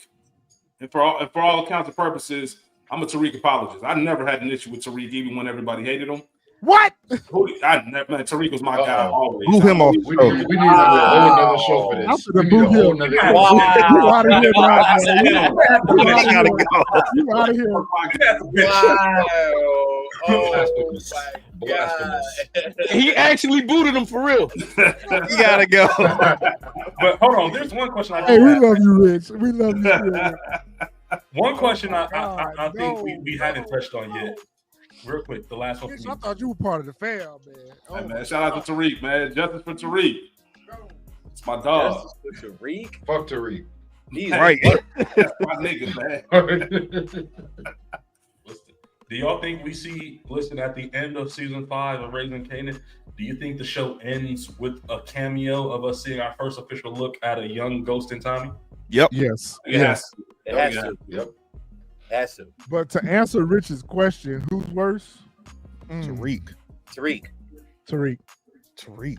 And for all accounts and purposes, I'm a Tariq apologist. I never had an issue with Tariq, even when everybody hated him. What? Tariq was my guy always. Boo him off. We need a whole nother show for I'm this. gonna We need a boo whole him. nother You out of here, I man. said him. You out of Gotta here. go. You out of here. Wow. Oh my God. He actually booted him for real. You gotta go. But hold on, there's one question I Hey, do we have. love you, Rich. We love you. Rich. One question I God, think no, we hadn't touched on yet. Real quick, the last one Rich, for I me. thought you were part of the fam, man. Oh, Hey, man, shout out to Tariq, man. Justice for Tariq. It's my dog. Justice for Tariq. Fuck Tariq. He's Right. That's my nigga, man. Do y'all think we see, listen, at the end of season 5 of Raising Kanan, do you think the show ends with a cameo of us seeing our first official look at a young Ghost and Tommy? Yep. yes. Yes. It has Yeah. to. Yep. Has to. But to answer Rich's question, who's worse? Tariq. Tariq. Tariq. Tariq.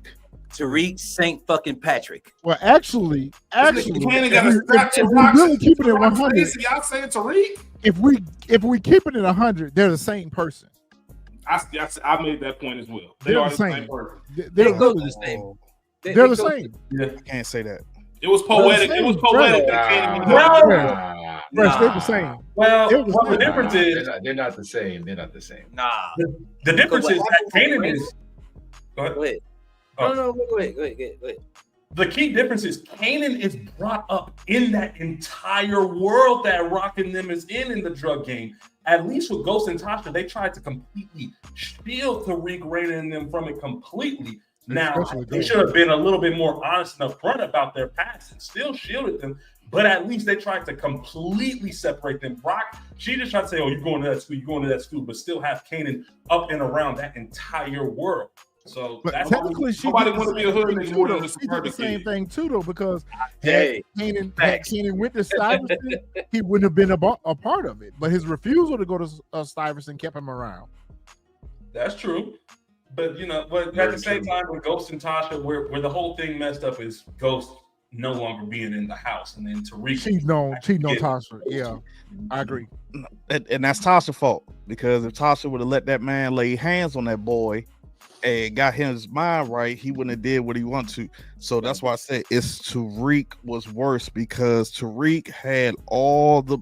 Tariq Saint fucking Patrick. Well, actually, Kanan got a scratch if and we box. really keep it at 100, Y'all saying Tariq? if we keep it at 100, they're the same person. I made that point as well. They They're are the the same same. person. They're They go really the same. They're the go- same. I can't say that. It was poetic. It was poetic. Nah, That Kanan nah, Fresh, they're the same. Well, It was well, the like- difference is they're not the same. They're not the same. Nah. the difference Because is what that happened Kanan with is. Go ahead. Go ahead. Oh. No, go ahead. The key difference is Kanan is brought up in that entire world that Rock and them is in the drug game. At least with Ghost and Tasha, they tried to completely shield Tariq, Raina, and them from it completely. Now, Especially they Ghost. should have been a little bit more honest and upfront about their past and still shielded them, but at least they tried to completely separate them. Rock, she just tried to say, oh, you're going to that school, but still have Kanan up and around that entire world. So But that's technically, she nobody did want to the be a same hood thing nigga too, more though. than a She did the suburban same kid. thing too, though, because Hey, had Kanan went to Stuyvesant, he wouldn't have been a part of it. But his refusal to go to Stuyvesant kept him around. That's true. But but at Very the same true. time, with Ghost and Tasha, where the whole thing messed up is Ghost no longer being in the house, and then Tariq. She's known Tasha. Yeah, I agree. And that's Tasha's fault, because if Tasha would have let that man lay hands on that boy and got his mind right, he wouldn't have did what he wanted to. So that's why I said it's Tariq was worse, because Tariq had all the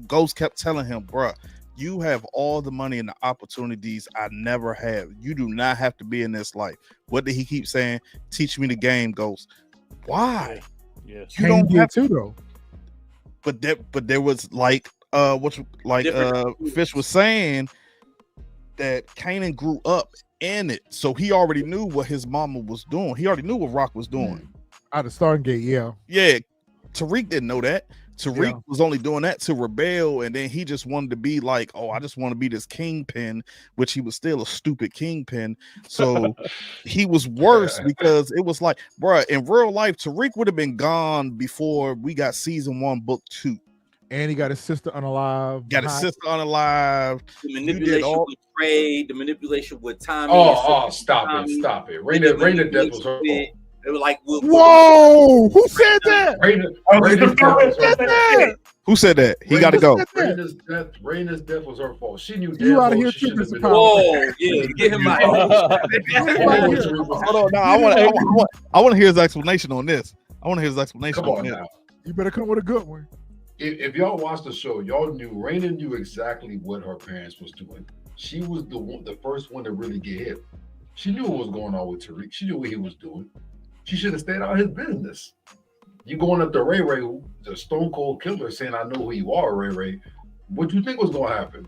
Ghost kept telling him, bruh, you have all the money and the opportunities I never have. You do not have to be in this life. What did he keep saying? Teach me the game, Ghost. Why? Yes. You Kanan don't did have too, though. but there was like Fish was saying, that Kanan grew up in it, so he already knew what his mama was doing. He already knew what Rock was doing. Out of Starting Gate, yeah. Yeah, Tariq didn't know that. Tariq Yeah. was only doing that to rebel, and then he just wanted to be like, oh, I just want to be this kingpin, which he was still a stupid kingpin. So he was worse, because it was like, bruh, in real life, Tariq would have been gone before we got season 1, book 2. And he got his sister unalive. Got his sister unalive. The did manipulation all- with Trey, the manipulation with Tommy. Stop it. Raina death was her fault. It was like, Whoa! Who said that? Raina's death was her fault. Who said that? He got to go. Raina's death was her fault. She knew You damn outta well here she shouldn't have tripping, been. Pop. whoa, yeah, get him out. Hold on, no, I want to hear his explanation on this. Come on this. now. You better come with a good one. If y'all watched the show, y'all knew Raina knew exactly what her parents was doing. She was the first one to really get hit. She knew what was going on with Tariq. She knew what he was doing. She should have stayed out of his business. You going up to Ray Ray, the stone cold killer, saying, "I know who you are, Ray Ray." What you think was going to happen?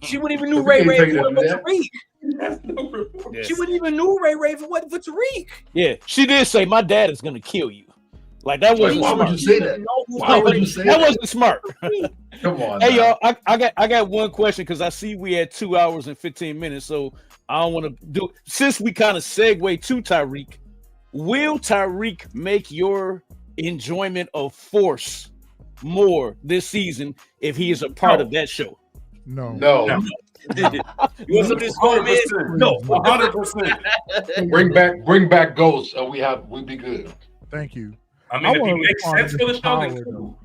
She wouldn't even knew You Ray can't Ray take for that what to Tariq. She wouldn't even knew Ray Ray for what for Tariq. Yeah, she did say, my dad is gonna kill you. Like that wasn't Why smart. would you say that? Why would you say That that? wasn't smart. Come on. Hey now. y'all, I got one question because I see we had 2 hours and 15 minutes, so I don't want to do. Since we kind of segue to Tyreek, will Tyreek make your enjoyment of Force more this season if he is a part of that show? No. No. You want some of this going, man? 100%. No. 100%. Bring back Ghost, and we'll be good. Thank you. I mean, if wanna he makes respond sense to for the Mr. show,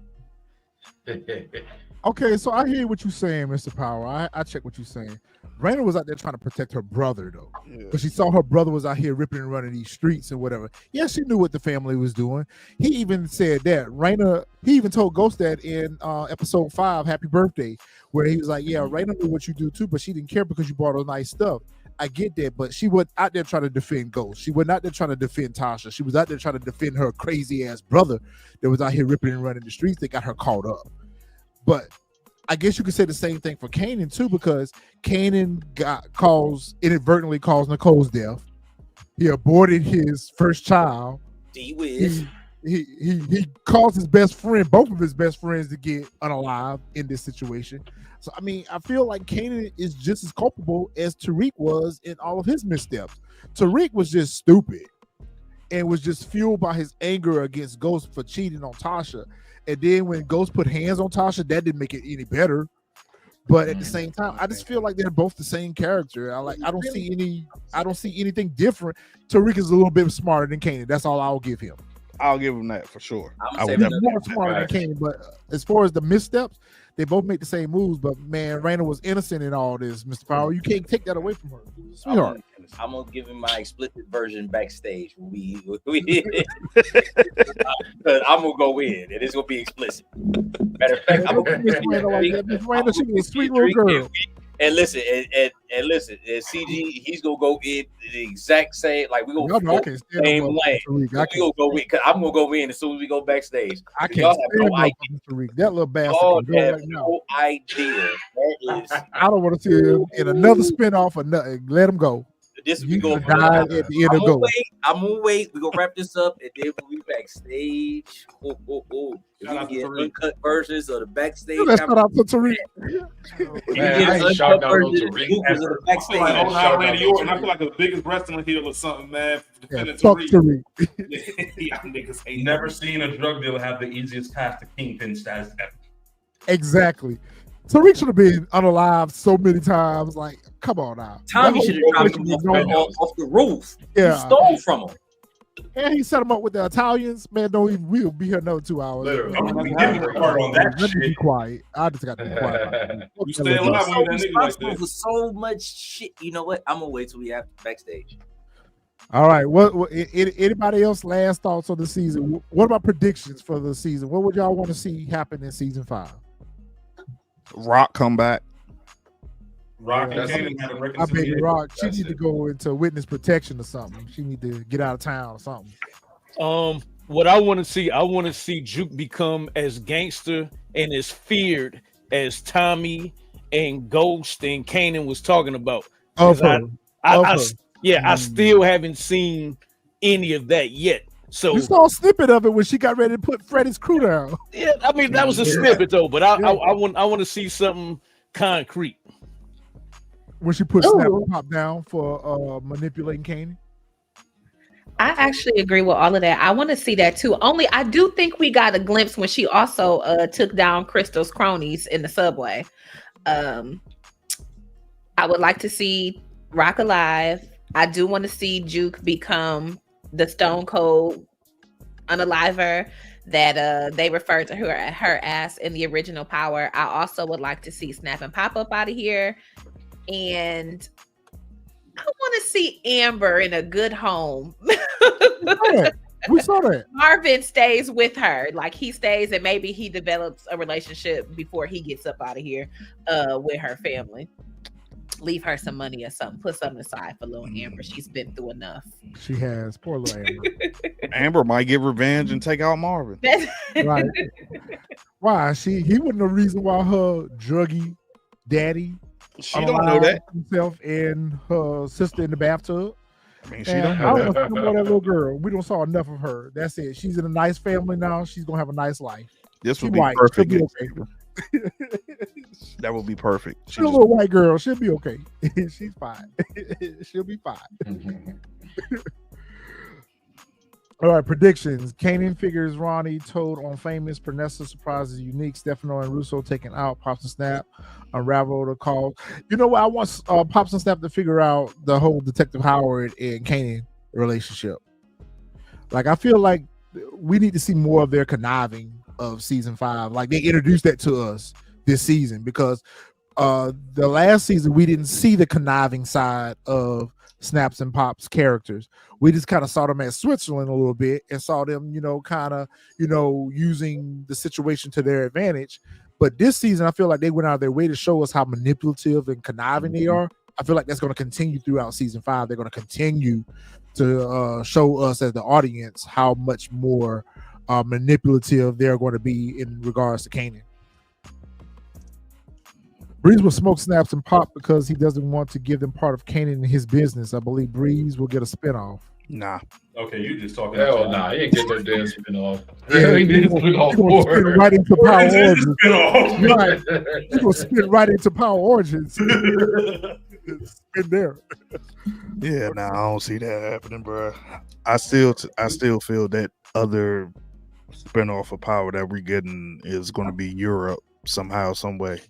then Power, cool. Okay, so I hear what you're saying, Mr. Power. I check what you're saying. Raina was out there trying to protect her brother, though. Because she saw her brother was out here ripping and running these streets and whatever. Yeah, she knew what the family was doing. He even said that. Raina, he even told Ghost that in episode 5, Happy Birthday, where he was like, yeah, Raina knew what you do too, but she didn't care because you bought her nice stuff. I get that, but she was out there trying to defend Ghost. She was not there trying to defend Tasha. She was out there trying to defend her crazy ass brother that was out here ripping and running the streets that got her caught up. But I guess you could say the same thing for Kanan too, because Kanan inadvertently caused Nicole's death. He aborted his first child. D-Wiz. He caused his best friend, both of his best friends, to get unalive in this situation. So I mean, I feel like Kanan is just as culpable as Tariq was in all of his missteps. Tariq was just stupid and was just fueled by his anger against Ghost for cheating on Tasha. And then when Ghost put hands on Tasha, that didn't make it any better. But at the same time, I just feel like they're both the same character. I don't see anything different. Tariq is a little bit smarter than Kanan. That's all I'll give him. I'll give him that for sure. I'm I would saying He's never more give him smarter than Kanan, but as far as the missteps, they both make the same moves. But man, Raina was innocent in all this, Mr. Power. You can't take that away from her, sweetheart. I'm gonna give him my explicit version backstage. I'm gonna go in, and it's gonna be explicit. Matter of fact, I'm gonna Miss Raina like that. Miss Raina, she was a sweet little girl. And listen, and listen, and CG, he's gonna go in the exact same. Like we gonna Y'all know I go can't stand same no lane. Tariq. I We can't. gonna go in because I'm gonna go in as soon as we go backstage. I Y'all can't have stand no idea. Tariq. That little bastard. Y'all can go have right now. no idea. That is I don't want to see him in another spinoff or nothing. Let him go. this. He We go. died at the end of Go. I'm gonna wait. We gonna wrap this up, and then we'll be backstage. If Shout we out can to get Tariq. uncut versions of the backstage. Let's start out to Tariq. Man, I ain't shouting out no Tariq. Of the I feel like backstage. Old Shout out Randy to Orton. I Tariq. feel like the biggest wrestling heel or something, man. Yeah, Defending fuck Tariq. Tariq. Y'all niggas ain't Never seen a drug dealer have the easiest path to kingpin status ever. Exactly. Tariq should have been unalive so many times. Like, come on now. Tommy That should have whole dropped situation him was going- off the roof. Yeah. He stole from him. And he set him up with the Italians. Man, we'll be here another 2 hours. Literally. I'm gonna give him a part on that Let me be shit. quiet. I just got to be quiet. You stay alive So when you're that nigga like responsible that. for so much shit. You know what? I'm gonna wait till we have backstage. All right. What anybody else last thoughts on the season? What about predictions for the season? What would y'all want to see happen in season 5? Rock come back. Rock and That's Kanan had a I reconciliation. bet Rock, she That's need to it. go into witness protection or something. She need to get out of town or something. What I want to see Juke become as gangster and as feared as Tommy and Ghost and Kanan was talking about. Of 'Cause her. I still haven't seen any of that yet. So You saw a snippet of it when she got ready to put Freddie's crew down. yeah, I mean that was a snippet though, but I want to see something concrete. When she put Snap and Pop down for manipulating Kanan. I actually agree with all of that. I want to see that too. Only I do think we got a glimpse when she also took down Crystal's cronies in the subway. I would like to see Rock alive. I do want to see Juke become the Stone Cold unaliver that they referred to her as in the original Power. I also would like to see Snap and Pop up out of here. And I want to see Amber in a good home. We saw that. Marvin stays with her. Like he stays and maybe he develops a relationship before he gets up out of here with her family. Leave her some money or something. Put something aside for little Amber. She's been through enough. She has. Poor little Amber. Amber might get revenge and take out Marvin. Right. Why? He wasn't the reason why her druggy daddy She don't know that. himself and her sister in the bathtub. I mean, she And don't I know don't that. want to see more of that little girl. We don't saw enough of her. That's it. She's in a nice family now. She's gonna have a nice life. This She would be white. She'll perfect. be okay. That would be perfect. She She's a just, little white girl. She'll be okay. She's fine. She'll be fine. All right, predictions. Kanan figures Ronnie, Toad on Famous, Pernessa surprises Unique, Stefano and Russo taken out, Pops and Snap, Unravel the call. You know what? I want Pops and Snap to figure out the whole Detective Howard and Kanan relationship. Like, I feel like we need to see more of their conniving of season 5. Like, they introduced that to us this season because the last season we didn't see the conniving side of Snaps and Pops characters. We just kind of saw them at Switzerland a little bit and saw them, kind of, using the situation to their advantage. But this season, I feel like they went out of their way to show us how manipulative and conniving they are. I feel like that's going to continue throughout season 5. They're going to continue to show us as the audience how much more manipulative they're going to be in regards to Kanan. Breeze will smoke Snaps and Pop because he doesn't want to give them part of Kanan in his business. I believe Breeze will get a spinoff. nah. Okay, you just talking. Hell nah, he ain't get no damn spin-off. Yeah, he didn't he's spin off gonna spin right into Power Origins. Spin-off. Right. He's gonna spin right into Power Origins. Spin there. Yeah, nah, I don't see that happening, bro. I still feel that other spinoff of Power that we're getting is going to be Europe somehow, some way.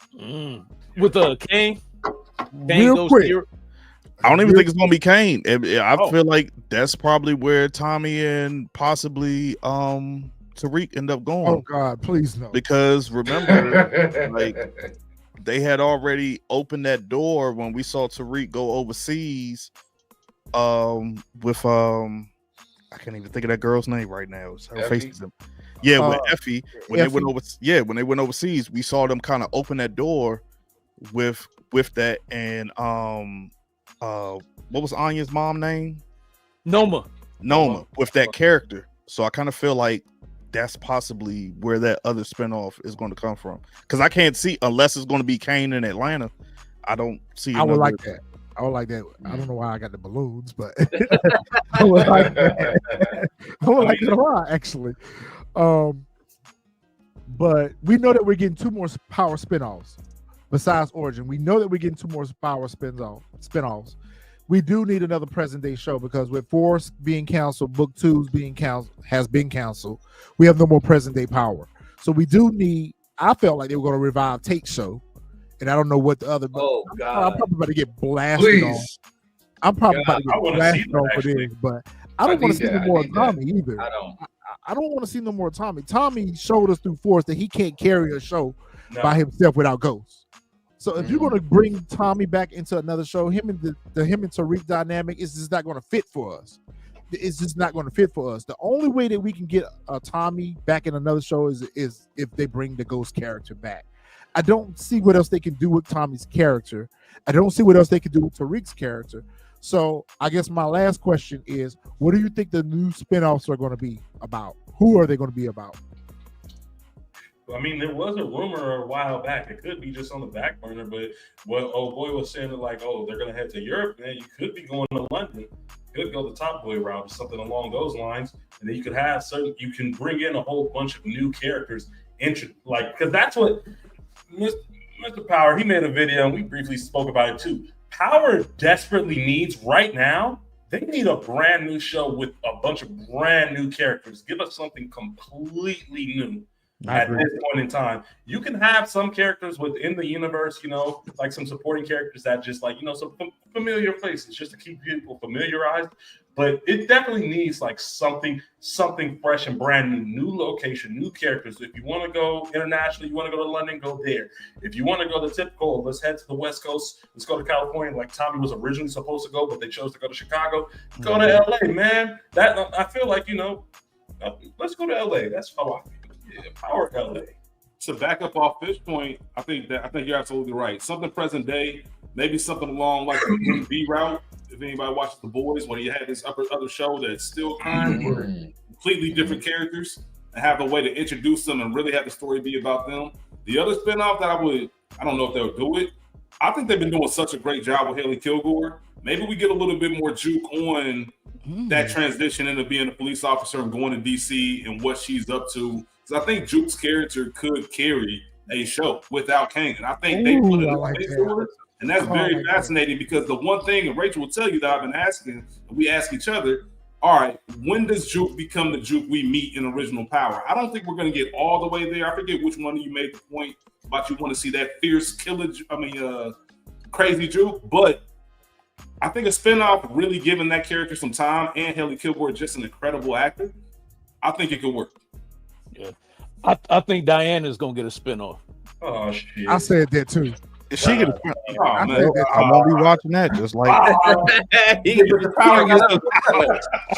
With Kane. Real goes quick. to Europe. I don't even think it's going to be Kane. I Oh. feel like that's probably where Tommy and possibly Tariq end up going. Oh God, please no. Because remember, like, they had already opened that door when we saw Tariq go overseas with I can't even think of that girl's name right now. Her face is with Effie. When they went overseas, we saw them kind of open that door with that. And what was Anya's mom name? Noma with that character. So I kind of feel like that's possibly where that other spinoff is going to come from. Because I can't see, unless it's going to be Kane in Atlanta, I don't see. I would like that. I would like that. I don't know why I got the balloons, but I would like that. I would like that a lot, actually. But we know that we're getting 2 more Power spinoffs besides Origin. We know that we're getting 2 more Power spinoffs. We do need another present day show because with 4 being canceled, book 2 has been canceled. We have no more present day Power. So we do need. I felt like they were going to revive Tate's show. And I don't know what the other. Oh God! I'm probably about to get blasted on. I'm probably about to get blasted on for this, but I don't want to see no more Tommy either. I don't want to see no more Tommy. Tommy showed us through Force that he can't carry a show by himself without Ghost. So if you're going to bring Tommy back into another show, him and Tariq dynamic is just not going to fit for us. It's just not going to fit for us. The only way that we can get Tommy back in another show is if they bring the Ghost character back. I don't see what else they can do with Tommy's character. I don't see what else they can do with Tariq's character. So I guess my last question is, what do you think the new spinoffs are going to be about? Who are they going to be about? I mean, there was a rumor a while back. It could be just on the back burner, but what old boy was saying that like, oh, they're going to head to Europe, man. You could be going to London. You could go the Top Boy route or something along those lines. And then you could have you can bring in a whole bunch of new characters. Because that's what Mr. Power, he made a video and we briefly spoke about it too. Power desperately needs right now, they need a brand new show with a bunch of brand new characters. Give us something completely new at this point in time. You can have some characters within the universe, like some supporting characters that just like, some familiar faces just to keep people familiarized. But it definitely needs like something fresh and brand new location, new characters. If you want to go internationally, you want to go to London, go there. If you want to go the typical, let's head to the West Coast, let's go to California, like Tommy was originally supposed to go, but they chose to go to Chicago. Go to LA, man. That I feel like, let's go to LA. That's how I feel. Yeah, Power LA. To back up off this point, I think you're absolutely right. Something present day, maybe something along like the B route. If anybody watches The Boys, when you had this other show that's still kind of completely different characters and have a way to introduce them and really have the story be about them. The other spinoff that I don't know if they'll do it. I think they've been doing such a great job with Haley Kilgore. maybe we get a little bit more Juke on that transition into being a police officer and going to DC and what she's up to. Because I think Juke's character could carry a show without Kanan. I think they put it into her, and that's very fascinating because the one thing, and Rachel will tell you that I've been asking, and we ask each other, all right, when does Juke become the Juke we meet in Original Power? I don't think we're going to get all the way there. I forget which one of you made the point about you want to see that fierce killer, crazy Juke, but I think a spinoff really giving that character some time, and Haley Kilgore just an incredible actor. I think it could work. Yeah, I think Diana's gonna get a spinoff. Oh shit! I said that too. If she get a I said that I won't be watching that. Just like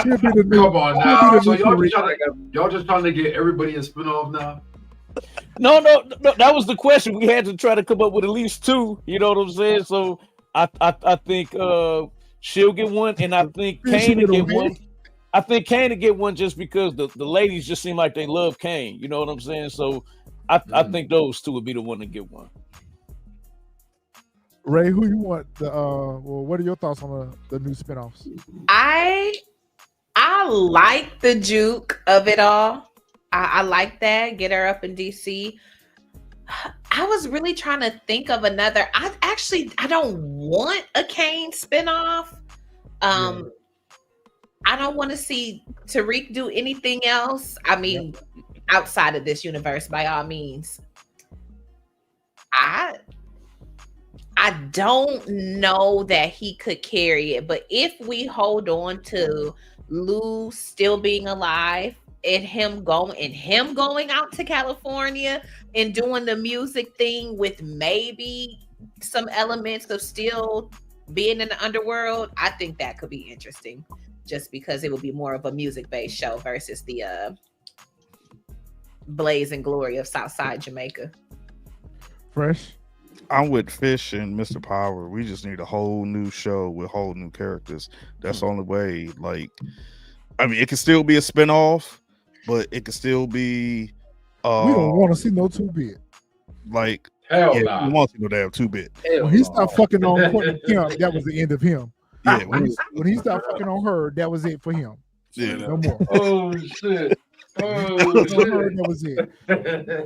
She'll be the new, come on now. So y'all just trying to get everybody a spinoff now? No, that was the question. We had to try to come up with at least two. You know what I'm saying? So I think she'll get one, and I think Kane will get one. I think Kane will get one just because the ladies just seem like they love Kane. You know what I'm saying? So I think those two would be the one to get one. Ray, who you want? What are your thoughts on the new spinoffs? I like the Juke of it all. I like that. Get her up in DC. I was really trying to think of another. I don't want a Kane spinoff. I don't want to see Tariq do anything else. I mean, outside of this universe, by all means. I don't know that he could carry it, but if we hold on to Lou still being alive and him going out to California and doing the music thing with maybe some elements of still being in the underworld, I think that could be interesting just because it would be more of a music-based show versus the blaze and glory of Southside Jamaica. Fresh? I'm with Fish and Mr. Power. We just need a whole new show with whole new characters. That's the only way. Like, I mean, it can still be a spinoff, but it can still be. We don't want to see no 2-bit. Like, hell yeah, nah. we want to see no damn 2-bit. When he stopped fucking on Courtney Kemp, that was the end of him. Yeah, when he stopped fucking on her, that was it for him. Yeah, no more. Oh shit! That was it.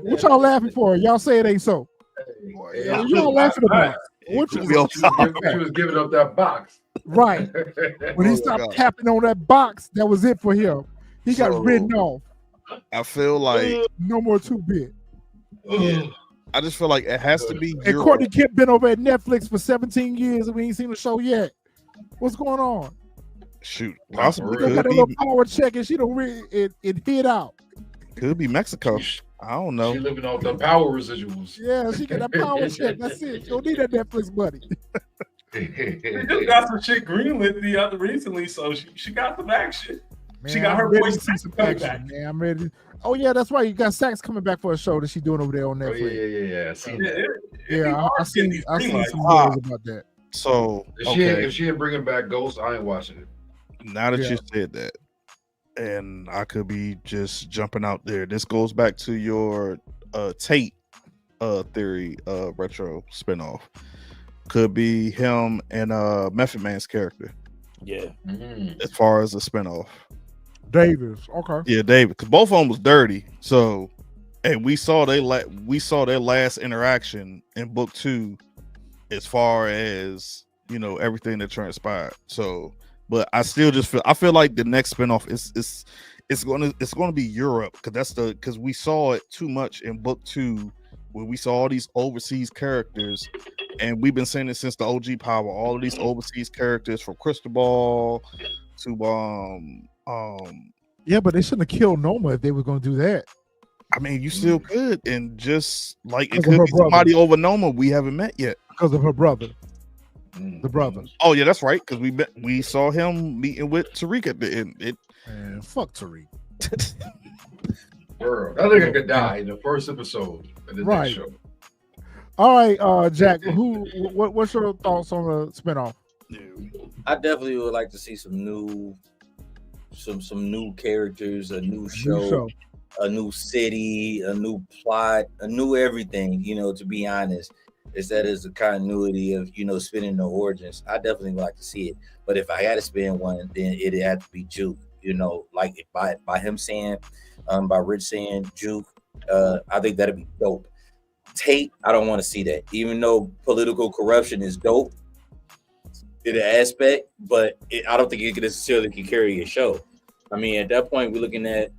What y'all laughing for? Y'all say it ain't so. Y'all laughing about what you was giving up that box. Right. When he stopped tapping on that box, that was it for him. He got written off. I feel like no more 2-bit. Yeah. I just feel like it has to be. And Courtney Kemp been over at Netflix for 17 years and we ain't seen the show yet. What's going on? Shoot, possibly got a little power check and she don't it hit out. Could be Mexico. I don't know. She living off the power residuals. Yeah, she got that power check. That's it. She don't need that Netflix money. She just got some shit greenlit recently, so she got some action. Man, she got her voice coming back. Man, I'm ready. Oh yeah, that's right. You got Sax coming back for a show that she's doing over there on Netflix. Yeah. I seen that. Yeah, I seen some videos about that. So if she ain't bringing back Ghost, I ain't watching it. Now that you said that, and I could be just jumping out there. This goes back to your Tate theory retro spinoff. Could be him and Method Man's character. Yeah. As far as a spinoff. Davis. Okay. Yeah, David. Because both of them was dirty. So, and we saw their last interaction in book 2 as far as, you know, everything that transpired. So, but I still just feel like the next spinoff it's gonna be Europe because we saw it too much in book 2 where we saw all these overseas characters, and we've been saying it since the OG Power. All of these overseas characters from Cristobal to yeah, but they shouldn't have killed Noma if they were gonna do that. I mean, you still could, and just like it could be somebody over Noma we haven't met yet because of her brother. The brother. Oh yeah, that's right. Because we saw him meeting with Tariq at the end. Man, fuck Tariq. Girl, that nigga could die in the first episode of the next show. All right, Jack. What's your thoughts on the spinoff? I definitely would like to see some new characters, a new show, a new city, a new plot, a new everything. You know, to be honest. instead of the continuity of spinning the origins. I definitely would like to see it. But if I had to spin one, then it'd have to be Juke. Like if by him saying, by Rich saying Juke, I think that'd be dope. Tate, I don't want to see that, even though political corruption is dope in an aspect, but I don't think it necessarily can carry a show. I mean, at that point, we're looking at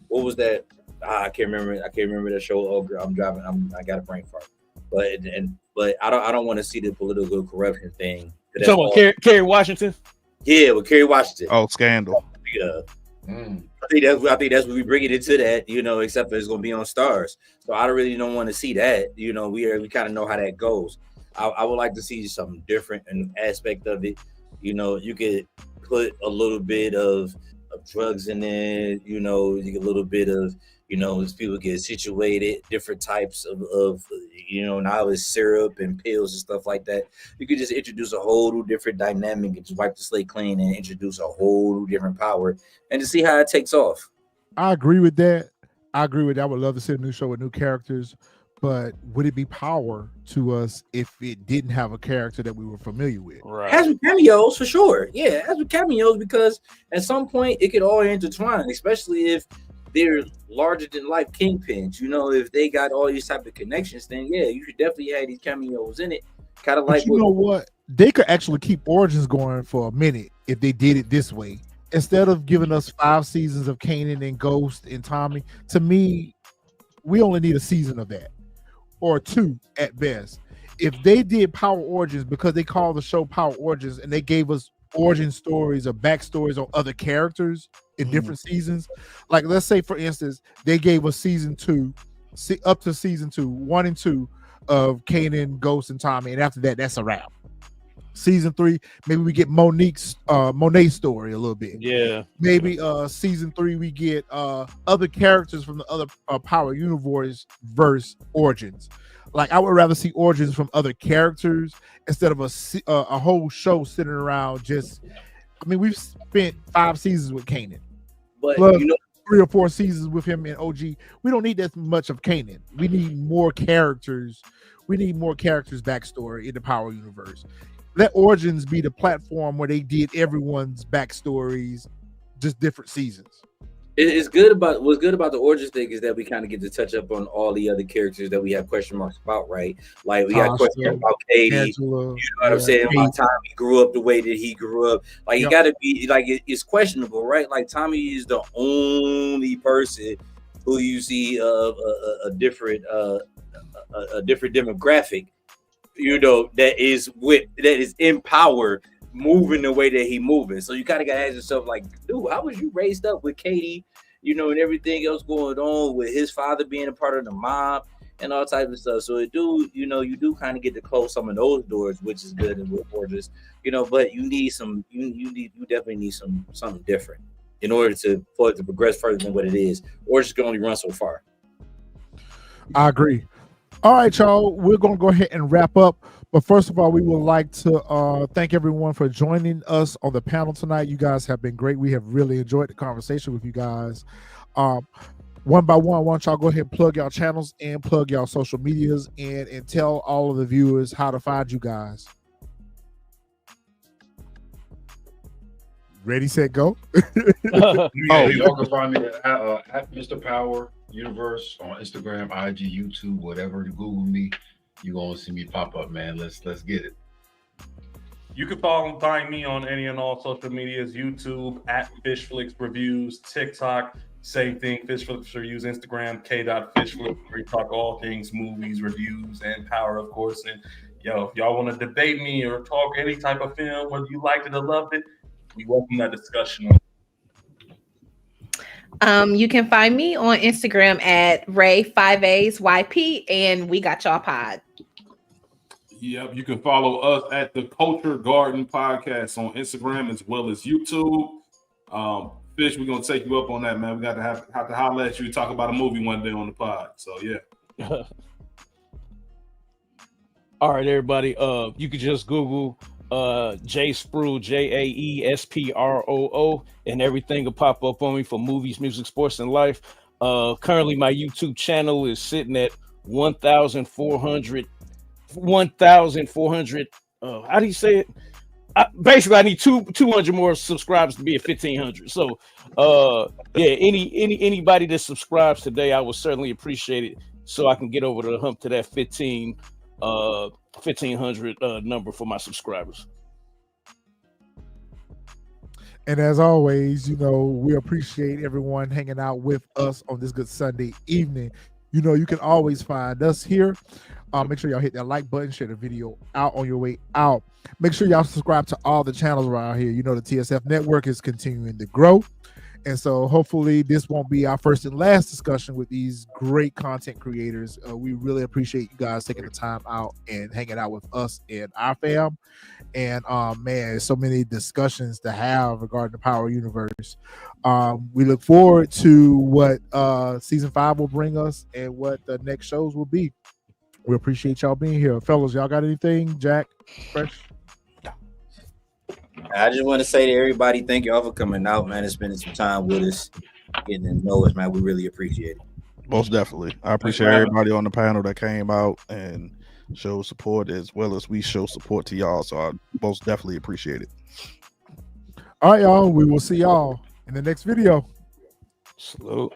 what was that? I can't remember. I can't remember that show. Oh, girl, I'm driving. I got a brain fart. But I don't want to see the political corruption thing. You talking about Kerry Washington? Yeah, with Kerry Washington. Oh, scandal. Yeah. I think that's what we bring it into that, except for it's gonna be on Stars. So I don't want to see that. We kind of know how that goes. I would like to see something different in the aspect of it. You could put a little bit of drugs in it, you get a little bit of, as people get situated, different types of now it's syrup and pills and stuff like that. You could just introduce a whole new different dynamic and just wipe the slate clean and introduce a whole new different power and to see how it takes off. I agree with that. I would love to see a new show with new characters, but would it be power to us if it didn't have a character that we were familiar with? Right. Has with cameos for sure. Yeah, has with cameos because at some point it could all intertwine, especially if they're larger than life kingpins. If they got all these type of connections, then yeah, you could definitely have these cameos in it. Kind of like what? They could actually keep Origins going for a minute if they did it this way. Instead of giving us 5 seasons of Kanan and Ghost and Tommy, to me, we only need a season of that. Or 2 at best. If they did Power Origins, because they call the show Power Origins, and they gave us origin stories or backstories on other characters in different seasons, like let's say for instance, they gave us season 2, up to season 2, 1 and 2 of Kanan, Ghost, and Tommy, and after that, that's a wrap. Season 3, maybe we get Monet's story a little bit. Yeah. Maybe season 3 we get other characters from the other Power Universe verse origins. Like I would rather see origins from other characters instead of a whole show sitting around just. I mean, we've spent 5 seasons with Kanan, but plus 3 or 4 seasons with him in OG. We don't need that much of Kanan. We need more characters. We need more characters' backstory in the Power Universe. Let Origins be the platform where they did everyone's backstories, just different seasons. What's good about the Origins thing is that we kind of get to touch up on all the other characters that we have question marks about, right? Like we got questions about Katie, Angela, you know what I'm saying? About Tommy grew up the way that he grew up. Like you got to be like it's questionable, right? Like Tommy is the only person who you see a different demographic, that is in power, moving the way that he moving. So you kind of got to ask yourself, like, dude, how was you raised up with Katie, and everything else going on with his father being a part of the mob and all types of stuff. So you do kind of get to close some of those doors, which is good and gorgeous, but you definitely need something different in order for it to progress further than what it is, or it's going to only run so far. I agree. All right, y'all, we're going to go ahead and wrap up. But first of all, we would like to thank everyone for joining us on the panel tonight. You guys have been great. We have really enjoyed the conversation with you guys. One by one, why don't y'all go ahead and plug y'all channels and plug y'all social medias and tell all of the viewers how to find you guys. Ready, set, go. Y'all can find me at Mr. Power Universe on Instagram, IG, YouTube, whatever. You Google me, you're gonna see me pop up, man. Let's get it. You can find me on any and all social medias: YouTube at Fishflix Reviews, TikTok, same thing, Fishflix Reviews, Instagram, k.fishflix, where we talk all things movies, reviews, and power, of course. And if y'all want to debate me or talk any type of film, whether you liked it or loved it, we welcome that discussion. You can find me on Instagram at Ray5AsYP, and we got y'all pod. Yep, you can follow us at the Culture Garden Podcast on Instagram as well as YouTube. Fish, we're gonna take you up on that, man. We got to have to holler at you to talk about a movie one day on the pod. So yeah. All right, everybody. You can just Google Jay Sproo, JAESPROO, and everything will pop up on me for movies, music, sports, and life. Currently, my YouTube channel is sitting at 1,400 1,400. How do you say it? Basically, I need 200 more subscribers to be at 1,500. So, yeah, anybody that subscribes today, I would certainly appreciate it, so I can get over the hump to that 1,500 number for my subscribers. And as always, you know, we appreciate everyone hanging out with us on this good Sunday evening. You know, you can always find us here. Make sure y'all hit that like button, share the video out on your way out. Make sure y'all subscribe to all the channels around here. You know, the TSF network is continuing to grow. And so hopefully this won't be our first and last discussion with these great content creators. We really appreciate you guys taking the time out and hanging out with us and our fam. And man, there's so many discussions to have regarding the Power Universe. We look forward to what season 5 will bring us and what the next shows will be. We appreciate y'all being here. Fellas, y'all got anything? Jack, Fresh? I just want to say to everybody, thank y'all for coming out, man, and spending some time with us, getting to know us, man. We really appreciate it. Most definitely. I appreciate everybody on the panel that came out and showed support, as well as we show support to y'all. So I most definitely appreciate it. All right, y'all. We will see y'all in the next video. Salute.